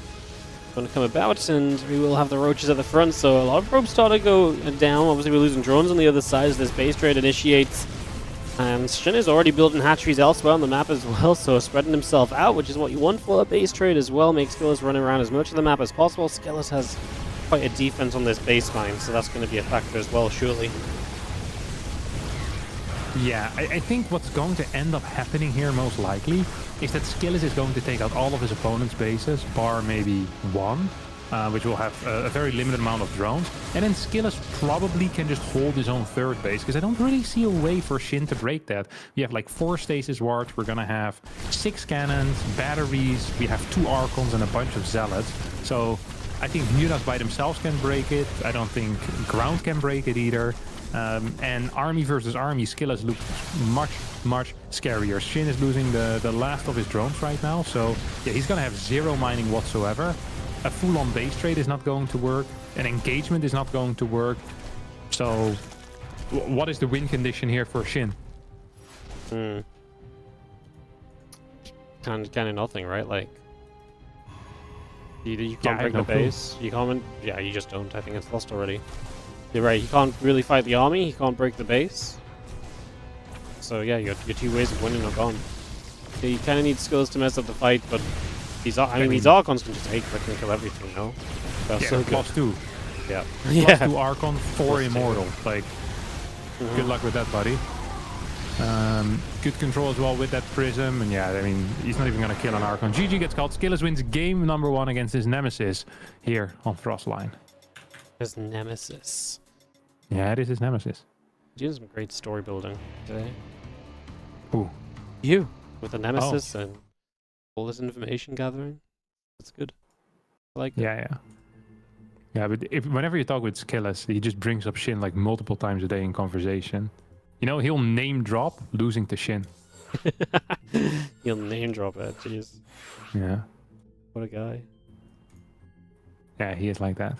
going to come about, and we will have the Roaches at the front, so a lot of probes start to go down. Obviously, we're losing drones on the other side as this base trade initiates. And Shin is already building hatcheries elsewhere on the map as well, so spreading himself out, which is what you want for a base trade as well. Make Skillous run around as much of the map as possible. Skillous has quite a defense on this baseline, so that's going to be a factor as well, surely. Yeah, I think what's going to end up happening here most likely is that Skillous is going to take out all of his opponent's bases, bar maybe one, which will have a very limited amount of drones. And then Skillous probably can just hold his own third base, because I don't really see a way for Shin to break that. We have like 4 stasis wards, we're going to have 6 cannons, batteries, we have 2 Archons and a bunch of Zealots. So I think Mutas by themselves can break it. I don't think ground can break it either. And army versus army, Skillous looks much scarier. Shin is losing the last of his drones right now, so yeah, he's gonna have 0 mining whatsoever. A full-on base trade is not going to work. An engagement is not going to work. So what is the win condition here for Shin? Kind of nothing, right? Like, you can't break the base. You can't. Yeah, you just don't. I think it's lost already. You're right. He can't really fight the army. He can't break the base. So yeah, your 2 ways of winning are gone. Yeah, you kind of need Skillous to mess up the fight, but these Archons can just take quick and kill everything, no? That's Yeah, so good. +2. Yeah. +2 Archon, 4 Immortal. Like, Mm-hmm. good luck with that, buddy. Good control as well with that Prism. And yeah, I mean, he's not even going to kill an Archon. GG gets called. Skillous wins game number 1 against his nemesis here on Frostline. His nemesis. Yeah, it is his nemesis. Doing some great story building today. Ooh. You with the nemesis and all this information gathering. That's good. I like it. Yeah, but whenever you talk with Skillous, he just brings up Shin like multiple times a day in conversation. You know, he'll name drop losing to Shin. He'll name drop it. Jeez. Yeah. What a guy. Yeah, he is like that.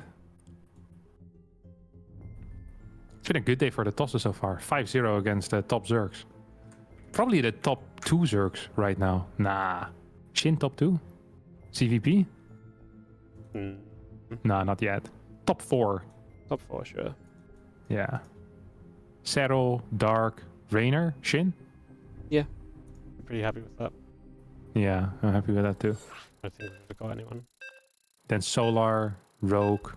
It's been a good day for the tosses so far. 5-0 against the top Zergs. Probably the top 2 Zergs right now. Nah. Shin top 2? CVP? Nah, not yet. Top 4. Top 4, sure. Yeah. Serral, Dark, Raynor, Shin? Yeah. I'm pretty happy with that. Yeah, I'm happy with that too. I don't think we've got anyone. Then Solar, Rogue,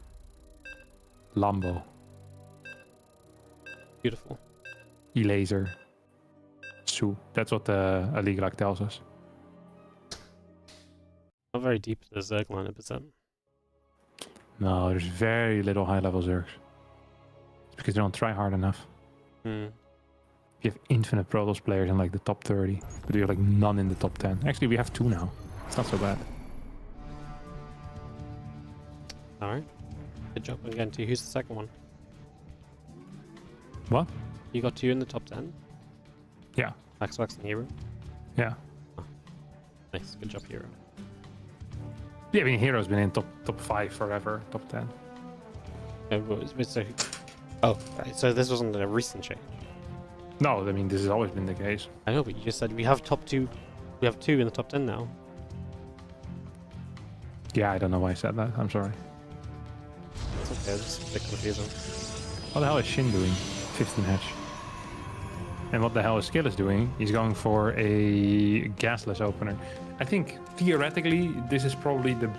Lambo, Beautiful. E-Laser, Su. That's what the Aliglak tells us. Not very deep to the Zerg lineup, is that? No, there's very little high-level Zergs. It's because they don't try hard enough. You have infinite Protoss players in like the top 30, but we have like none in the top 10. Actually, we have 2 now. It's not so bad. Alright. Good job again, too. Who's the second one? What? You got 2 in the top 10? Yeah. Maxpax and Hero? Yeah. Oh. Nice. Good job, Hero. Yeah, I mean, Hero's been in top 5 forever, top 10. Oh, right. So this wasn't a recent change. No, I mean, this has always been the case. I know, but you just said we have top 2. We have 2 in the top 10 now. Yeah, I don't know why I said that. I'm sorry. It's okay. It's just a bit confusing. What the hell is Shin doing? 15 hatch. And what the hell is Skillous doing? He's going for a gasless opener. I think, theoretically, this is probably the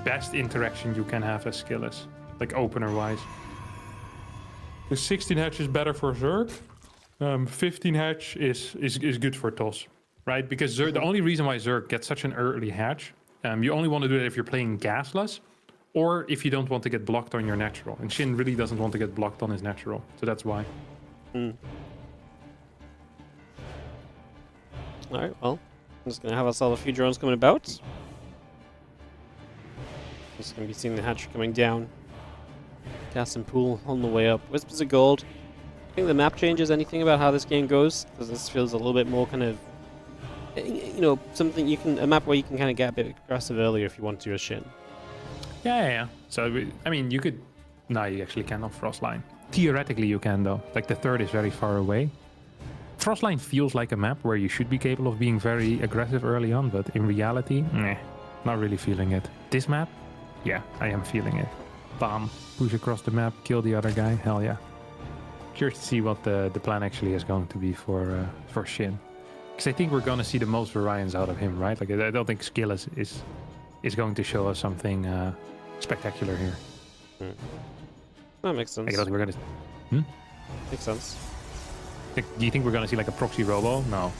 best interaction you can have as Skillous. Like, opener-wise. The 16 hatch is better for Zerg. 15 hatch is good for TOS. Right? Because Zerg, the only reason why Zerg gets such an early hatch, you only want to do it if you're playing gasless, or if you don't want to get blocked on your natural. And Shin really doesn't want to get blocked on his natural. So that's why. Alright, well, I'm just going to have ourselves a few drones coming about. Just going to be seeing the hatchery coming down. Gas and pool on the way up. Whispers of Gold. I think the map changes anything about how this game goes, because this feels a little bit more kind of, you know, something you can, a map where you can kind of get a bit aggressive earlier if you want to as Shin. Yeah. So, I mean, you could... No, you actually can on Frostline. Theoretically, you can, though. Like, the third is very far away. Frostline feels like a map where you should be capable of being very aggressive early on, but in reality, not really feeling it. This map, yeah, I am feeling it. Bam, push across the map, kill the other guy, hell yeah. curious to see what the plan actually is going to be for Shin. Because I think we're going to see the most variance out of him, right? Like, I don't think Skillous is going to show us something spectacular here. That makes sense. Like, I don't think we're going to... Makes sense. Like, do you think we're going to see like a proxy robo? No.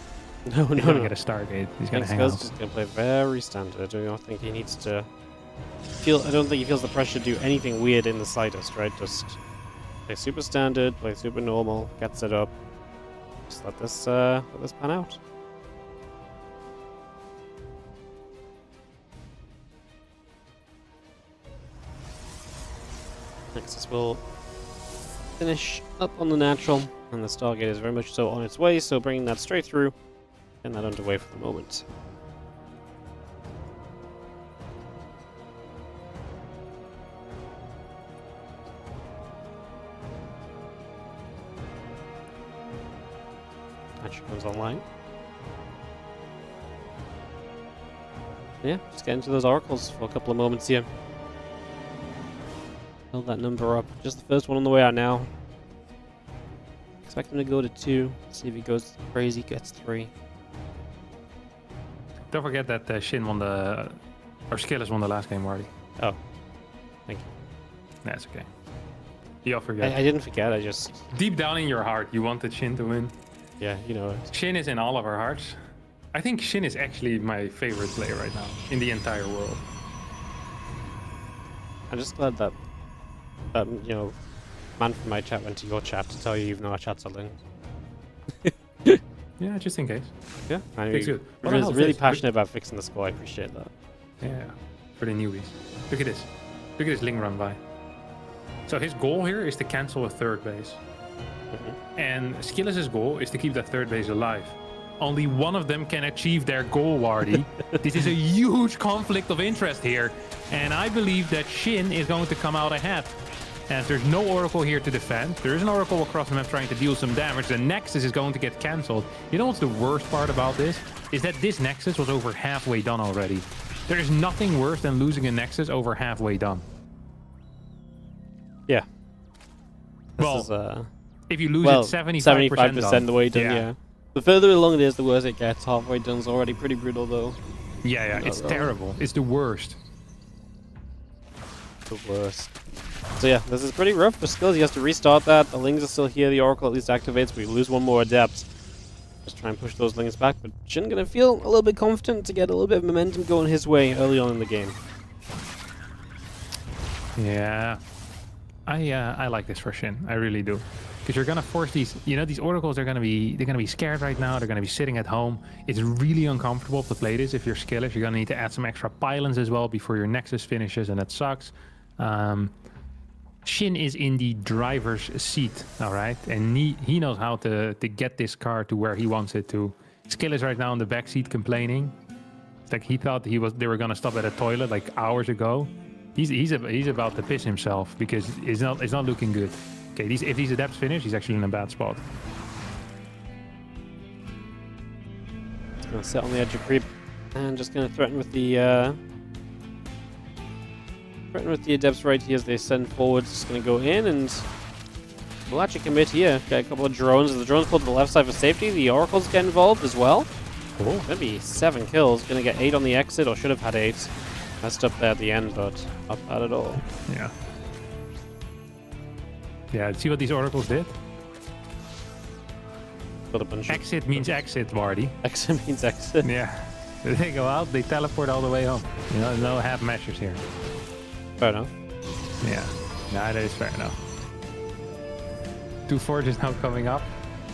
No, He's no, going to no. get a Stargate. He's going to hang Skillous out. is going to play very standard. I don't think he needs to feel. I don't think he feels the pressure to do anything weird in the slightest. Right? Just play super standard, play super normal, get set up. Just let this pan out. Nexus will finish up on the natural, and the Stargate is very much so on its way, so bringing that straight through, and that underway for the moment. Actually comes online. Yeah, just get into those oracles for a couple of moments here. Build that number up. Just the first one on the way out now. Expect him to go to 2. See if he goes crazy, gets 3. Don't forget that Shin won the... Or Skillous won the last game, Wardy. Oh. Thank you. That's okay. You all forget. I didn't forget, I just... Deep down in your heart, you wanted Shin to win. Yeah, you know. Shin is in all of our hearts. I think Shin is actually my favorite player right now in the entire world. I'm just glad that, you know, man from my chat went to your chat to tell you even though our chats are linked. Yeah, just in case. Yeah, I Fix mean, it. What the hell is really this? passionate about fixing the score. I appreciate that. Yeah, for the newbies. Look at this. Look at this Ling run by. So his goal here is to cancel a third base. And Skillous' goal is to keep that third base alive. Only one of them can achieve their goal, Wardy. This is a huge conflict of interest here. And I believe that Shin is going to come out ahead. As there's no Oracle here to defend. There is an Oracle across the map trying to deal some damage. The Nexus is going to get cancelled. You know what's the worst part about this? Is that this Nexus was over halfway done already. There is nothing worse than losing a Nexus over halfway done. Yeah. This Well, is, if you lose it 75% done. the way done, yeah. The further along it is, the worse it gets. Halfway done is already pretty brutal, though. Yeah, it's terrible. It's the worst. The worst. So yeah, this is pretty rough for Skillous. He has to restart that. The Lings are still here. The Oracle at least activates. We lose one more Adept. Just try and push those Lings back. But Shin gonna feel a little bit confident to get a little bit of momentum going his way early on in the game. Yeah. I like this for Shin. I really do. Because you're gonna force these, you know, these Oracles they're gonna be scared right now. They're gonna be sitting at home. It's really uncomfortable to play this if you're Skillous. You're gonna need to add some extra pylons as well before your Nexus finishes, and that sucks. Shin is in the driver's seat, all right, and he knows how to get this car to where he wants it to. Skillous right now in the back seat complaining. It's like he thought they were gonna stop at a toilet like hours ago. He's about to piss himself because it's not looking good. Okay, if these adepts finish, he's actually in a bad spot. Gonna sit on the edge of creep and just gonna threaten with the adepts right here as they send forwards. Just gonna go in and we'll actually commit here. Got a couple of drones. The drones pulled to the left side for safety. The oracles get involved as well. Cool. Gonna be 7 kills. Gonna get 8 on the exit, or should have had 8. Messed up there at the end, but not bad at all. Yeah. Yeah, see what these oracles did? Got a bunch Exit means exit, Wardy. Exit means exit. Yeah. They go out, they teleport all the way home. You know, no half measures here. Fair enough. Yeah. Nah, that is fair enough. 2 forges now coming up.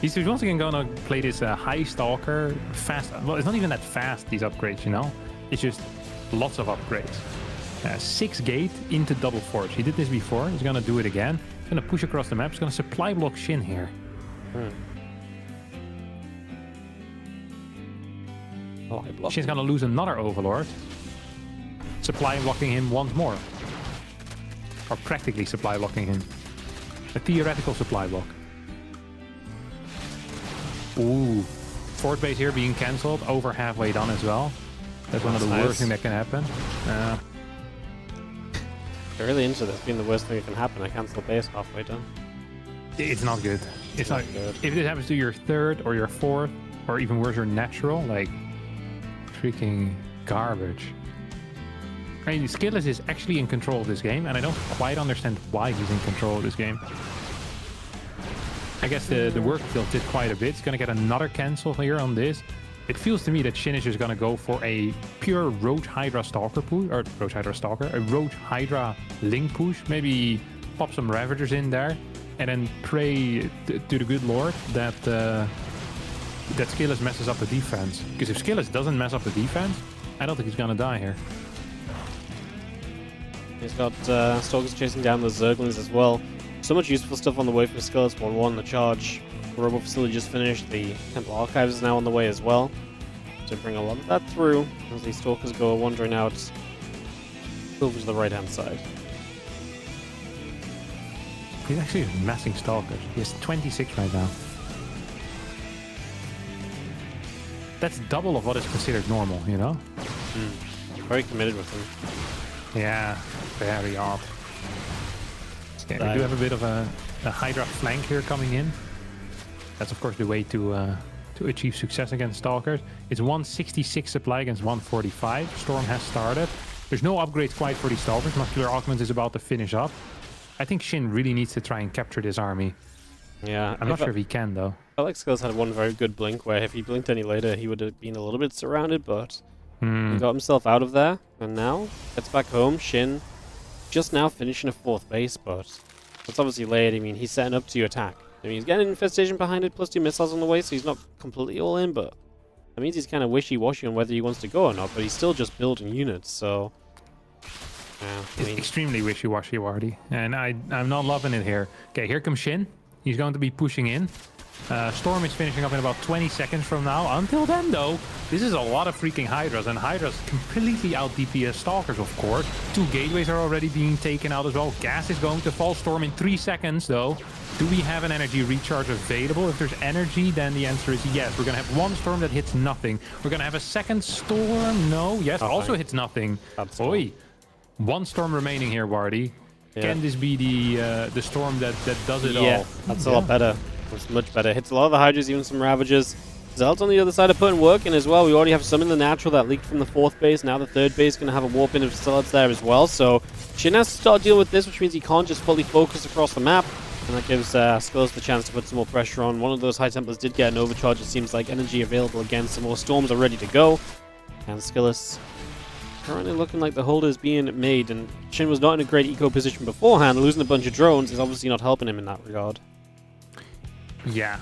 He's once again going to play this high stalker, fast. Well, it's not even that fast, these upgrades, you know? It's just lots of upgrades. 6 gate into double forge. He did this before. He's going to do it again. He's going to push across the map. He's going to supply block Shin here. Shin's going to lose another Overlord. Supply blocking him once more. Or practically supply blocking him. A theoretical supply block. Ooh. Fort base here being cancelled. Over halfway done as well. That's one of the worst things that can happen. They're really into this being the worst thing that can happen. I cancel base halfway done. It's not good. It's not good. If this happens to your third or your fourth, or even worse, your natural, like freaking garbage. I mean, Skillous is actually in control of this game, and I don't quite understand why he's in control of this game. I guess the work field did quite a bit. He's going to get another cancel here on this. It feels to me that Shin is just going to go for a pure Roach Hydra Stalker push, or Roach Hydra Stalker, a Roach Hydra Link push. Maybe pop some Ravagers in there, and then pray to the good Lord that that Skillous messes up the defense. Because if Skillous doesn't mess up the defense, I don't think he's going to die here. He's got Stalkers chasing down the Zerglings as well. So much useful stuff on the way from Skillous. 1-1, the charge. The Robo Facility just finished. The Temple Archives is now on the way as well. To bring a lot of that through as these Stalkers go wandering out over to the right-hand side. He's actually massing Stalkers. He has 26 right now. That's double of what is considered normal, you know? Very committed with him. Yeah, very odd. Okay, we do have a bit of a Hydra flank here coming in. That's of course the way to achieve success against Stalkers. It's 166 supply against 145. Storm has started. There's no upgrades quite for these Stalkers. Muscular Augment is about to finish up. I think Shin really needs to try and capture this army. Yeah, I'm not sure if he can though. I like Skillous had one very good blink where if he blinked any later he would have been a little bit surrounded, but he got himself out of there, and now gets back home. Shin just now finishing a 4th base, but that's obviously late. I mean, he's setting up to attack. I mean, he's getting an infestation behind it, plus 2 missiles on the way, so he's not completely all in, but that means he's kind of wishy-washy on whether he wants to go or not, but he's still just building units, so... Yeah, It's extremely wishy-washy, Wardy, and I'm not loving it here. Okay, here comes Shin. He's going to be pushing in. Storm is finishing up in about 20 seconds from now. Until then, though, this is a lot of freaking Hydras, and Hydras completely out DPS Stalkers, of course. 2 gateways are already being taken out as well. Gas is going to fall. Storm in 3 seconds, though. Do we have an energy recharge available? If there's energy, then the answer is yes. We're going to have 1 storm that hits nothing. We're going to have a 2nd storm. No, yes, also hits nothing. Oi. 1 storm remaining here, Wardy. Yeah. Can this be the storm that does it all? Yeah, that's a lot better. It's much better. Hits a lot of the Hydras, even some Ravagers. Zelt on the other side are putting work in as well. We already have some in the natural that leaked from the 4th base. Now the 3rd base is going to have a warp in of Zealots there as well. So Shin has to start dealing with this, which means he can't just fully focus across the map. And that gives Skillous the chance to put some more pressure on. One of those High Templars did get an overcharge. It seems like energy available again. Some more storms are ready to go. And Skillous currently looking like the hold is being made. And Shin was not in a great eco position beforehand. Losing a bunch of drones is obviously not helping him in that regard. Yeah.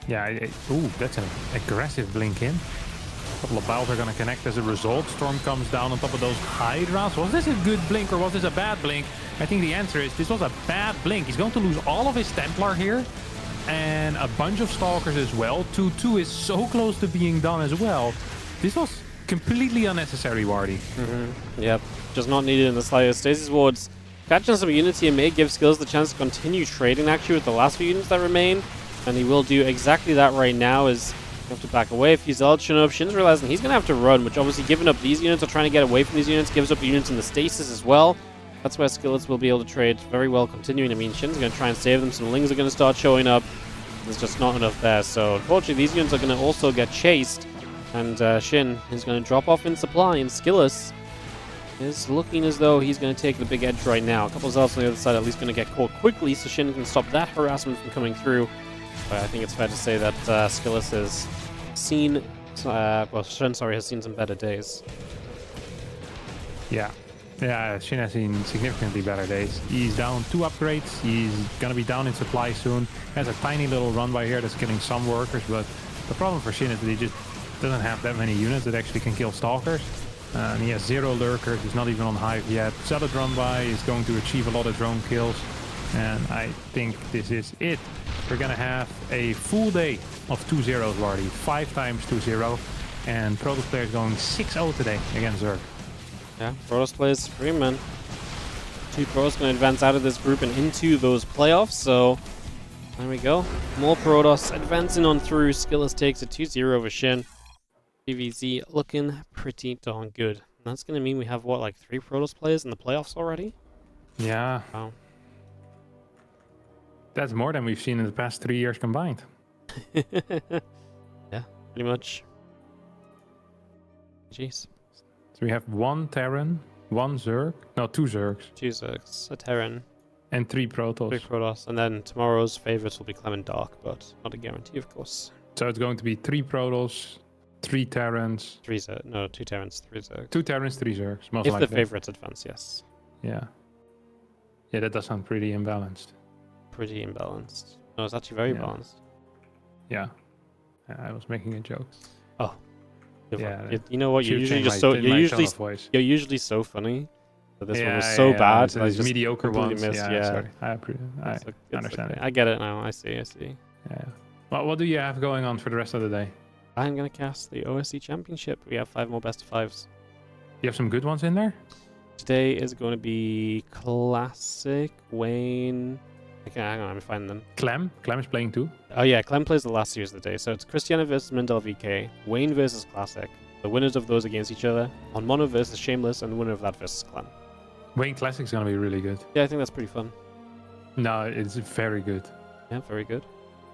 Yeah. Ooh, that's an aggressive blink in. A couple of battles are going to connect as a result. Storm comes down on top of those Hydras. Was this a good blink or was this a bad blink? I think the answer is this was a bad blink. He's going to lose all of his Templar here and a bunch of Stalkers as well. 2-2 is so close to being done as well. This was completely unnecessary, Wardy. Yep, just not needed in the slightest. Stasis Wards catching some units here may give Skillous the chance to continue trading actually with the last few units that remain. And he will do exactly that right now as you have to back away. If he's Zealot showing up, Shin's realizing he's going to have to run, which obviously giving up these units or trying to get away from these units gives up units in the stasis as well. That's where Skillous will be able to trade very well continuing. I mean, Shin's going to try and save them. Some Lings are going to start showing up. There's just not enough there. So unfortunately, these units are going to also get chased. And Shin is going to drop off in supply. And Skillous is looking as though he's going to take the big edge right now. A couple of Zealots on the other side at least going to get caught quickly, so Shin can stop that harassment from coming through. But I think it's fair to say that Skillous has seen, well, Shin, sorry, has seen some better days. Yeah. Yeah, Shin has seen significantly better days. He's down 2 upgrades. He's going to be down in supply soon. He has a tiny little run by here that's killing some workers, but the problem for Shin is that he just doesn't have that many units that actually can kill Stalkers. And he has 0 lurkers. He's not even on Hive yet. Zealot run by is going to achieve a lot of drone kills. And I think this is it. We're going to have a full day of 2-0s, Wardy. 5 times 2-0. And Protoss players going 6-0 today against Zerg. Yeah, Protoss plays Supreme, man. 2 Protoss going to advance out of this group and into those playoffs. So there we go. More Protoss advancing on through. Skillous takes a 2-0 over Shin. PVZ looking pretty darn good. And that's going to mean we have, what, like 3 Protoss players in the playoffs already? Yeah. Wow. That's more than we've seen in the past 3 years combined. Yeah, pretty much. Jeez. So we have 1 Terran, 1 Zerg, no, 2 Zergs, 2 Zergs, a Terran, and 3 Protoss. 3 Protoss, and then tomorrow's favorites will be Clem and Dark, but not a guarantee, of course. So it's going to be 3 Protoss, 3 Terrans, 3 Zerg, no, 2 Terrans, 3 Zergs. 2 Terrans, 3 Zergs, most If likely. the favorites advance, yes. Yeah. Yeah, that does sound pretty imbalanced. Pretty imbalanced. No, it's actually very balanced. Yeah. I was making a joke. Oh. Yeah. You know what? You're Should usually change so my voice. you're usually so funny. But this one was Yeah, so yeah, bad. So I it's just mediocre completely ones. missed. Yeah, Yeah. sorry. I understand okay. it. I get it now. I see. Yeah. Well, what do you have going on for the rest of the day? I'm gonna cast the OSC Championship. We have 5 more best of 5s. You have some good ones in there? Today is going to be Classic, Wayne. Okay, hang on, I'm finding them. Clem is playing too. Oh yeah, Clem plays the last series of the day. So it's Christiana versus Mendel VK, Wayne versus Classic. The winners of those against each other. On Mono versus Shameless, and the winner of that versus Clem. Wayne Classic's gonna be really good. Yeah, I think that's pretty fun. No, it's very good. Yeah, very good.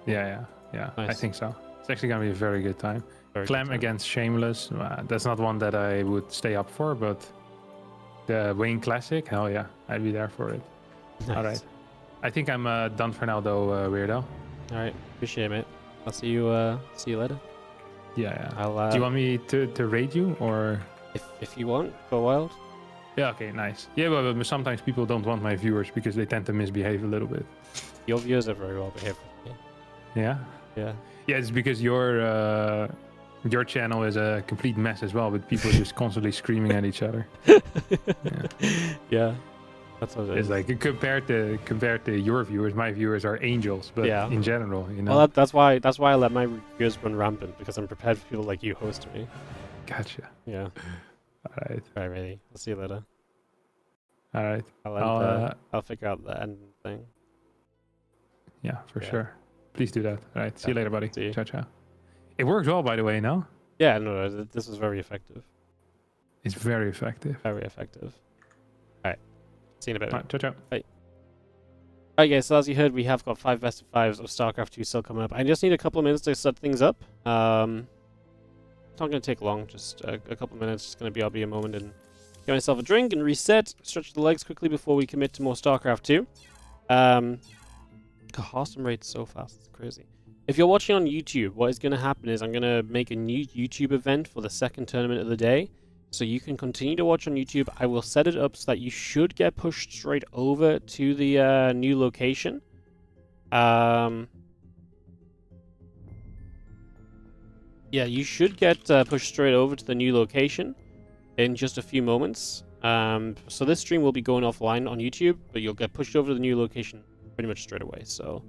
Yeah. Nice. I think so. It's actually gonna be a very good time. Very Clem good time. against Shameless. That's not one that I would stay up for, but the Wayne Classic, hell yeah, I'd be there for it. Nice. All right. I think I'm done for now, though, Weirdo. All right, appreciate it, mate. I'll see you later. Yeah. I'll. Do you want me to raid you, or? If you want, go wild. Yeah. Okay. Nice. Yeah, but sometimes people don't want my viewers because they tend to misbehave a little bit. Your viewers are very well behaved. Yeah. Yeah. Yeah, it's because your channel is a complete mess as well, with people just constantly screaming at each other. Yeah. That's what it It's is. like compared to your viewers, my viewers are angels, but Yeah. in general, you know. Well, that's why I let my viewers run rampant, because I'm prepared for people like you hosting me. Gotcha. Yeah. All right. All right, really. I'll see you later. All right. I'll figure out the end thing. Yeah, for Yeah. sure. Please do that. All right. See you later, buddy. See you. Ciao. It works well, by the way, no? Yeah, no, this was very effective. It's very effective. Very effective. All right. See you in a bit. All right, ciao. Alright guys, so as you heard, we have got 5 best of 5s of Starcraft 2 still coming up. I just need a couple of minutes to set things up. It's not going to take long, just a couple of minutes. It's going to be a moment and get myself a drink and reset, stretch the legs quickly before we commit to more Starcraft 2. God, Hearthstone rates so fast, it's crazy. If you're watching on YouTube, what is going to happen is I'm going to make a new YouTube event for the second tournament of the day. So you can continue to watch on YouTube. I will set it up so that you should get pushed straight over to the new location. Yeah, you should get pushed straight over to the new location in just a few moments. So this stream will be going offline on YouTube, but you'll get pushed over to the new location pretty much straight away. So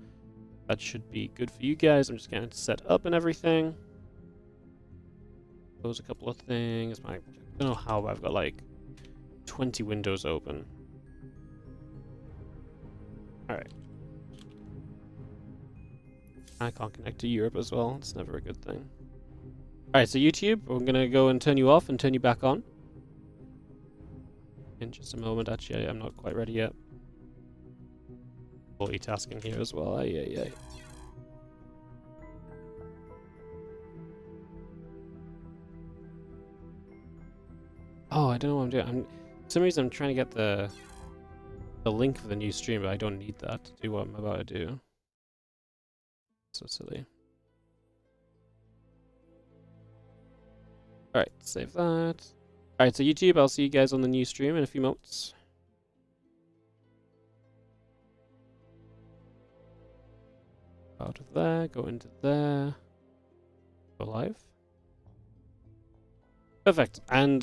that should be good for you guys. I'm just getting it set up and everything. Close a couple of things. I don't know how, but I've got like 20 windows open. Alright. I can't connect to Europe as well. It's never a good thing. Alright, so YouTube, we're going to go and turn you off and turn you back on. In just a moment, actually, I'm not quite ready yet. Multitasking here as well. Aye. Oh, I don't know what I'm doing. For some reason, I'm trying to get the link for the new stream, but I don't need that to do what I'm about to do. So silly. Alright, save that. Alright, so YouTube, I'll see you guys on the new stream in a few moments. Out of there, go into there. Go live. Perfect. And